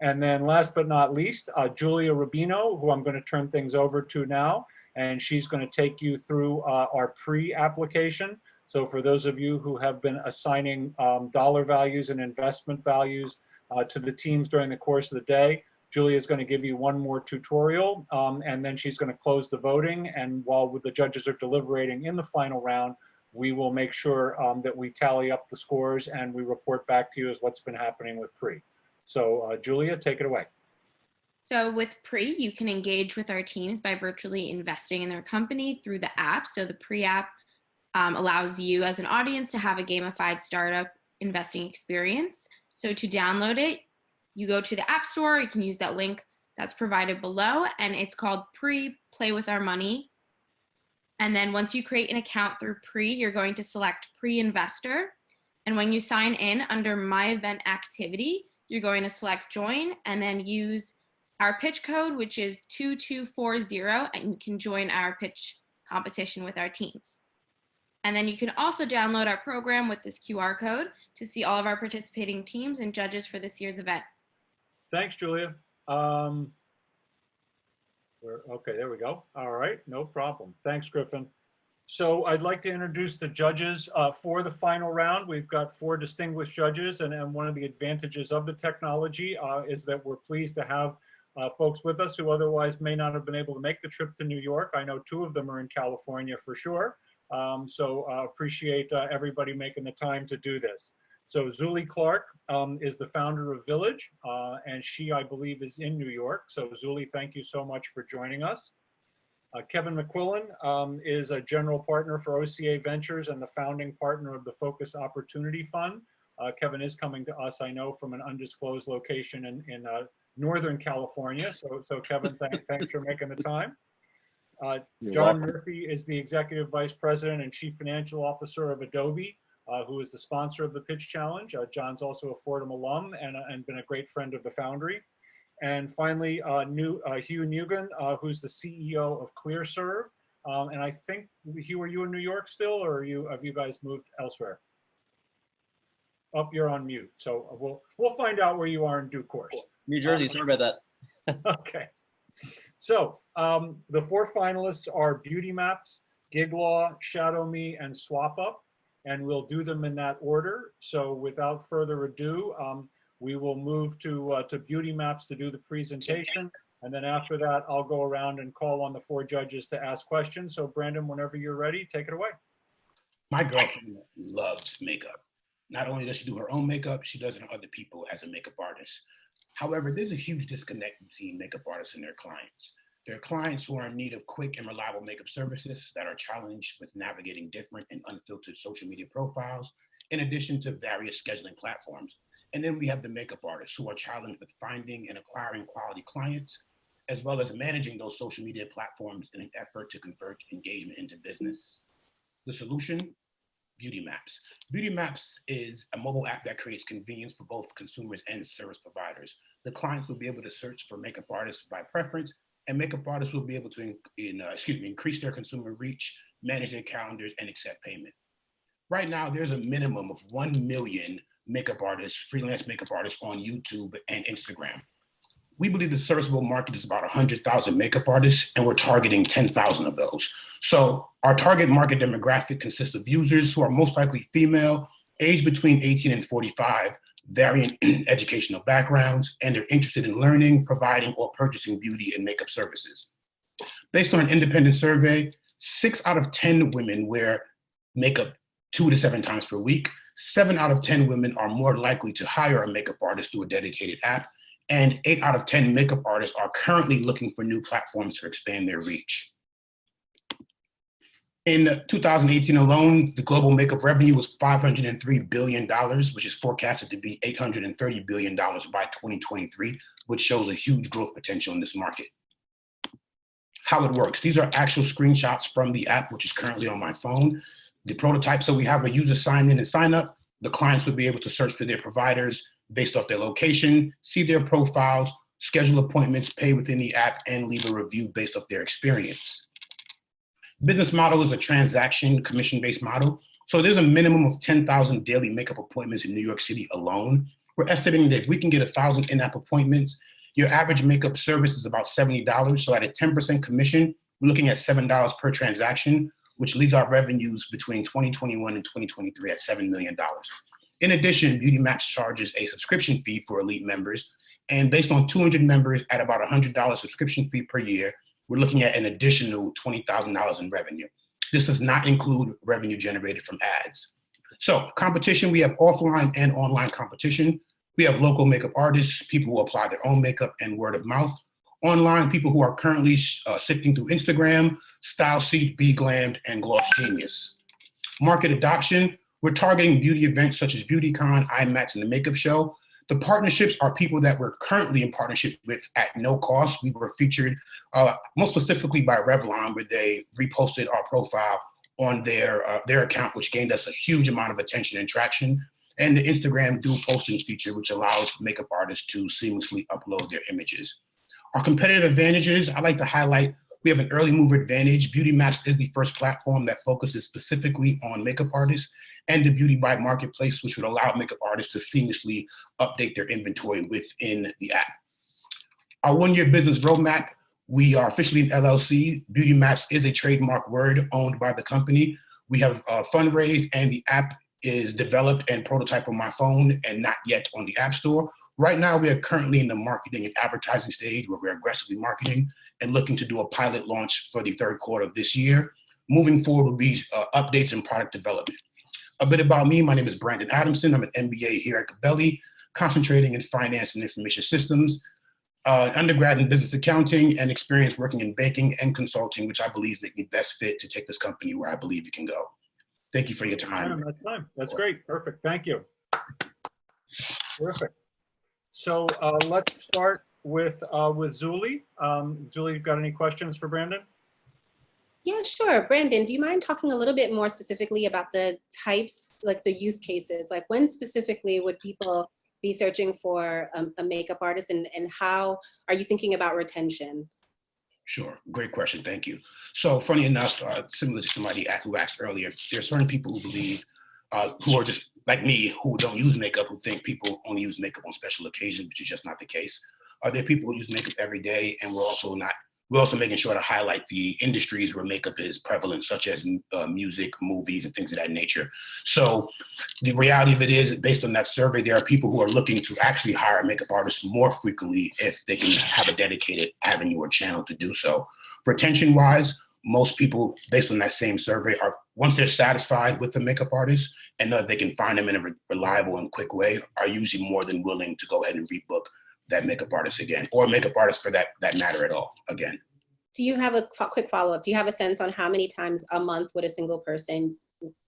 S1: And then last but not least, Julia Rubino, who I'm going to turn things over to now, and she's going to take you through our pre-application. So for those of you who have been assigning dollar values and investment values to the teams during the course of the day, Julia is going to give you one more tutorial, and then she's going to close the voting. And while the judges are deliberating in the final round, we will make sure that we tally up the scores and we report back to you as what's been happening with pre. So Julia, take it away.
S3: So with pre, you can engage with our teams by virtually investing in their company through the app. So the pre-app allows you as an audience to have a gamified startup investing experience. So to download it, you go to the App Store. You can use that link that's provided below, and it's called Play with Our Money. And then once you create an account through pre, you're going to select pre-investor. And when you sign in under My Event Activity, you're going to select join and then use our pitch code, which is 2240, and you can join our pitch competition with our teams. And then you can also download our program with this QR code to see all of our participating teams and judges for this year's event.
S1: Thanks, Julia. Okay, there we go. All right, no problem. Thanks, Griffin. So I'd like to introduce the judges for the final round. We've got 4 distinguished judges, and one of the advantages of the technology is that we're pleased to have folks with us who otherwise may not have been able to make the trip to New York. I know 2 of them are in California for sure. So appreciate everybody making the time to do this. So Zuli Clark is the founder of Village, and she, I believe, is in New York. So Zuli, thank you so much for joining us. Kevin McQuillan is a general partner for OCA Ventures and the founding partner of the Focus Opportunity Fund. Kevin is coming to us, I know, from an undisclosed location in Northern California. So Kevin, thanks for making the time. John Murphy is the Executive Vice President and Chief Financial Officer of Adobe, who is the sponsor of the Pitch Challenge. John's also a Fordham alum and been a great friend of the Foundry. And finally, Hugh Nguyen, who's the CEO of ClearServe. And I think, Hugh, are you in New York still, or have you guys moved elsewhere? Oh, you're on mute. So we'll find out where you are in due course.
S18: New Jersey, sorry about
S1: that. Okay. So the 4 finalists are BeautiMaps, gigLAW, ShadowMe, and SwapUp, and we'll do them in that order. So without further ado, we will move to BeautiMaps to do the presentation. And then after that, I'll go around and call on the 4 judges to ask questions. So Brandon, whenever you're ready, take it away.
S25: My girlfriend loves makeup. Not only does she do her own makeup, she does it on other people as a makeup artist. However, there's a huge disconnect between makeup artists and their clients. There are clients who are in need of quick and reliable makeup services that are challenged with navigating different and unfiltered social media profiles, in addition to various scheduling platforms. And then we have the makeup artists who are challenged with finding and acquiring quality clients, as well as managing those social media platforms in an effort to convert engagement into business. The solution? BeautiMaps. BeautiMaps is a mobile app that creates convenience for both consumers and service providers. The clients will be able to search for makeup artists by preference, and makeup artists will be able to increase their consumer reach, manage their calendars, and accept payment. Right now, there's a minimum of 1 million makeup artists, freelance makeup artists on YouTube and Instagram. We believe the serviceable market is about 100,000 makeup artists, and we're targeting 10,000 of those. So our target market demographic consists of users who are most likely female, aged between 18 and 45, varying educational backgrounds, and they're interested in learning, providing, or purchasing beauty and makeup services. Based on an independent survey, 6 out of 10 women wear makeup 2 to 7 times per week. 7 out of 10 women are more likely to hire a makeup artist through a dedicated app. And 8 out of 10 makeup artists are currently looking for new platforms to expand their reach. In 2018 alone, the global makeup revenue was $503 billion, which is forecasted to be $830 billion by 2023, which shows a huge growth potential in this market. How it works. These are actual screenshots from the app, which is currently on my phone. The prototype, so we have a user sign in and sign up. The clients will be able to search for their providers based off their location, see their profiles, schedule appointments, pay within the app, and leave a review based off their experience. Business model is a transaction commission-based model. So there's a minimum of 10,000 daily makeup appointments in New York City alone. We're estimating that if we can get 1,000 in-app appointments, your average makeup service is about $70. So at a 10% commission, we're looking at $7 per transaction, which leaves our revenues between 2021 and 2023 at $7 million. In addition, BeautiMaps charges a subscription fee for elite members. And based on 200 members at about $100 subscription fee per year, we're looking at an additional $20,000 in revenue. This does not include revenue generated from ads. So competition, we have offline and online competition. We have local makeup artists, people who apply their own makeup and word of mouth. Online, people who are currently sifting through Instagram, StyleSeek, BeGlammed, and Gloss Genius. Market adoption, we're targeting beauty events such as BeautyCon, IMAX, and the Makeup Show. The partnerships are people that we're currently in partnership with at no cost. We were featured most specifically by Revlon, where they reposted our profile on their account, which gained us a huge amount of attention and traction. And the Instagram dual postings feature, which allows makeup artists to seamlessly upload their images. Our competitive advantages, I like to highlight, we have an early mover advantage. BeautiMaps is the first platform that focuses specifically on makeup artists, and the Beauty by Marketplace, which would allow makeup artists to seamlessly update their inventory within the app. Our one-year business roadmap, we are officially an LLC. BeautiMaps is a trademark word owned by the company. We have fundraised, and the app is developed and prototyped on my phone and not yet on the App Store. Right now, we are currently in the marketing and advertising stage where we're aggressively marketing and looking to do a pilot launch for the third quarter of this year. Moving forward will be updates and product development. A bit about me, my name is Brandon Adamson. I'm an MBA here at Gabelli, concentrating in finance and information systems, undergrad in business accounting, and experience working in banking and consulting, which I believe make me best fit to take this company where I believe it can go. Thank you for your time.
S1: That's great. Perfect. Thank you. Terrific. So let's start with Zuli. Zuli, you've got any questions for Brandon?
S2: Yeah, sure. Brandon, do you mind talking a little bit more specifically about the types, like the use cases? Like when specifically would people be searching for a makeup artist, and how are you thinking about retention?
S25: Sure, great question, thank you. So funny enough, similar to somebody who asked earlier, there are certain people who believe, who are just like me, who don't use makeup, who think people only use makeup on special occasions, which is just not the case. There are people who use makeup every day, and we're also making sure to highlight the industries where makeup is prevalent, such as music, movies, and things of that nature. So the reality of it is, based on that survey, there are people who are looking to actually hire makeup artists more frequently if they can have a dedicated avenue or channel to do so. Retention-wise, most people, based on that same survey, are, once they're satisfied with the makeup artist and they can find them in a reliable and quick way, are usually more than willing to go ahead and rebook that makeup artist again, or makeup artist for that matter at all again.
S2: Do you have a quick follow-up? Do you have a sense on how many times a month would a single person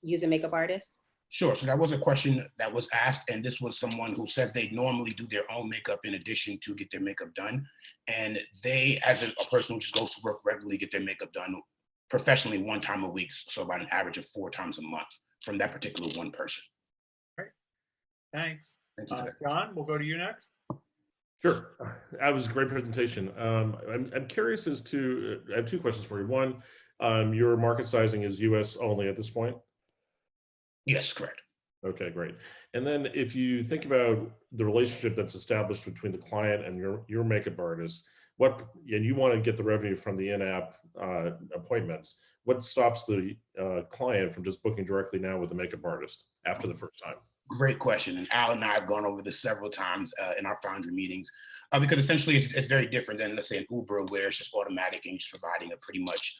S2: use a makeup artist?
S25: Sure, so that was a question that was asked, and this was someone who says they normally do their own makeup in addition to get their makeup done. And they, as a person who just goes to work regularly, get their makeup done professionally 1 time a week, so about an average of 4 times a month from that particular one person.
S1: Great, thanks.
S25: Thank you for that.
S1: John, we'll go to you next.
S18: Sure, that was a great presentation. I'm curious as to, I have 2 questions for you. One, your market sizing is US only at this point?
S25: Yes, correct.
S18: Okay, great. And then if you think about the relationship that's established between the client and your makeup artist, and you want to get the revenue from the in-app appointments, what stops the client from just booking directly now with the makeup artist after the first time?
S25: Great question. And Al and I have gone over this several times in our Foundry meetings, because essentially it's very different than, let's say, an Uber, where it's just automatic and you're just providing a pretty much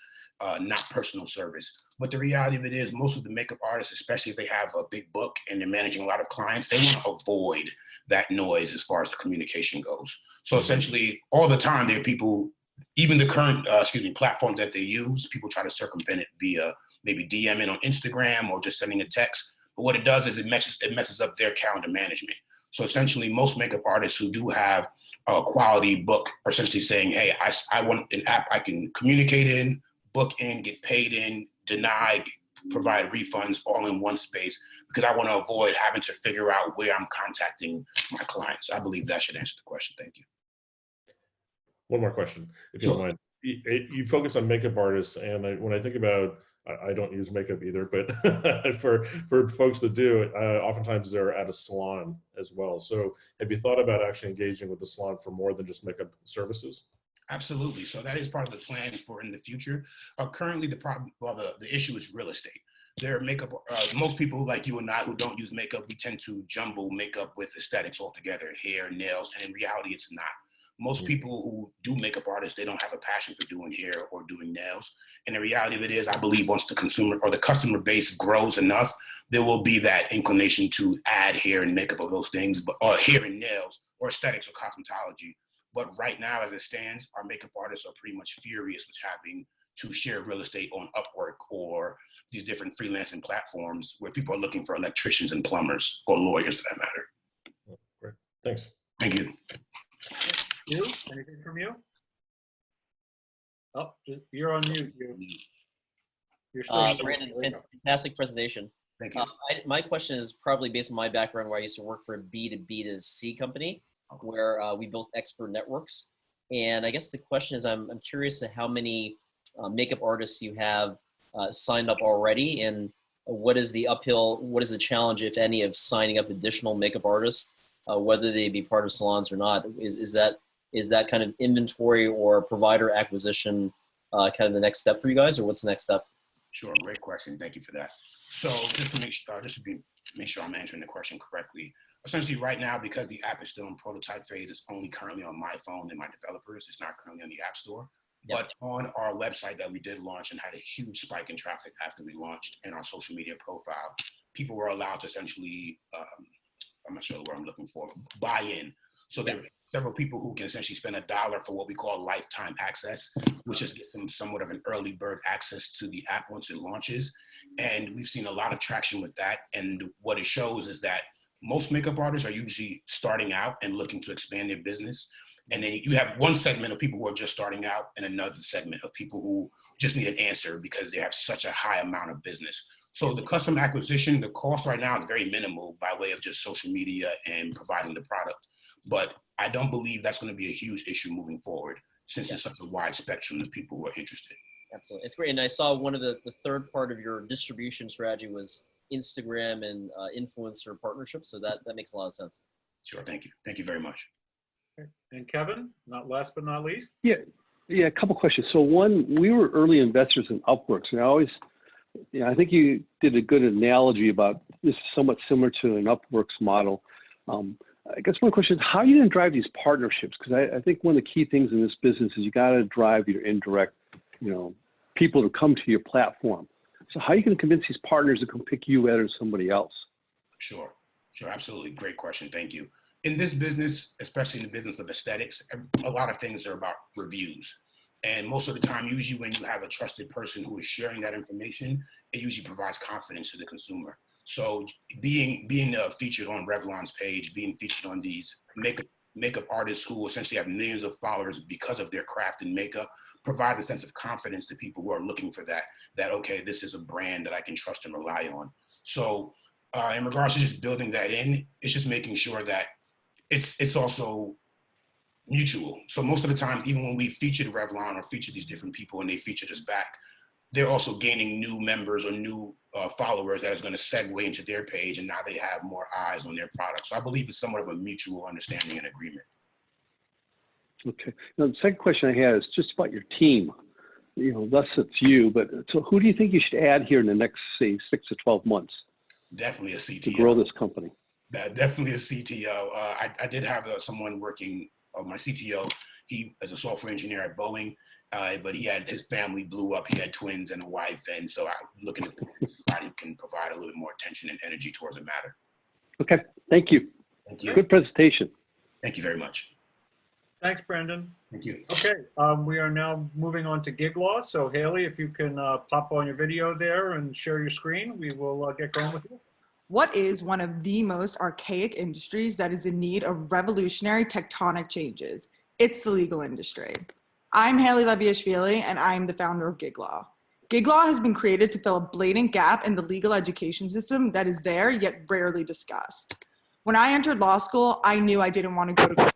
S25: not personal service. But the reality of it is, most of the makeup artists, especially if they have a big book and they're managing a lot of clients, they want to avoid that noise as far as the communication goes. So essentially, all the time, there are people, even the current platforms that they use, people try to circumvent it via maybe DMing on Instagram or just sending a text. But what it does is it messes up their calendar management. So essentially, most makeup artists who do have a quality book are essentially saying, hey, I want an app I can communicate in, book in, get paid in, deny, provide refunds all in one space, because I want to avoid having to figure out where I'm contacting my clients. I believe that should answer the question. Thank you.
S18: One more question, if you don't mind. You focus on makeup artists, and when I think about, I don't use makeup either, but for folks that do, oftentimes they're at a salon as well. So have you thought about actually engaging with the salon for more than just makeup services?
S25: Absolutely. So that is part of the plan for in the future. Currently, the issue is real estate. There are makeup, most people like you and I who don't use makeup, we tend to jumble makeup with aesthetics altogether, hair, nails, and in reality, it's not. Most people who do makeup artists, they don't have a passion for doing hair or doing nails. And the reality of it is, I believe once the consumer or the customer base grows enough, there will be that inclination to add hair and makeup of those things, or hair and nails, or aesthetics or cosmetology. But right now, as it stands, our makeup artists are pretty much furious with having to share real estate on Upwork or these different freelancing platforms where people are looking for electricians and plumbers, or lawyers for that matter.
S18: Great. Thanks.
S25: Thank you.
S1: You? Anything from you? Oh, you're on mute. You're still
S5: Brandon, fantastic presentation.
S25: Thank you.
S5: My question is probably based on my background, where I used to work for a B2B2C company, where we built expert networks. And I guess the question is, I'm curious to how many makeup artists you have signed up already, and what is the challenge, if any, of signing up additional makeup artists, whether they be part of salons or not? Is that kind of inventory or provider acquisition kind of the next step for you guys, or what's the next step?
S25: Sure, great question. Thank you for that. So just to make sure I'm answering the question correctly, essentially right now, because the app is still in prototype phase, it's only currently on my phone and my developers. It's not currently on the App Store. Yep. But on our website that we did launch and had a huge spike in traffic after we launched, and our social media profile, people were allowed to essentially, I'm not sure the word I'm looking for, buy in. So there are several people who can essentially spend $1 for what we call lifetime access, which just gets them somewhat of an early bird access to the app once it launches. And we've seen a lot of traction with that. And what it shows is that most makeup artists are usually starting out and looking to expand their business. And then you have one segment of people who are just starting out and another segment of people who just need an answer because they have such a high amount of business. So the custom acquisition, the cost right now is very minimal by way of just social media and providing the product. But I don't believe that's going to be a huge issue moving forward, since there's such a wide spectrum of people who are interested.
S5: Absolutely. It's great. And I saw one of the third part of your distribution strategy was Instagram and influencer partnerships. So that makes a lot of sense.
S25: Sure. Thank you. Thank you very much.
S1: Okay. And Kevin, not last but not least.
S7: Yeah, a couple questions. So one, we were early investors in Upworks, and I think you did a good analogy about this is somewhat similar to an Upworks model. I guess one question is, how are you going to drive these partnerships? Because I think one of the key things in this business is you got to drive your indirect, people to come to your platform. So how are you going to convince these partners to come pick you rather than somebody else?
S25: Sure, absolutely. Great question. Thank you. In this business, especially in the business of aesthetics, a lot of things are about reviews. And most of the time, usually when you have a trusted person who is sharing that information, it usually provides confidence to the consumer. So being featured on Revlon's page, being featured on these makeup artists who essentially have millions of followers because of their craft and makeup, provides a sense of confidence to people who are looking for that, okay, this is a brand that I can trust and rely on. So in regards to just building that in, it's just making sure that it's also mutual. So most of the time, even when we featured Revlon or featured these different people and they featured us back, they're also gaining new members or new followers that is going to segue into their page, and now they have more eyes on their product. So I believe it's somewhat of a mutual understanding and agreement.
S7: Okay. Now, the second question I had is just about your team. Thus it's you, but so who do you think you should add here in the next, say, 6 to 12 months?
S25: Definitely a CTO.
S7: To grow this company.
S25: Definitely a CTO. I did have someone working, my CTO, he is a software engineer at Boeing. But his family blew up. He had twins and a wife, and so I'm looking at somebody who can provide a little bit more attention and energy towards the matter.
S7: Okay, thank you.
S25: Thank you.
S7: Good presentation.
S25: Thank you very much.
S1: Thanks, Brandon.
S25: Thank you.
S1: Okay, we are now moving on to gigLAW. So Haley, if you can pop on your video there and share your screen, we will get going with you.
S6: What is one of the most archaic industries that is in need of revolutionary tectonic changes? It's the legal industry. I'm Haley Leviashvili, and I'm the founder of gigLAW. gigLAW has been created to fill a blatant gap in the legal education system that is there, yet rarely discussed. When I entered law school, I knew I didn't want to go to law.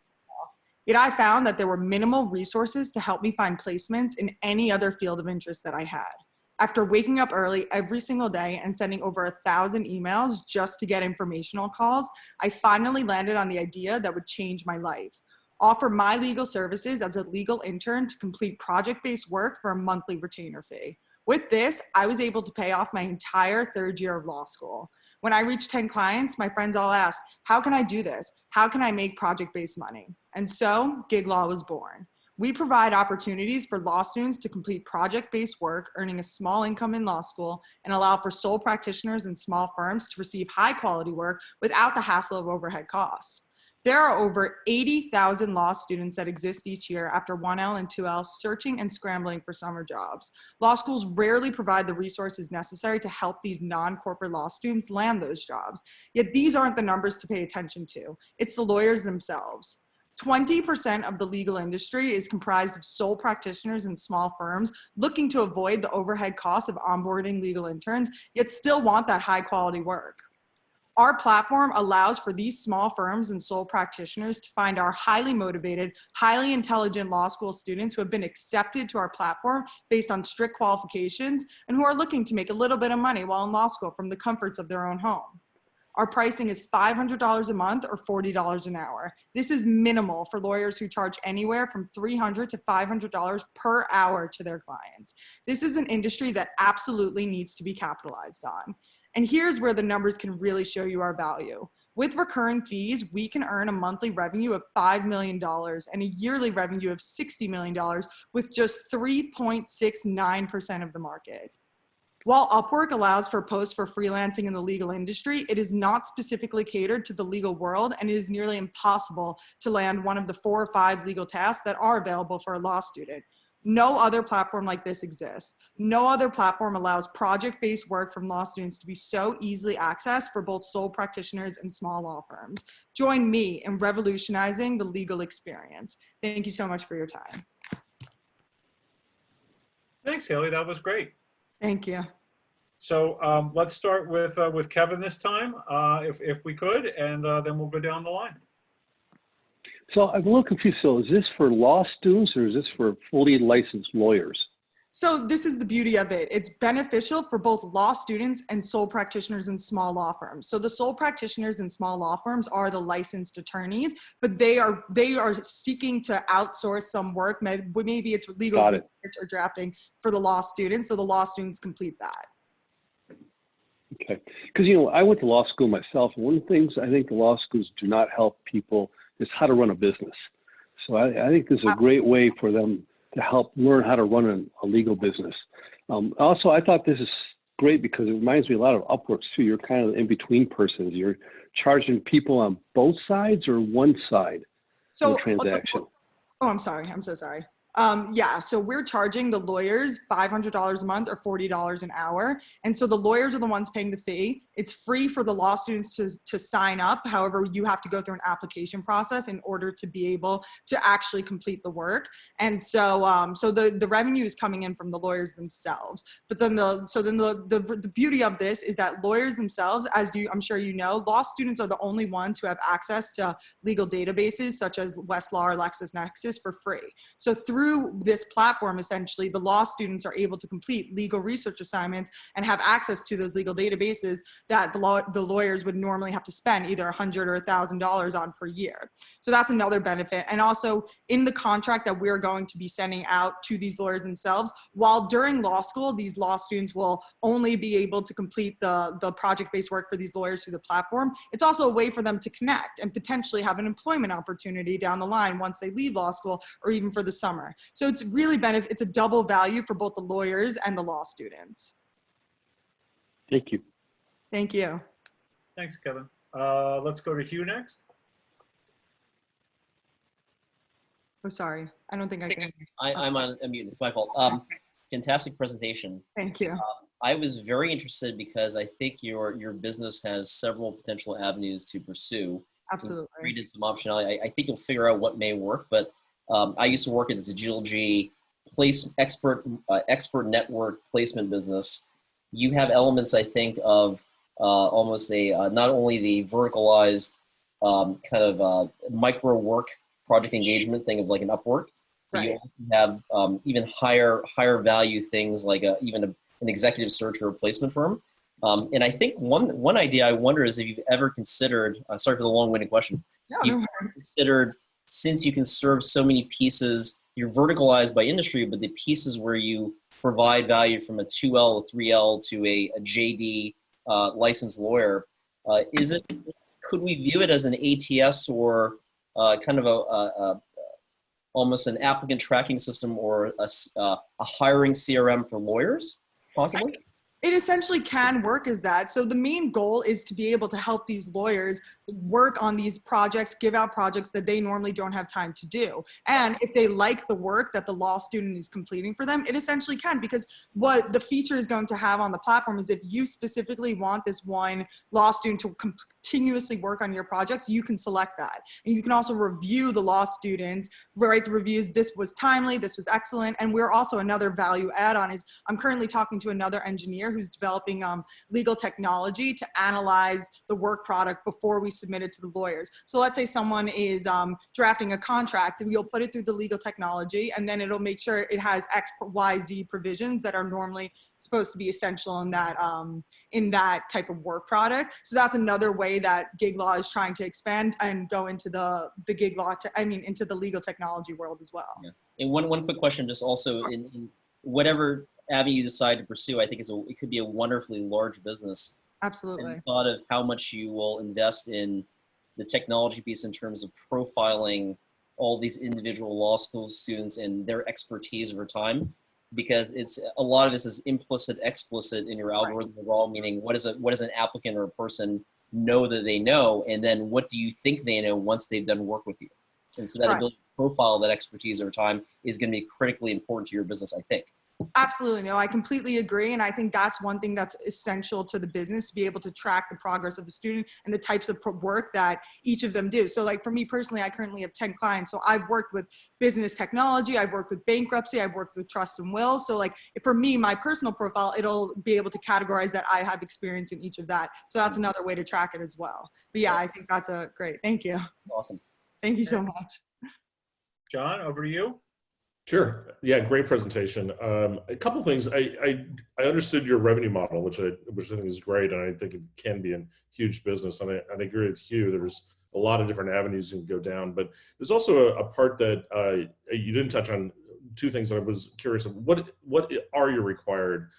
S6: Yet I found that there were minimal resources to help me find placements in any other field of interest that I had. After waking up early every single day and sending over 1,000 emails just to get informational calls, I finally landed on the idea that would change my life. Offer my legal services as a legal intern to complete project-based work for a monthly retainer fee. With this, I was able to pay off my entire third year of law school. When I reached 10 clients, my friends all asked, how can I do this? How can I make project-based money? And so gigLAW was born. We provide opportunities for law students to complete project-based work, earning a small income in law school, and allow for sole practitioners and small firms to receive high-quality work without the hassle of overhead costs. There are over 80,000 law students that exist each year after 1L and 2L searching and scrambling for summer jobs. Law schools rarely provide the resources necessary to help these non-corporate law students land those jobs. Yet these aren't the numbers to pay attention to. It's the lawyers themselves. 20% of the legal industry is comprised of sole practitioners and small firms looking to avoid the overhead costs of onboarding legal interns, yet still want that high quality work. Our platform allows for these small firms and sole practitioners to find our highly motivated, highly intelligent law school students who have been accepted to our platform based on strict qualifications and who are looking to make a little bit of money while in law school from the comforts of their own home. Our pricing is $500 a month or $40 an hour. This is minimal for lawyers who charge anywhere from $300 to $500 per hour to their clients. This is an industry that absolutely needs to be capitalized on. And here's where the numbers can really show you our value. With recurring fees, we can earn a monthly revenue of $5 million and a yearly revenue of $60 million with just 3.69% of the market. While Upwork allows for posts for freelancing in the legal industry, it is not specifically catered to the legal world, and it is nearly impossible to land one of the 4 or 5 legal tasks that are available for a law student. No other platform like this exists. No other platform allows project-based work from law students to be so easily accessed for both sole practitioners and small law firms. Join me in revolutionizing the legal experience. Thank you so much for your time.
S1: Thanks, Haley. That was great.
S6: Thank you.
S1: So let's start with Kevin this time, if we could, and then we'll go down the line.
S7: So I'm a little confused. So is this for law students or is this for fully licensed lawyers?
S6: So this is the beauty of it. It's beneficial for both law students and sole practitioners and small law firms. So the sole practitioners and small law firms are the licensed attorneys, but they are seeking to outsource some work. Maybe it's legal research or drafting for the law students. So the law students complete that.
S7: Okay. Because, you know, I went to law school myself. And one of the things I think the law schools do not help people is how to run a business. So I think this is a great way for them to help learn how to run a legal business. Also, I thought this is great because it reminds me a lot of Upworks too. You're kind of the in-between person. You're charging people on both sides or one side of the transaction.
S6: Oh, I'm sorry. I'm so sorry. Yeah, so we're charging the lawyers $500 a month or $40 an hour. And so the lawyers are the ones paying the fee. It's free for the law students to sign up. However, you have to go through an application process in order to be able to actually complete the work. And so so the revenue is coming in from the lawyers themselves. But then the beauty of this is that lawyers themselves, I'm sure you know, law students are the only ones who have access to legal databases such as Westlaw or LexisNexis for free. So through this platform, essentially, the law students are able to complete legal research assignments and have access to those legal databases that the lawyers would normally have to spend either $100 or $1,000 on per year. So that's another benefit. And also in the contract that we're going to be sending out to these lawyers themselves, while during law school, these law students will only be able to complete the project-based work for these lawyers through the platform, it's also a way for them to connect and potentially have an employment opportunity down the line once they leave law school or even for the summer. So it's really it's a double value for both the lawyers and the law students.
S7: Thank you.
S6: Thank you.
S1: Thanks, Kevin. Let's go to Hugh next.
S6: Oh, sorry. I don't think I can.
S5: I'm on mute. It's my fault. Fantastic presentation.
S6: Thank you.
S5: I was very interested because I think your business has several potential avenues to pursue.
S6: Absolutely.
S5: We created some optionality. I think you'll figure out what may work, but I used to work at this GLG expert network placement business. You have elements, I think, of almost a not only the verticalized kind of micro work project engagement thing of like an Upwork, but you also have even higher value things like even an executive search or a placement firm. And I think one idea I wonder is if you've ever considered, sorry for the long-winded question, you've ever considered, since you can serve so many pieces, you're verticalized by industry, but the pieces where you provide value from a 2L, a 3L to a JD licensed lawyer, could we view it as an ATS or kind of almost an applicant tracking system or a hiring CRM for lawyers, possibly?
S6: It essentially can work as that. So the main goal is to be able to help these lawyers work on these projects, give out projects that they normally don't have time to do. And if they like the work that the law student is completing for them, it essentially can, because what the feature is going to have on the platform is if you specifically want this one law student to continuously work on your project, you can select that. And you can also review the law students, write the reviews, this was timely, this was excellent. And we're also, another value add-on is I'm currently talking to another engineer who's developing legal technology to analyze the work product before we submit it to the lawyers. So let's say someone is drafting a contract, and you'll put it through the legal technology, and then it'll make sure it has X, Y, Z provisions that are normally supposed to be essential in that type of work product. So that's another way that gigLAW is trying to expand and go into the gigLAW, into the legal technology world as well.
S5: Yeah. And one quick question, just also in whatever avenue you decide to pursue, I think it could be a wonderfully large business.
S6: Absolutely.
S5: Have you thought of how much you will invest in the technology piece in terms of profiling all these individual law school students and their expertise over time? Because it's a lot of this is implicit, explicit in your algorithm overall, meaning what does an applicant or a person know that they know, and then what do you think they know once they've done work with you? And so that ability to profile that expertise over time is going to be critically important to your business, I think.
S6: Absolutely. No, I completely agree. And I think that's one thing that's essential to the business, to be able to track the progress of a student and the types of work that each of them do. So like for me personally, I currently have 10 clients. So I've worked with business technology, I've worked with bankruptcy, I've worked with trust and will. So like for me, my personal profile, it'll be able to categorize that I have experience in each of that. So that's another way to track it as well. But yeah, I think that's a great, thank you.
S5: Awesome.
S6: Thank you so much.
S1: John, over to you.
S18: Sure. Yeah, great presentation. A couple things. I understood your revenue model, which I think is great, and I think it can be a huge business. And I agree with Hugh. There's a lot of different avenues you can go down, but there's also a part that you didn't touch on. Two things that I was curious of. What are your required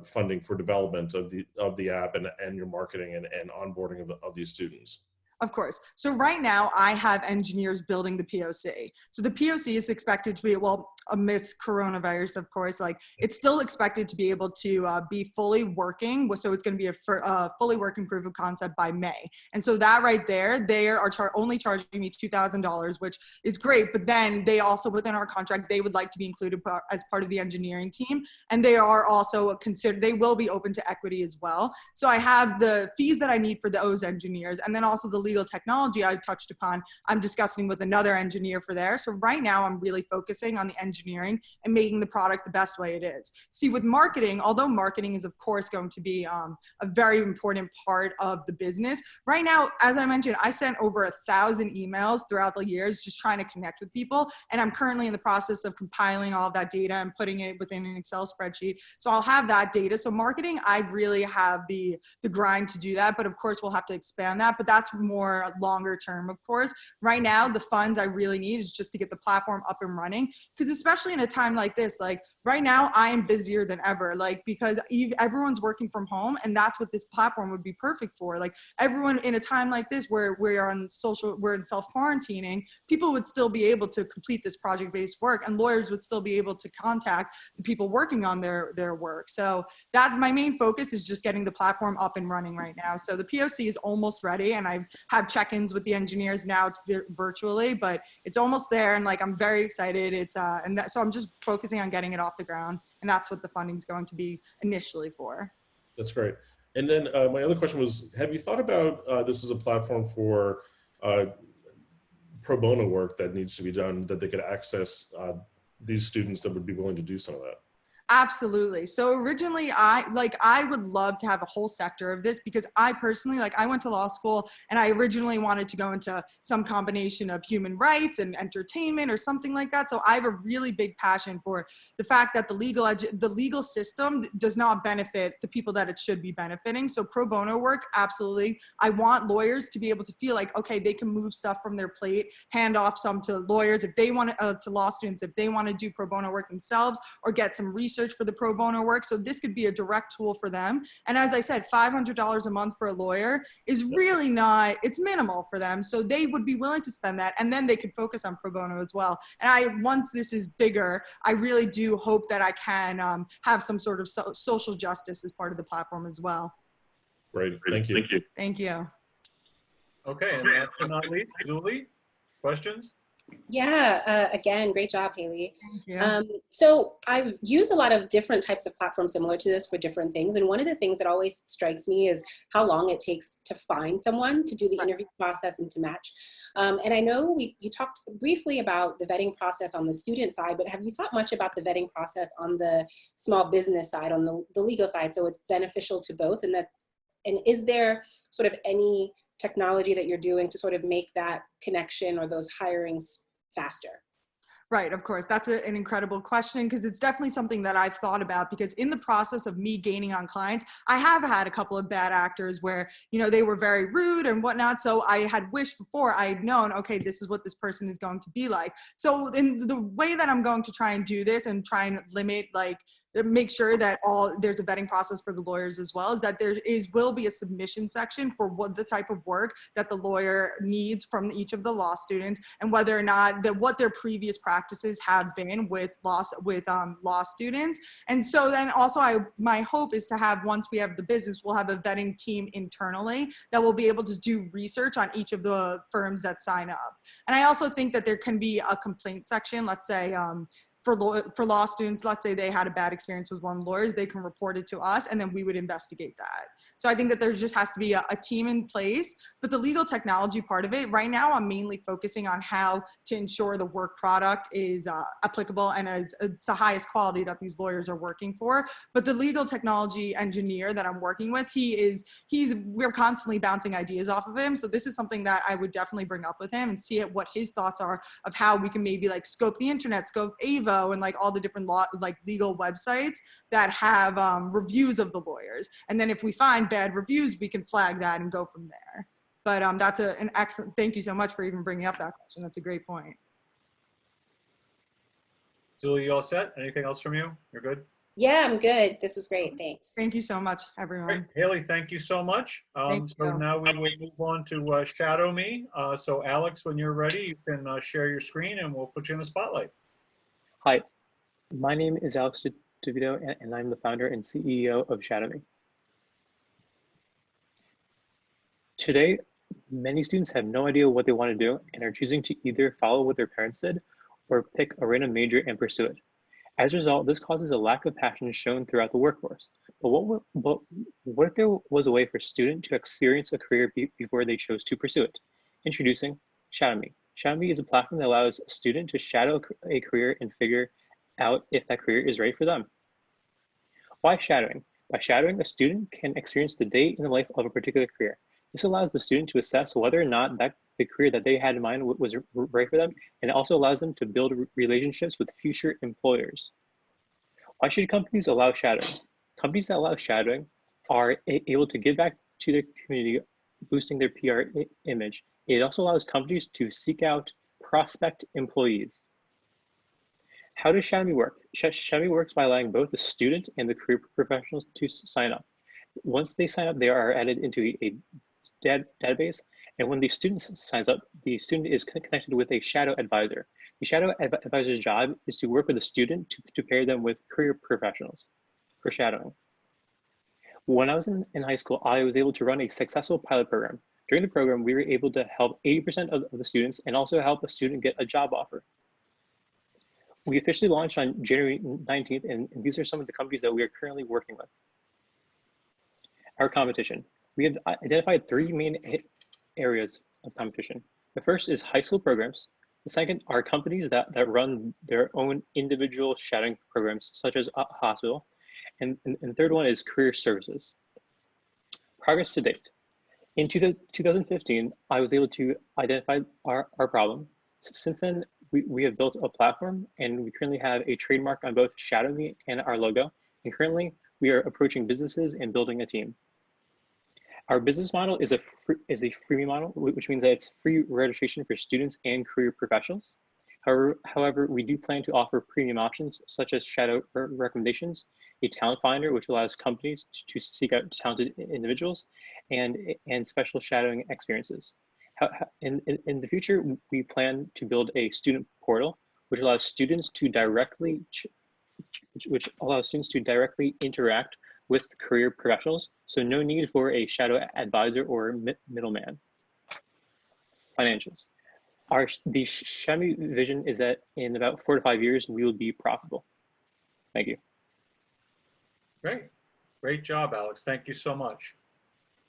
S18: funding for development of the app and your marketing and onboarding of these students?
S6: Of course. So right now I have engineers building the POC. So the POC is expected to be, well, amidst coronavirus, of course, like it's still expected to be able to be fully working. So it's going to be a fully working proof of concept by May. And so that right there, they are only charging me $2,000, which is great. But then they also, within our contract, they would like to be included as part of the engineering team. And they are also they will be open to equity as well. So I have the fees that I need for those engineers, and then also the legal technology I touched upon, I'm discussing with another engineer for there. So right now I'm really focusing on the engineering and making the product the best way it is. See, with marketing, although marketing is of course going to be a very important part of the business, right now, as I mentioned, I sent over 1,000 emails throughout the years just trying to connect with people. And I'm currently in the process of compiling all of that data and putting it within an Excel spreadsheet. So I'll have that data. So marketing, I really have the grind to do that, but of course we'll have to expand that, but that's more longer term, of course. Right now, the funds I really need is just to get the platform up and running, because especially in a time like this. Like right now, I am busier than ever, like because everyone's working from home, and that's what this platform would be perfect for. Like everyone in a time like this where we're in self-quarantining, people would still be able to complete this project-based work, and lawyers would still be able to contact the people working on their work. So that's my main focus, is just getting the platform up and running right now. So the POC is almost ready, and I have check-ins with the engineers now. It's virtually, but it's almost there, and like I'm very excited. It's so I'm just focusing on getting it off the ground, and that's what the funding is going to be initially for.
S18: That's great. And then my other question was, have you thought about this as a platform for pro bono work that needs to be done, that they could access these students that would be willing to do some of that?
S6: Absolutely. So originally I would love to have a whole sector of this, because I personally, like I went to law school and I originally wanted to go into some combination of human rights and entertainment or something like that. So I have a really big passion for the fact that the legal system does not benefit the people that it should be benefiting. So pro bono work, absolutely. I want lawyers to be able to feel like, okay, they can move stuff from their plate, hand off some to lawyers if they want to law students, if they want to do pro bono work themselves, or get some research for the pro bono work. So this could be a direct tool for them. And as I said, $500 a month for a lawyer is really not, it's minimal for them. So they would be willing to spend that, and then they could focus on pro bono as well. And once this is bigger, I really do hope that I can have some sort of social justice as part of the platform as well.
S18: Great, thank you. Thank you.
S6: Thank you.
S11: Okay, and last but not least, Julie, questions?
S2: Yeah, again, great job, Haley.
S6: Thank you.
S2: So I've used a lot of different types of platforms similar to this for different things. And one of the things that always strikes me is how long it takes to find someone to do the interview process and to match. And I know you talked briefly about the vetting process on the student side, but have you thought much about the vetting process on the small business side, on the legal side, so it's beneficial to both? And is there sort of any technology that you're doing to sort of make that connection or those hirings faster?
S6: Right, of course. That's an incredible question, because it's definitely something that I've thought about, because in the process of me gaining on clients, I have had a couple of bad actors where, you know, they were very rude and whatnot. So I had wished before I had known, okay, this is what this person is going to be like. So in the way that I'm going to try and do this and try and limit, like, make sure that there's a vetting process for the lawyers as well, is that will be a submission section for what the type of work that the lawyer needs from each of the law students, and whether or not what their previous practices have been with law students. And so then also my hope is to have, once we have the business, we'll have a vetting team internally that will be able to do research on each of the firms that sign up. And I also think that there can be a complaint section, let's say, for law students, let's say they had a bad experience with one of the lawyers, they can report it to us, and then we would investigate that. So I think that there just has to be a team in place. But the legal technology part of it, right now I'm mainly focusing on how to ensure the work product is applicable and it's the highest quality that these lawyers are working for. But the legal technology engineer that I'm working with, we're constantly bouncing ideas off of him. So this is something that I would definitely bring up with him and see what his thoughts are of how we can maybe like scope the internet, scope AVA, and like all the different legal websites that have reviews of the lawyers. And then if we find bad reviews, we can flag that and go from there. But that's an excellent, thank you so much for even bringing up that question. That's a great point.
S11: Julie, you all set? Anything else from you? You're good?
S2: Yeah, I'm good. This was great. Thanks.
S6: Thank you so much, everyone.
S11: Great. Haley, thank you so much. So now we will move on to ShadowMe. So Alex, when you're ready, you can share your screen and we'll put you in the spotlight.
S15: Hi, my name is Alex DeVito, and I'm the founder and CEO of ShadowMe. Today, many students have no idea what they want to do and are choosing to either follow what their parents did or pick a random major and pursue it. As a result, this causes a lack of passion shown throughout the workforce. But what if there was a way for a student to experience a career before they chose to pursue it? Introducing ShadowMe. ShadowMe is a platform that allows a student to shadow a career and figure out if that career is right for them. Why shadowing? By shadowing, a student can experience the day in the life of a particular career. This allows the student to assess whether or not the career that they had in mind was right for them, and it also allows them to build relationships with future employers. Why should companies allow shadowing? Companies that allow shadowing are able to give back to their community, boosting their PR image. It also allows companies to seek out prospect employees. How does ShadowMe work? ShadowMe works by allowing both the student and the career professionals to sign up. Once they sign up, they are added into a database. And when the student signs up, the student is connected with a shadow advisor. The shadow advisor's job is to work with the student to pair them with career professionals for shadowing. When I was in high school, I was able to run a successful pilot program. During the program, we were able to help 80% of the students and also help a student get a job offer. We officially launched on January 19th, and these are some of the companies that we are currently working with. Our competition. We have identified 3 main areas of competition. The first is high school programs. The second are companies that run their own individual shadowing programs, such as a hospital. And the third one is career services. Progress to date. In 2015, I was able to identify our problem. Since then, we have built a platform, and we currently have a trademark on both ShadowMe and our logo. And currently, we are approaching businesses and building a team. Our business model is a freebie model, which means that it's free registration for students and career professionals. However, we do plan to offer premium options such as shadow recommendations, a talent finder, which allows companies to seek out talented individuals, and special shadowing experiences. In the future, we plan to build a student portal, which allows students to directly interact with career professionals, so no need for a shadow advisor or middleman. Financials. The ShadowMe vision is that in about 4 to 5 years, we will be profitable. Thank you.
S1: Great job, Alex. Thank you so much.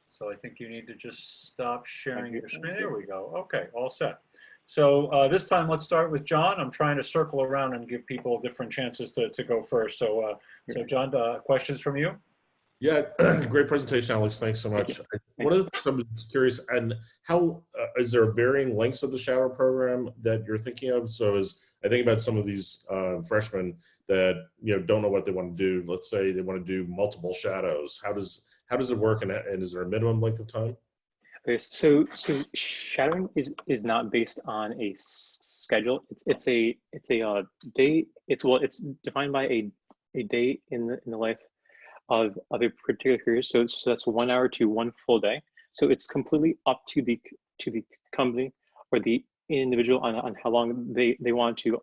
S1: So I think you need to just stop sharing your screen. There we go. Okay, all set. So this time, let's start with John. I'm trying to circle around and give people different chances to go first. So, John, questions from you?
S18: Yeah, great presentation, Alex. Thanks so much. One of the things I'm curious, and how is there varying lengths of the shadow program that you're thinking of? So as I think about some of these freshmen that don't know what they want to do, let's say they want to do multiple shadows. How does it work, and is there a minimum length of time?
S15: Okay, so shadowing is not based on a schedule. It's a day. It's defined by a day in the life of a particular career. So that's 1 hour to 1 full day. So it's completely up to the company or the individual on how long they want to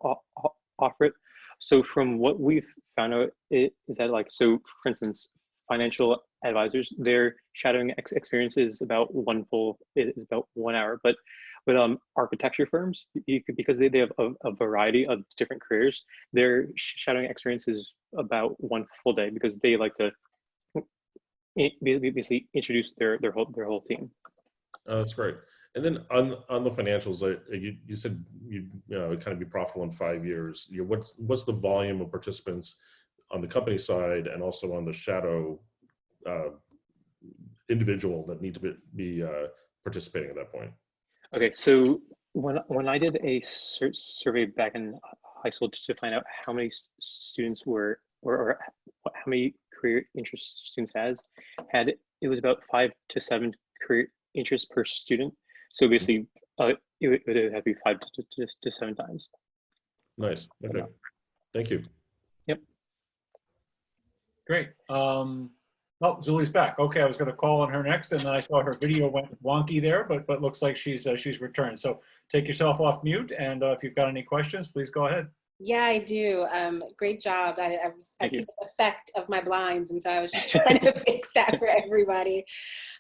S15: offer it. So from what we've found out is that, like, so for instance, financial advisors, their shadowing experience is about 1 hour. But with architecture firms, because they have a variety of different careers, their shadowing experience is about 1 full day, because they like to basically introduce their whole team.
S18: That's great. And then on the financials, you said you'd kind of be profitable in 5 years. What's the volume of participants on the company side and also on the shadow individual that need to be participating at that point?
S15: Okay, so when I did a survey back in high school to find out how many students were, or how many career interest students had, it was about 5 to 7 career interests per student. So basically, it would have to be 5 to 7 times.
S18: Nice. Okay. Thank you.
S15: Yep.
S1: Great. Oh, Zulie's back. Okay, I was going to call on her next, and then I saw her video went wonky there, but looks like she's returned. So take yourself off mute, and if you've got any questions, please go ahead.
S2: Yeah, I do. Great job. I see this effect of my blinds, and so I was just trying to fix that for everybody.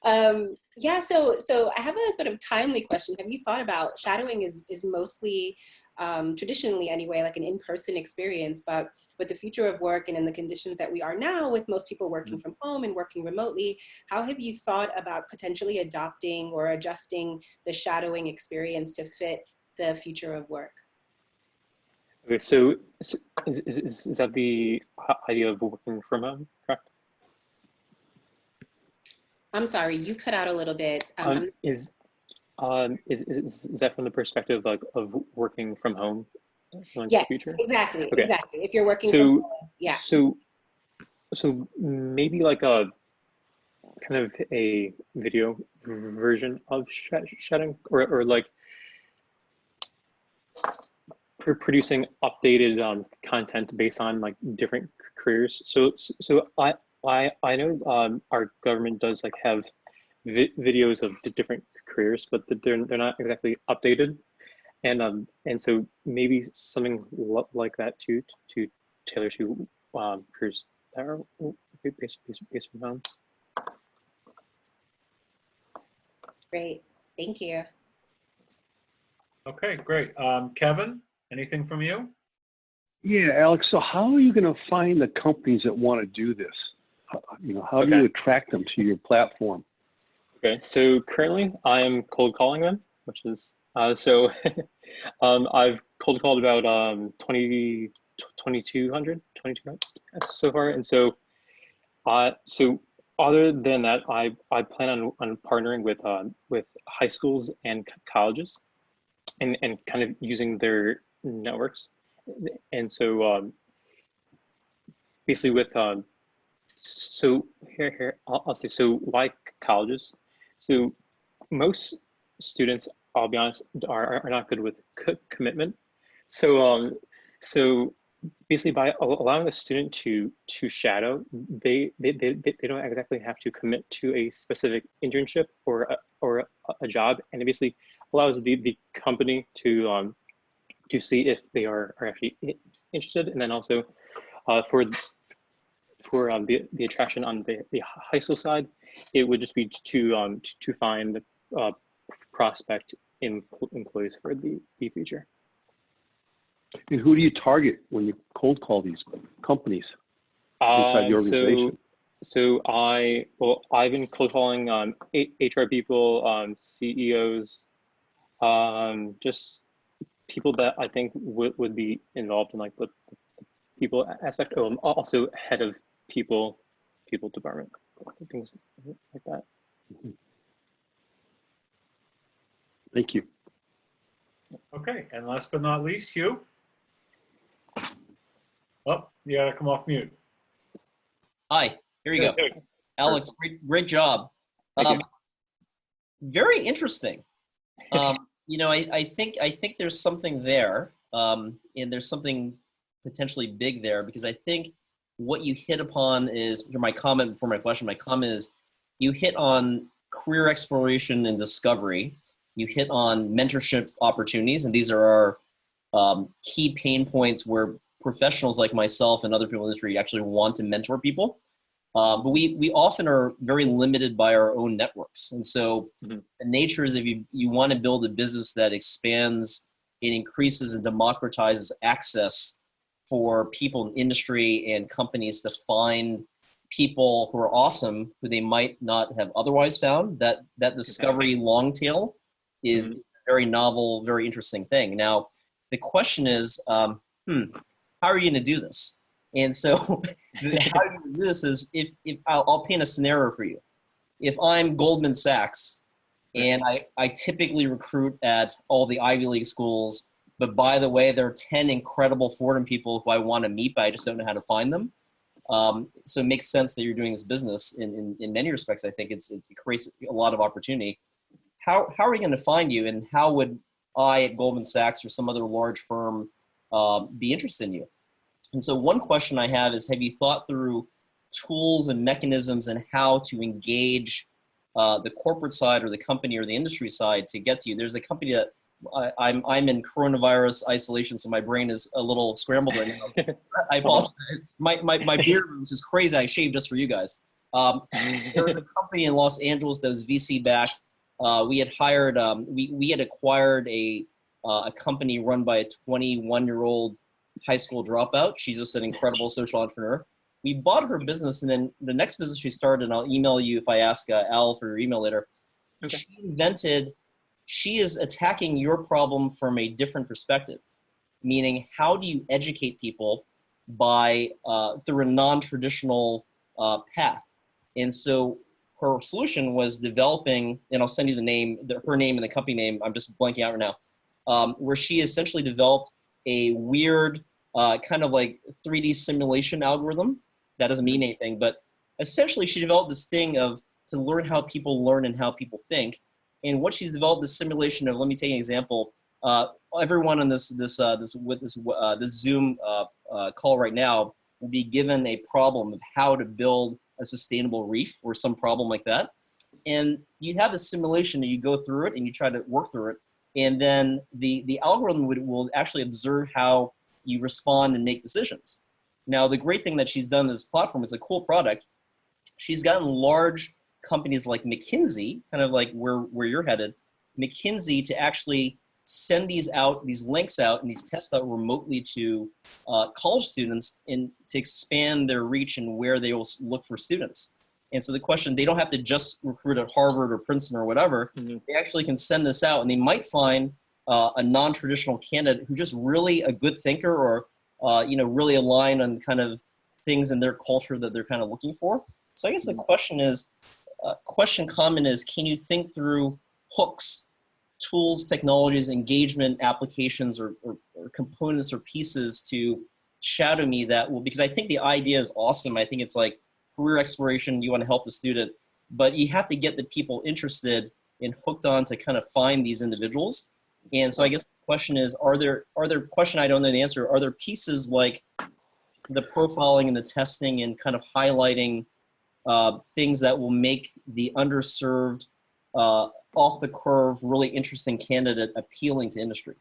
S2: Yeah, so I have a sort of timely question. Have you thought about shadowing is mostly, traditionally anyway, like an in-person experience, but with the future of work and in the conditions that we are now, with most people working from home and working remotely, how have you thought about potentially adopting or adjusting the shadowing experience to fit the future of work?
S15: Okay, so is that the idea of working from home, correct?
S2: I'm sorry, you cut out a little bit.
S15: Is that from the perspective of working from home?
S2: Yes,
S15: the future?
S2: exactly,
S15: Okay.
S2: exactly. If you're working from home, yeah.
S15: So maybe like a kind of a video version of shadowing, or like producing updated content based on like different careers. So I know our government does like have videos of the different careers, but they're not exactly updated, and so maybe something like that to tailor to careers that are based from home.
S2: Great, thank you.
S1: Okay, great. Kevin, anything from you?
S7: Yeah, Alex, so how are you going to find the companies that want to do this? How do you attract them to your platform?
S15: Okay, so currently I am cold calling them, which is, I've cold called about 2,200 so far. And so, so other than that, I plan on partnering with high schools and colleges and kind of using their networks. And so basically with, so here I'll say, so why colleges? So most students, I'll be honest, are not good with commitment. So so basically by allowing a student to shadow, they don't exactly have to commit to a specific internship or a job, and it basically allows the company to see if they are actually interested, and then also for the attraction on the high school side, it would just be to find prospect employees for the future.
S7: And who do you target when you cold call these companies inside the organization?
S15: So I've been cold calling HR people, CEOs, just people that I think would be involved in like the people aspect. Oh, I'm also head of people department, things like that.
S7: Thank you.
S1: Okay, and last but not least, Hugh. Oh, you gotta come off mute.
S5: Hi, here you go. Alex, great job. Very interesting. I think there's something there, and there's something potentially big there, because I think what you hit upon is, my comment before my question, my comment is, you hit on career exploration and discovery. You hit on mentorship opportunities, and these are our key pain points where professionals like myself and other people in the industry actually want to mentor people. But we often are very limited by our own networks. And so the nature is, if you want to build a business that expands, it increases and democratizes access for people in industry and companies to find people who are awesome, who they might not have otherwise found. That discovery long tail is a very novel, very interesting thing. Now, the question is, how are you going to do this? And so how you do this is, if I'll paint a scenario for you. If I'm Goldman Sachs and I typically recruit at all the Ivy League schools, but by the way, there are 10 incredible Fordham people who I want to meet, but I just don't know how to find them. So it makes sense that you're doing this business in many respects. I think it creates a lot of opportunity. How are we going to find you, and how would I at Goldman Sachs or some other large firm be interested in you? And so one question I have is, have you thought through tools and mechanisms and how to engage the corporate side or the company or the industry side to get to you? There's a company that I'm in coronavirus isolation, so my brain is a little scrambled right now. I apologize. My beard was just crazy. I shaved just for you guys. There was a company in Los Angeles that was VC backed. We had hired, we had acquired a company run by a 21-year-old high school dropout. She's just an incredible social entrepreneur. We bought her business, and then the next business she started, and I'll email you if I ask Al for your email later. Okay. She is attacking your problem from a different perspective, meaning how do you educate people by through a non-traditional path? And so her solution was developing, and I'll send you the name, her name and the company name, I'm just blanking out right now, where she essentially developed a weird kind of like 3D simulation algorithm. That doesn't mean anything, but essentially she developed this thing to learn how people learn and how people think. And what she's developed this simulation of, let me take an example. everyone on this Zoom call right now will be given a problem of how to build a sustainable reef or some problem like that. And you have a simulation and you go through it and you try to work through it. And then the algorithm will actually observe how you respond and make decisions. Now, the great thing that she's done in this platform, it's a cool product. She's gotten large companies like McKinsey, kind of like where you're headed, McKinsey to actually send these links out and these tests out remotely to college students to expand their reach and where they will look for students. And so the question, they don't have to just recruit at Harvard or Princeton or whatever. They actually can send this out and they might find a non-traditional candidate who's just really a good thinker or really align on kind of things in their culture that they're kind of looking for. So I guess the question is, common is, can you think through hooks, tools, technologies, engagement applications, or components or pieces to ShadowMe that will, because I think the idea is awesome. I think it's like career exploration, you want to help the student, but you have to get the people interested and hooked on to kind of find these individuals. And so I guess the question is, are there question I don't know the answer, are there pieces like the profiling and the testing and kind of highlighting things that will make the underserved, off the curve, really interesting candidate appealing to industry?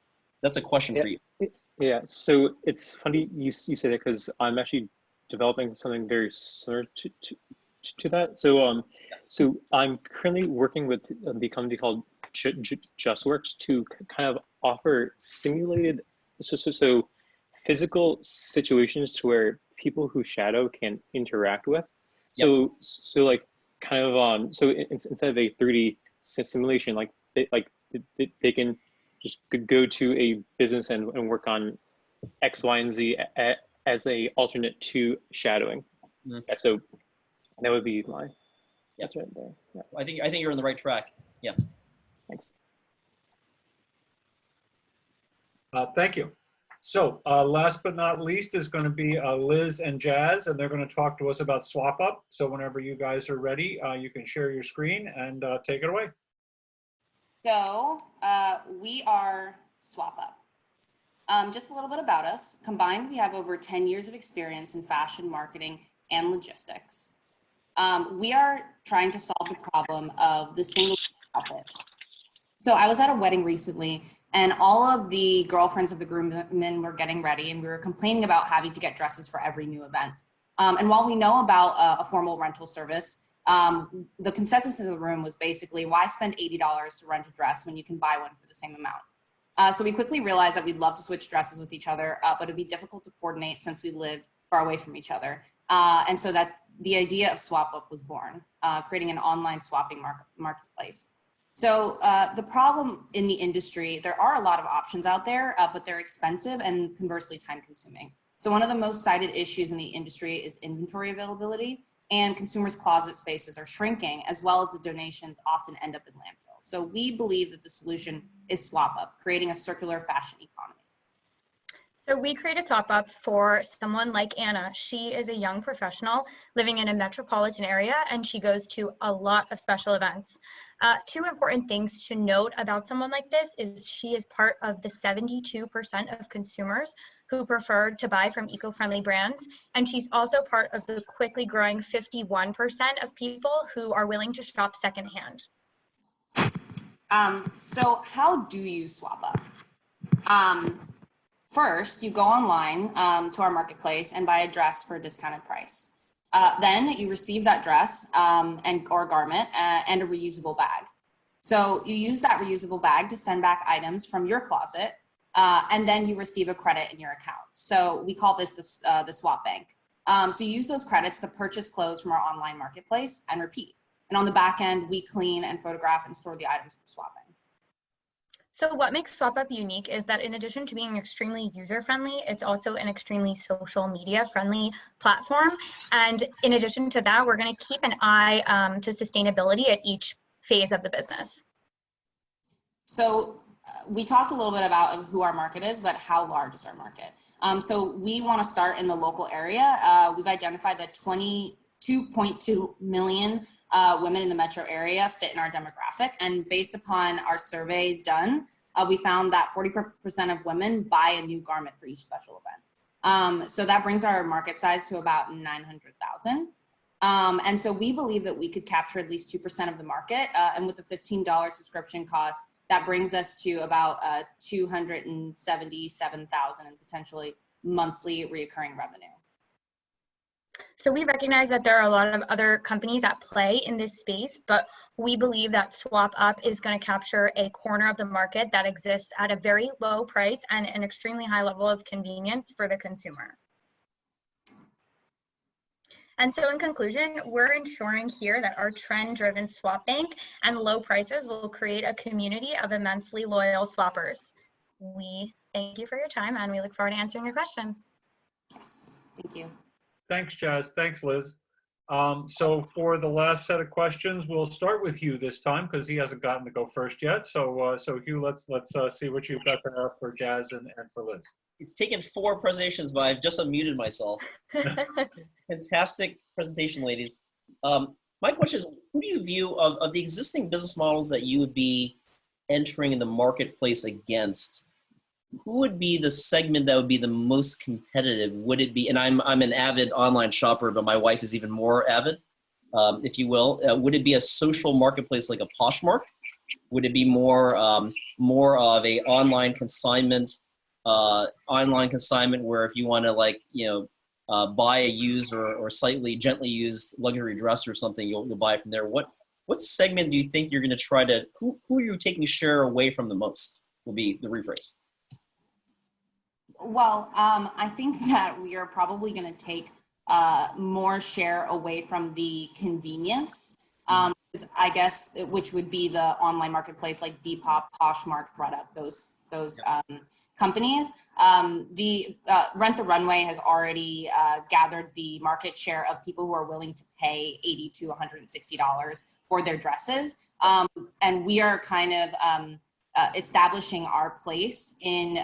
S5: That's a question for you.
S15: Yeah, so it's funny you say that because I'm actually developing something very similar to that. So so I'm currently working with the company called JustWorks to kind of offer simulated, so physical situations to where people who shadow can interact with. So so like kind of so instead of a 3D simulation, like they can just go to a business and work on X, Y, and Z as a alternate to shadowing. Yeah, so that would be my. That's right there. Yeah.
S5: I think you're on the right track. Yeah.
S15: Thanks.
S11: Thank you. So last but not least is going to be Liz and Jazz, and they're going to talk to us about SwapUp. So whenever you guys are ready, you can share your screen and take it away.
S13: So we are SwapUp. Just a little bit about us. Combined, we have over 10 years of experience in fashion marketing and logistics. We are trying to solve the problem of the single outfit. So I was at a wedding recently, and all of the girlfriends of the groomsmen were getting ready, and we were complaining about having to get dresses for every new event. And while we know about a formal rental service, the consensus in the room was basically, why spend $80 to rent a dress when you can buy one for the same amount? So we quickly realized that we'd love to switch dresses with each other, but it'd be difficult to coordinate since we lived far away from each other. And so that the idea of SwapUp was born, creating an online swapping marketplace. So the problem in the industry, there are a lot of options out there, but they're expensive and conversely time consuming. So one of the most cited issues in the industry is inventory availability, and consumers' closet spaces are shrinking, as well as the donations often end up in landfill. So we believe that the solution is SwapUp, creating a circular fashion economy.
S16: So we created SwapUp for someone like Anna. She is a young professional living in a metropolitan area, and she goes to a lot of special events. Two important things to note about someone like this is she is part of the 72% of consumers who prefer to buy from eco-friendly brands, and she's also part of the quickly growing 51% of people who are willing to shop secondhand.
S13: So how do you SwapUp? First, you go online to our marketplace and buy a dress for a discounted price. Then you receive that dress or garment and a reusable bag. So you use that reusable bag to send back items from your closet, and then you receive a credit in your account. So we call this the swap bank. So you use those credits to purchase clothes from our online marketplace and repeat. And on the back end, we clean and photograph and store the items for swapping.
S16: So what makes SwapUp unique is that in addition to being extremely user-friendly, it's also an extremely social media-friendly platform. And in addition to that, we're going to keep an eye to sustainability at each phase of the business.
S13: So we talked a little bit about who our market is, but how large is our market? So we want to start in the local area. We've identified that 22.2 million women in the metro area fit in our demographic. And based upon our survey done, we found that 40% of women buy a new garment for each special event. So that brings our market size to about 900,000. And so we believe that we could capture at least 2% of the market. And with a $15 subscription cost, that brings us to about 277,000 in potentially monthly reoccurring revenue.
S16: So we recognize that there are a lot of other companies at play in this space, but we believe that SwapUp is going to capture a corner of the market that exists at a very low price and an extremely high level of convenience for the consumer. And so in conclusion, we're ensuring here that our trend-driven swap bank and low prices will create a community of immensely loyal swappers. We thank you for your time and we look forward to answering your questions.
S13: Yes, thank you.
S11: Thanks, Jazz. Thanks, Liz. So for the last set of questions, we'll start with Hugh this time because he hasn't gotten to go first yet. So Hugh, let's see what you've got there for Jazz and for Liz.
S5: It's taken 4 presentations, but I've just unmuted myself. Fantastic presentation, ladies. My question is, who do you view of the existing business models that you would be entering in the marketplace against? Who would be the segment that would be the most competitive? Would it be, and I'm an avid online shopper, but my wife is even more avid, if you will. Would it be a social marketplace like a Poshmark? Would it be more of a online consignment where if you want to, like, buy a used or slightly gently used luxury dress or something, you'll buy it from there? What segment do you think you're going to try to, who are you taking share away from the most, will be the rephrase?
S13: Well, I think that we are probably going to take more share away from the convenience, I guess, which would be the online marketplace like Depop, Poshmark, ThredUp, those companies. The Rent the Runway has already gathered the market share of people who are willing to pay $80 to $160 for their dresses, and we are kind of establishing our place in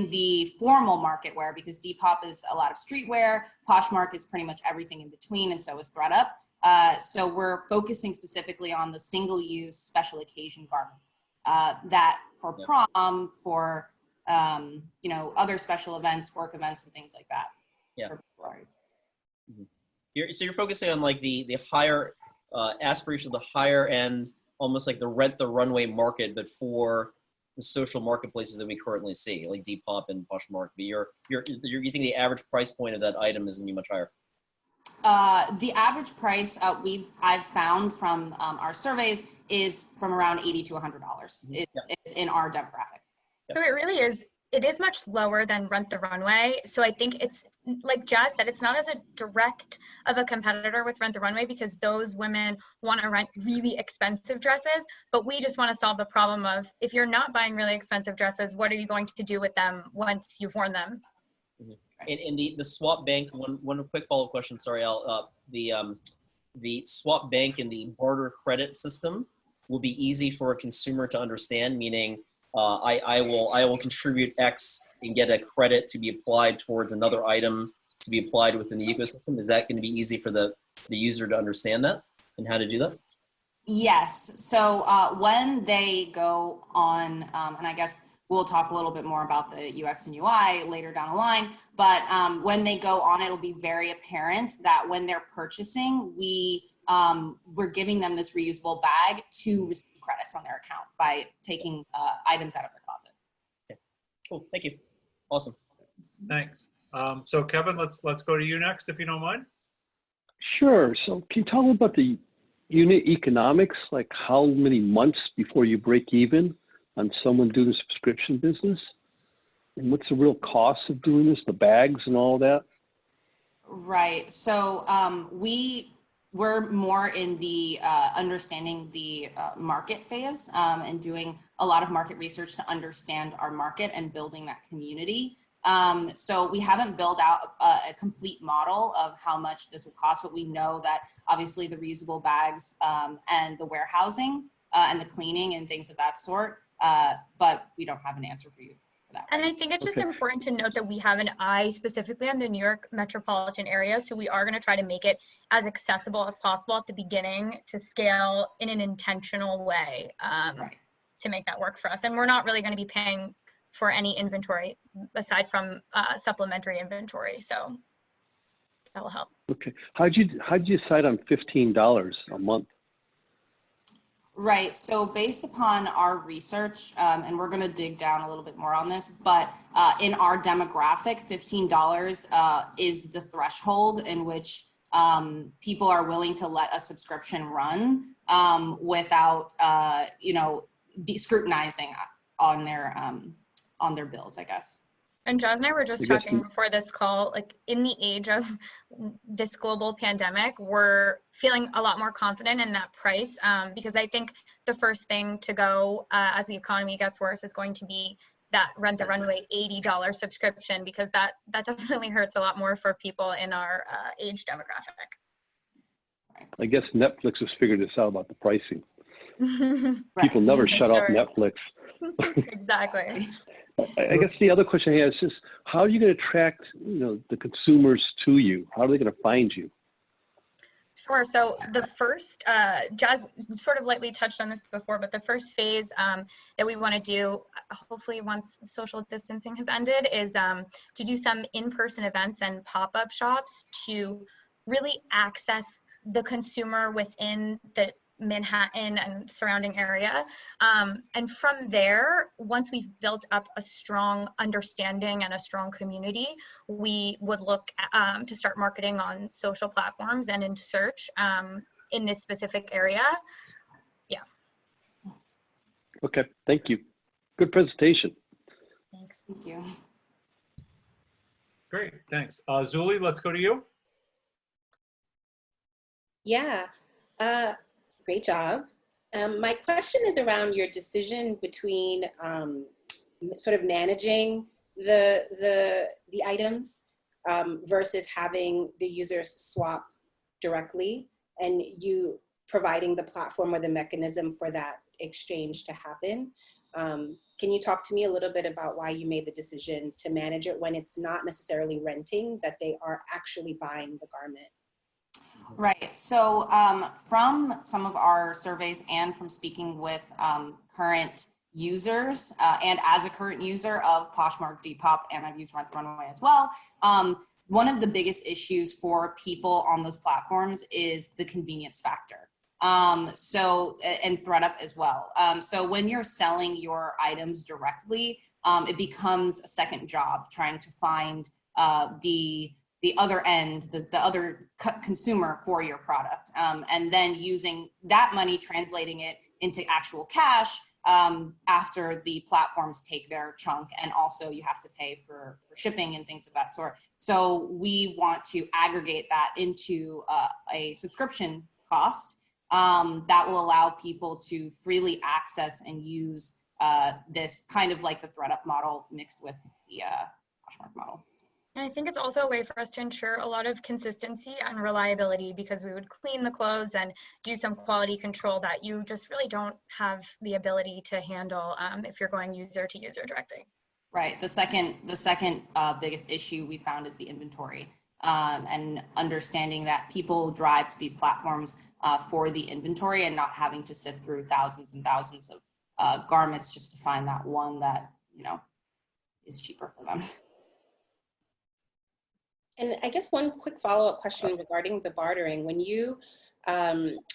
S13: the formal market wear, because Depop is a lot of streetwear, Poshmark is pretty much everything in between, and so is ThredUp. So we're focusing specifically on the single-use special occasion garments that for prom, for other special events, work events, and things like that.
S5: Yeah. So you're focusing on like the higher aspiration, the higher end, almost like the Rent the Runway market, but for the social marketplaces that we currently see, like Depop and Poshmark. But you think the average price point of that item is going to be much higher?
S13: The average price I've found from our surveys is from around $80 to $100. It's in our demographic.
S16: So it is much lower than Rent the Runway. So I think it's, like Jazz said, it's not as a direct of a competitor with Rent the Runway, because those women want to rent really expensive dresses, but we just want to solve the problem of, if you're not buying really expensive dresses, what are you going to do with them once you've worn them?
S5: And the swap bank, one quick follow-up question, sorry, Al. The swap bank and the barter credit system will be easy for a consumer to understand, meaning I will contribute X and get a credit to be applied towards another item to be applied within the ecosystem. Is that going to be easy for the user to understand that and how to do that?
S13: Yes. So when they go on, and I guess we'll talk a little bit more about the UX and UI later down the line, but when they go on, it'll be very apparent that when they're purchasing, we're giving them this reusable bag to receive credits on their account by taking items out of their closet.
S5: Okay. Cool. Thank you. Awesome.
S11: Thanks. So Kevin, let's go to you next, if you don't mind.
S7: Sure. So can you talk about the unit economics, like how many months before you break even on someone doing the subscription business? And what's the real cost of doing this, the bags and all that?
S13: Right. So we're more in the understanding the market phase and doing a lot of market research to understand our market and building that community. So we haven't built out a complete model of how much this will cost, but we know that obviously the reusable bags and the warehousing and the cleaning and things of that sort, but we don't have an answer for you.
S16: And I think it's just important to note that we have an eye specifically on the New York metropolitan area. So we are going to try to make it as accessible as possible at the beginning to scale in an intentional way to make that work for us. And we're not really going to be paying for any inventory aside from supplementary inventory. So that will help.
S7: Okay. How'd you decide on $15 a month?
S13: Right. So based upon our research, and we're going to dig down a little bit more on this, but in our demographic, $15 is the threshold in which people are willing to let a subscription run without, be scrutinizing on their bills, I guess.
S16: And Jazz and I were just talking before this call, like in the age of this global pandemic, we're feeling a lot more confident in that price because I think the first thing to go as the economy gets worse is going to be that Rent the Runway $80 subscription, because that definitely hurts a lot more for people in our age demographic.
S7: I guess Netflix has figured this out about the pricing. People never shut off Netflix.
S16: Exactly.
S7: I guess the other question I have is just, how are you going to attract, the consumers to you? How are they going to find you?
S16: Sure. So the first, Jazz sort of lightly touched on this before, but the first phase that we want to do, hopefully once social distancing has ended, is to do some in-person events and pop-up shops to really access the consumer within the Manhattan and surrounding area. And from there, once we've built up a strong understanding and a strong community, we would look to start marketing on social platforms and in search in this specific area. Yeah.
S7: Okay, thank you. Good presentation.
S13: Thanks. Thank you.
S11: Great, thanks. Zuli, let's go to you.
S2: Yeah. Great job. My question is around your decision between sort of managing the items versus having the users swap directly and you providing the platform or the mechanism for that exchange to happen. Can you talk to me a little bit about why you made the decision to manage it when it's not necessarily renting, that they are actually buying the garment?
S13: Right. So from some of our surveys and from speaking with current users and as a current user of Poshmark, Depop, and I've used Rent the Runway as well, one of the biggest issues for people on those platforms is the convenience factor. And ThreadUp as well. So when you're selling your items directly, it becomes a second job trying to find the other end, the other consumer for your product. And then using that money, translating it into actual cash after the platforms take their chunk. And also you have to pay for shipping and things of that sort. So we want to aggregate that into a subscription cost that will allow people to freely access and use this kind of like the ThreadUp model mixed with the Poshmark model.
S16: And I think it's also a way for us to ensure a lot of consistency and reliability, because we would clean the clothes and do some quality control that you just really don't have the ability to handle if you're going user to user directly.
S13: Right. The second biggest issue we found is the inventory and understanding that people drive to these platforms for the inventory and not having to sift through thousands and thousands of garments just to find that one that, is cheaper for them.
S2: And I guess one quick follow-up question regarding the bartering. When you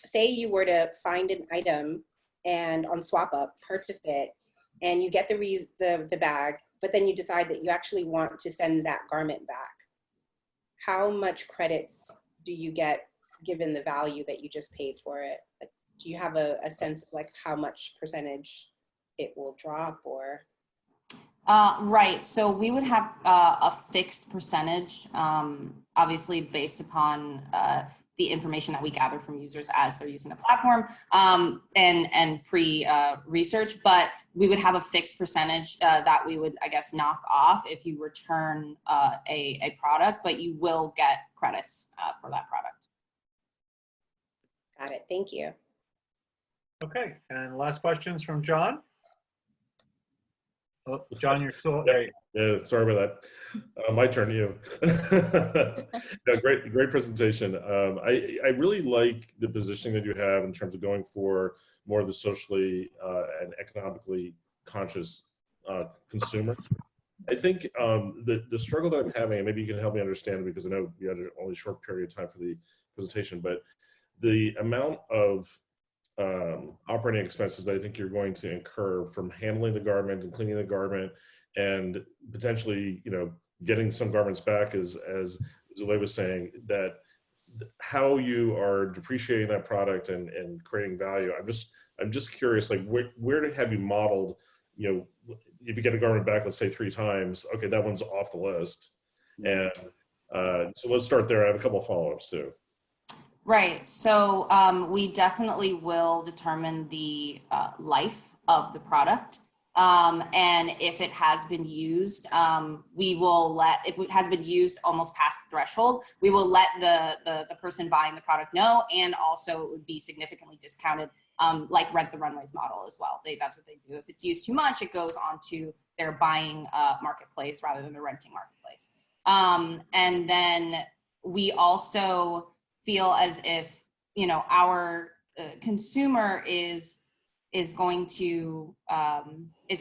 S2: say you were to find an item and on SwapUp, purchase it, and you get the bag, but then you decide that you actually want to send that garment back, how much credits do you get given the value that you just paid for it? Like, do you have a sense of like how much percentage it will drop or?
S13: Right. So we would have a fixed percentage, obviously based upon the information that we gather from users as they're using the platform and pre-research, but we would have a fixed percentage that we would, I guess, knock off if you return a product, but you will get credits for that product.
S2: Got it. Thank you.
S11: Okay. And last questions from John. Oh, John, you're still
S18: Yeah, sorry about that. My turn, you. No, great presentation. I really like the positioning that you have in terms of going for more of the socially and economically conscious consumer. I think the struggle that I'm having, and maybe you can help me understand, because I know you had only a short period of time for the presentation, but the amount of operating expenses that I think you're going to incur from handling the garment and cleaning the garment, and potentially, getting some garments back, as Zulay was saying, that how you are depreciating that product and creating value. I'm just curious, like where have you modeled, if you get a garment back, let's say 3 times, okay, that one's off the list. And so let's start there. I have a couple of follow-ups too.
S13: Right. So we definitely will determine the life of the product. And if it has been used, if it has been used almost past the threshold, we will let the person buying the product know, and also it would be significantly discounted, like Rent the Runways model as well. That's what they do. If it's used too much, it goes onto their buying marketplace rather than the renting marketplace. And then we also feel as if, our consumer is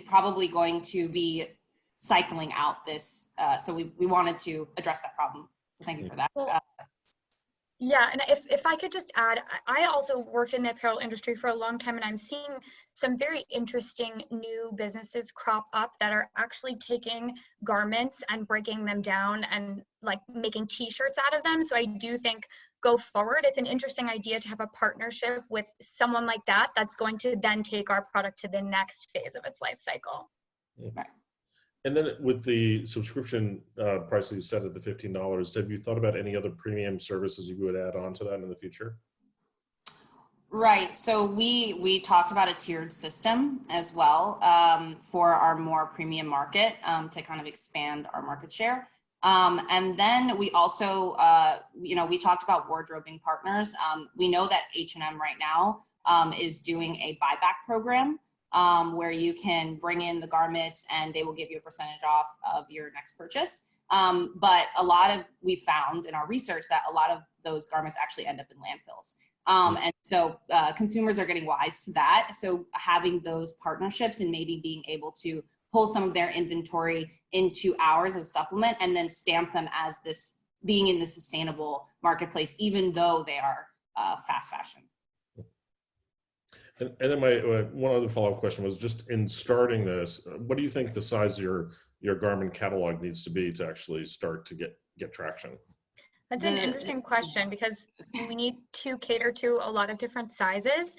S13: probably going to be cycling out this. So we wanted to address that problem. So thank you for that.
S16: Well, yeah, and if I could just add, I also worked in the apparel industry for a long time, and I'm seeing some very interesting new businesses crop up that are actually taking garments and breaking them down and like making t-shirts out of them. So I do think go forward, it's an interesting idea to have a partnership with someone like that that's going to then take our product to the next phase of its life cycle.
S18: Right. And then with the subscription price that you set at the $15, have you thought about any other premium services you would add on to that in the future?
S13: Right. So we talked about a tiered system as well for our more premium market to kind of expand our market share. And then we also, we talked about wardrobing partners. We know that H&M right now is doing a buyback program where you can bring in the garments and they will give you a percentage off of your next purchase. But we found in our research that a lot of those garments actually end up in landfills. And so consumers are getting wise to that. So having those partnerships and maybe being able to pull some of their inventory into ours as a supplement and then stamp them as this being in the sustainable marketplace, even though they are fast fashion.
S18: And then my one other follow-up question was, just in starting this, what do you think the size of your garment catalog needs to be to actually start to get traction?
S16: That's an interesting question, because we need to cater to a lot of different sizes.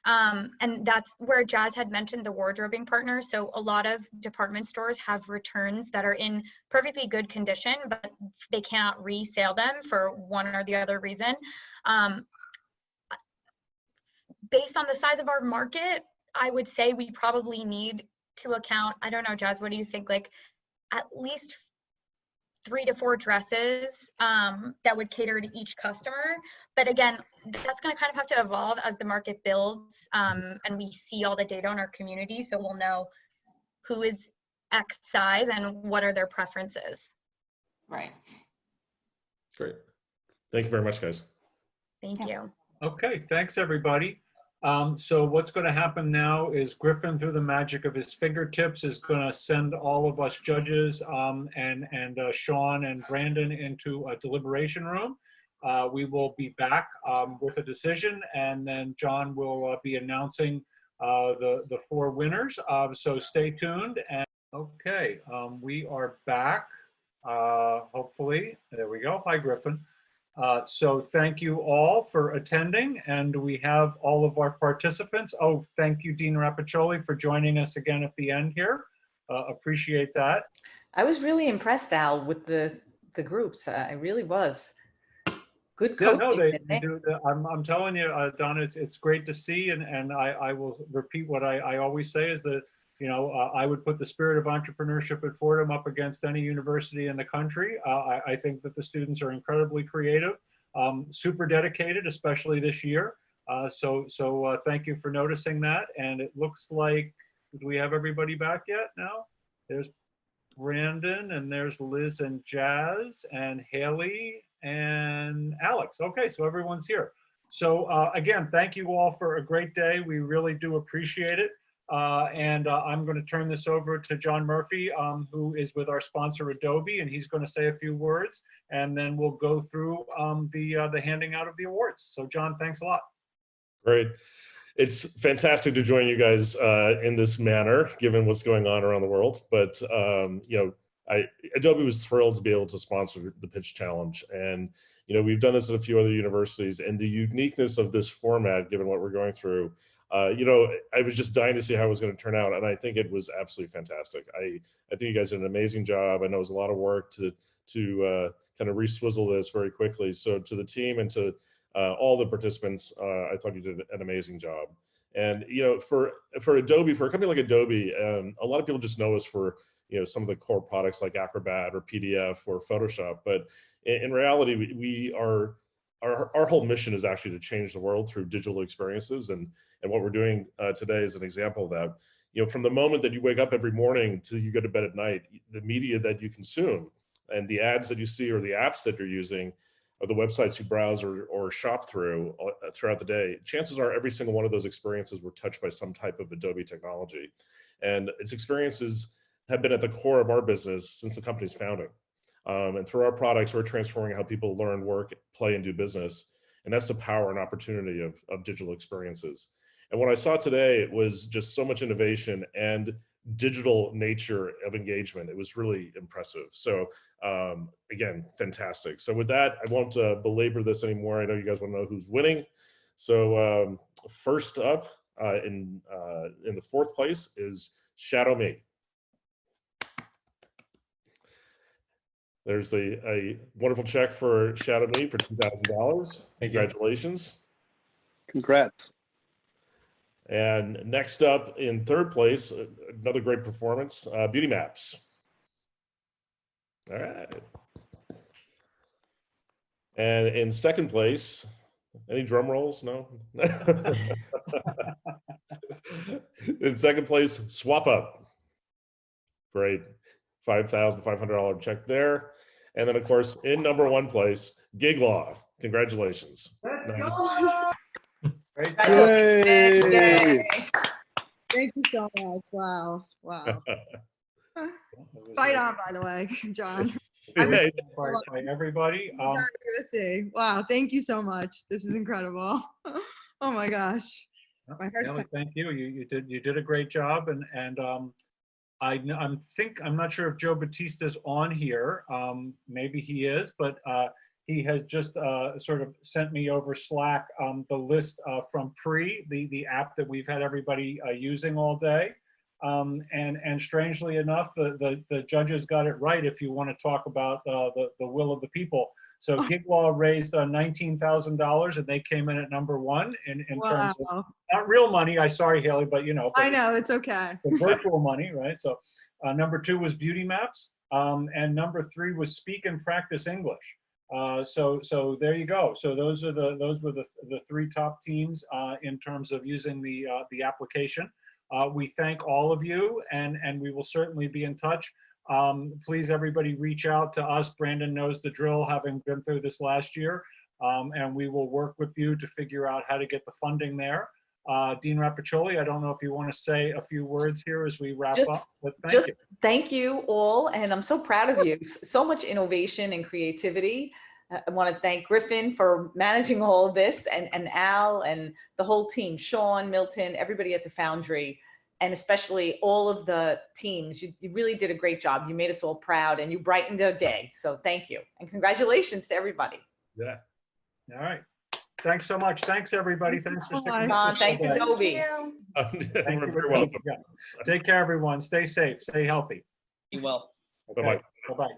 S16: And that's where Jazz had mentioned the wardrobing partner. So a lot of department stores have returns that are in perfectly good condition, but they cannot resale them for one or the other reason. Based on the size of our market, I would say we probably need to account, I don't know, Jazz, what do you think? Like at least 3 to 4 dresses that would cater to each customer. But again, that's going to kind of have to evolve as the market builds and we see all the data on our community. So we'll know who is X size and what are their preferences.
S13: Right.
S18: Great. Thank you very much, guys.
S16: Thank you.
S11: Okay, thanks everybody. So what's going to happen now is Griffin, through the magic of his fingertips, is going to send all of us judges and Sean and Brandon into a deliberation room. We will be back with a decision, and then John will be announcing the 4 winners. So stay tuned. And okay, we are back. Hopefully, there we go. Hi, Griffin. So thank you all for attending, and we have all of our participants. Oh, thank you, Dean Rapiccioli, for joining us again at the end here. Appreciate that.
S8: I was really impressed, Al, with the groups. I really was. Good coaching.
S11: Yeah, no, they do. I'm telling you, Donna, it's great to see, and I will repeat what I always say is that, I would put the spirit of entrepreneurship at Fordham up against any university in the country. I think that the students are incredibly creative, super dedicated, especially this year. So thank you for noticing that. And it looks like, do we have everybody back yet now? There's Brandon, and there's Liz and Jazz and Haley and Alex. Okay, so everyone's here. So again, thank you all for a great day. We really do appreciate it. I'm going to turn this over to John Murphy, who is with our sponsor Adobe, and he's going to say a few words, and then we'll go through the handing out of the awards. So John, thanks a lot.
S18: Great. It's fantastic to join you guys in this manner, given what's going on around the world. But you know, Adobe was thrilled to be able to sponsor the Pitch Challenge, and you know, we've done this at a few other universities, and the uniqueness of this format, given what we're going through, you know, I was just dying to see how it was going to turn out, and I think it was absolutely fantastic. I think you guys did an amazing job. I know it was a lot of work to kind of re-swizzle this very quickly. So to the team and to all the participants, I thought you did an amazing job. And you know, for Adobe, for a company like Adobe, a lot of people just know us for, you know, some of the core products like Acrobat or PDF or Photoshop. But in reality, our whole mission is actually to change the world through digital experiences. And what we're doing today is an example of that. You know, from the moment that you wake up every morning till you go to bed at night, the media that you consume and the ads that you see or the apps that you're using or the websites you browse or shop through throughout the day, chances are every single one of those experiences were touched by some type of Adobe technology. And its experiences have been at the core of our business since the company's founding. And through our products, we're transforming how people learn, work, play, and do business. And that's the power and opportunity of digital experiences. And what I saw today was just so much innovation and digital nature of engagement. It was really impressive. So again, fantastic. So with that, I won't belabor this anymore. I know you guys want to know who's winning. So first up in the fourth place is ShadowMe. There's a wonderful check for ShadowMe for $2,000. Congratulations.
S7: Congrats.
S18: And next up in third place, another great performance, BeautiMaps. All right. And in second place, any drum rolls? No? In second place, SwapUp. Great. $5,500 check there. And then, of course, in number one place, gigLAW. Congratulations.
S6: Let's
S18: Nice.
S6: go.
S11: Great.
S6: Yay. Thank you so much. Wow. Wow. Fight on, by the way, John.
S11: By everybody.
S6: USA. Wow. Thank you so much. This is incredible. Oh my gosh. My heart's
S11: Thank you. You did a great job, and I'm not sure if Joe Batista's on here. Maybe he is, but he has just sort of sent me over Slack the list from Pre, the app that we've had everybody using all day. And strangely enough, the judges got it right if you want to talk about the will of the people. So gigLAW raised $19,000, and they came in at number one in terms of, not real money. Sorry, Haley, but you know.
S6: I know, it's okay.
S11: The virtual money, right? So number two was BeautiMaps, and number three was Speak and Practice English. So there you go. So those were the three top teams in terms of using the application. We thank all of you, and we will certainly be in touch. Please, everybody, reach out to us. Brandon knows the drill, having been through this last year, and we will work with you to figure out how to get the funding there. Dean Rapiccioli, I don't know if you want to say a few words here as we wrap up, but thank you.
S8: Thank you all, and I'm so proud of you. So much innovation and creativity. I want to thank Griffin for managing all of this, and Al and the whole team, Sean, Milton, everybody at the Foundry, and especially all of the teams. You really did a great job. You made us all proud, and you brightened our day. So thank you, and congratulations to everybody.
S11: Yeah. All right. Thanks so much. Thanks, everybody. Thanks for sticking with us.
S8: Thanks, Adobe.
S11: Thank you.
S18: Very welcome.
S11: Yeah. Take care, everyone. Stay safe. Stay healthy.
S5: Be well.
S11: Okay. Bye-bye.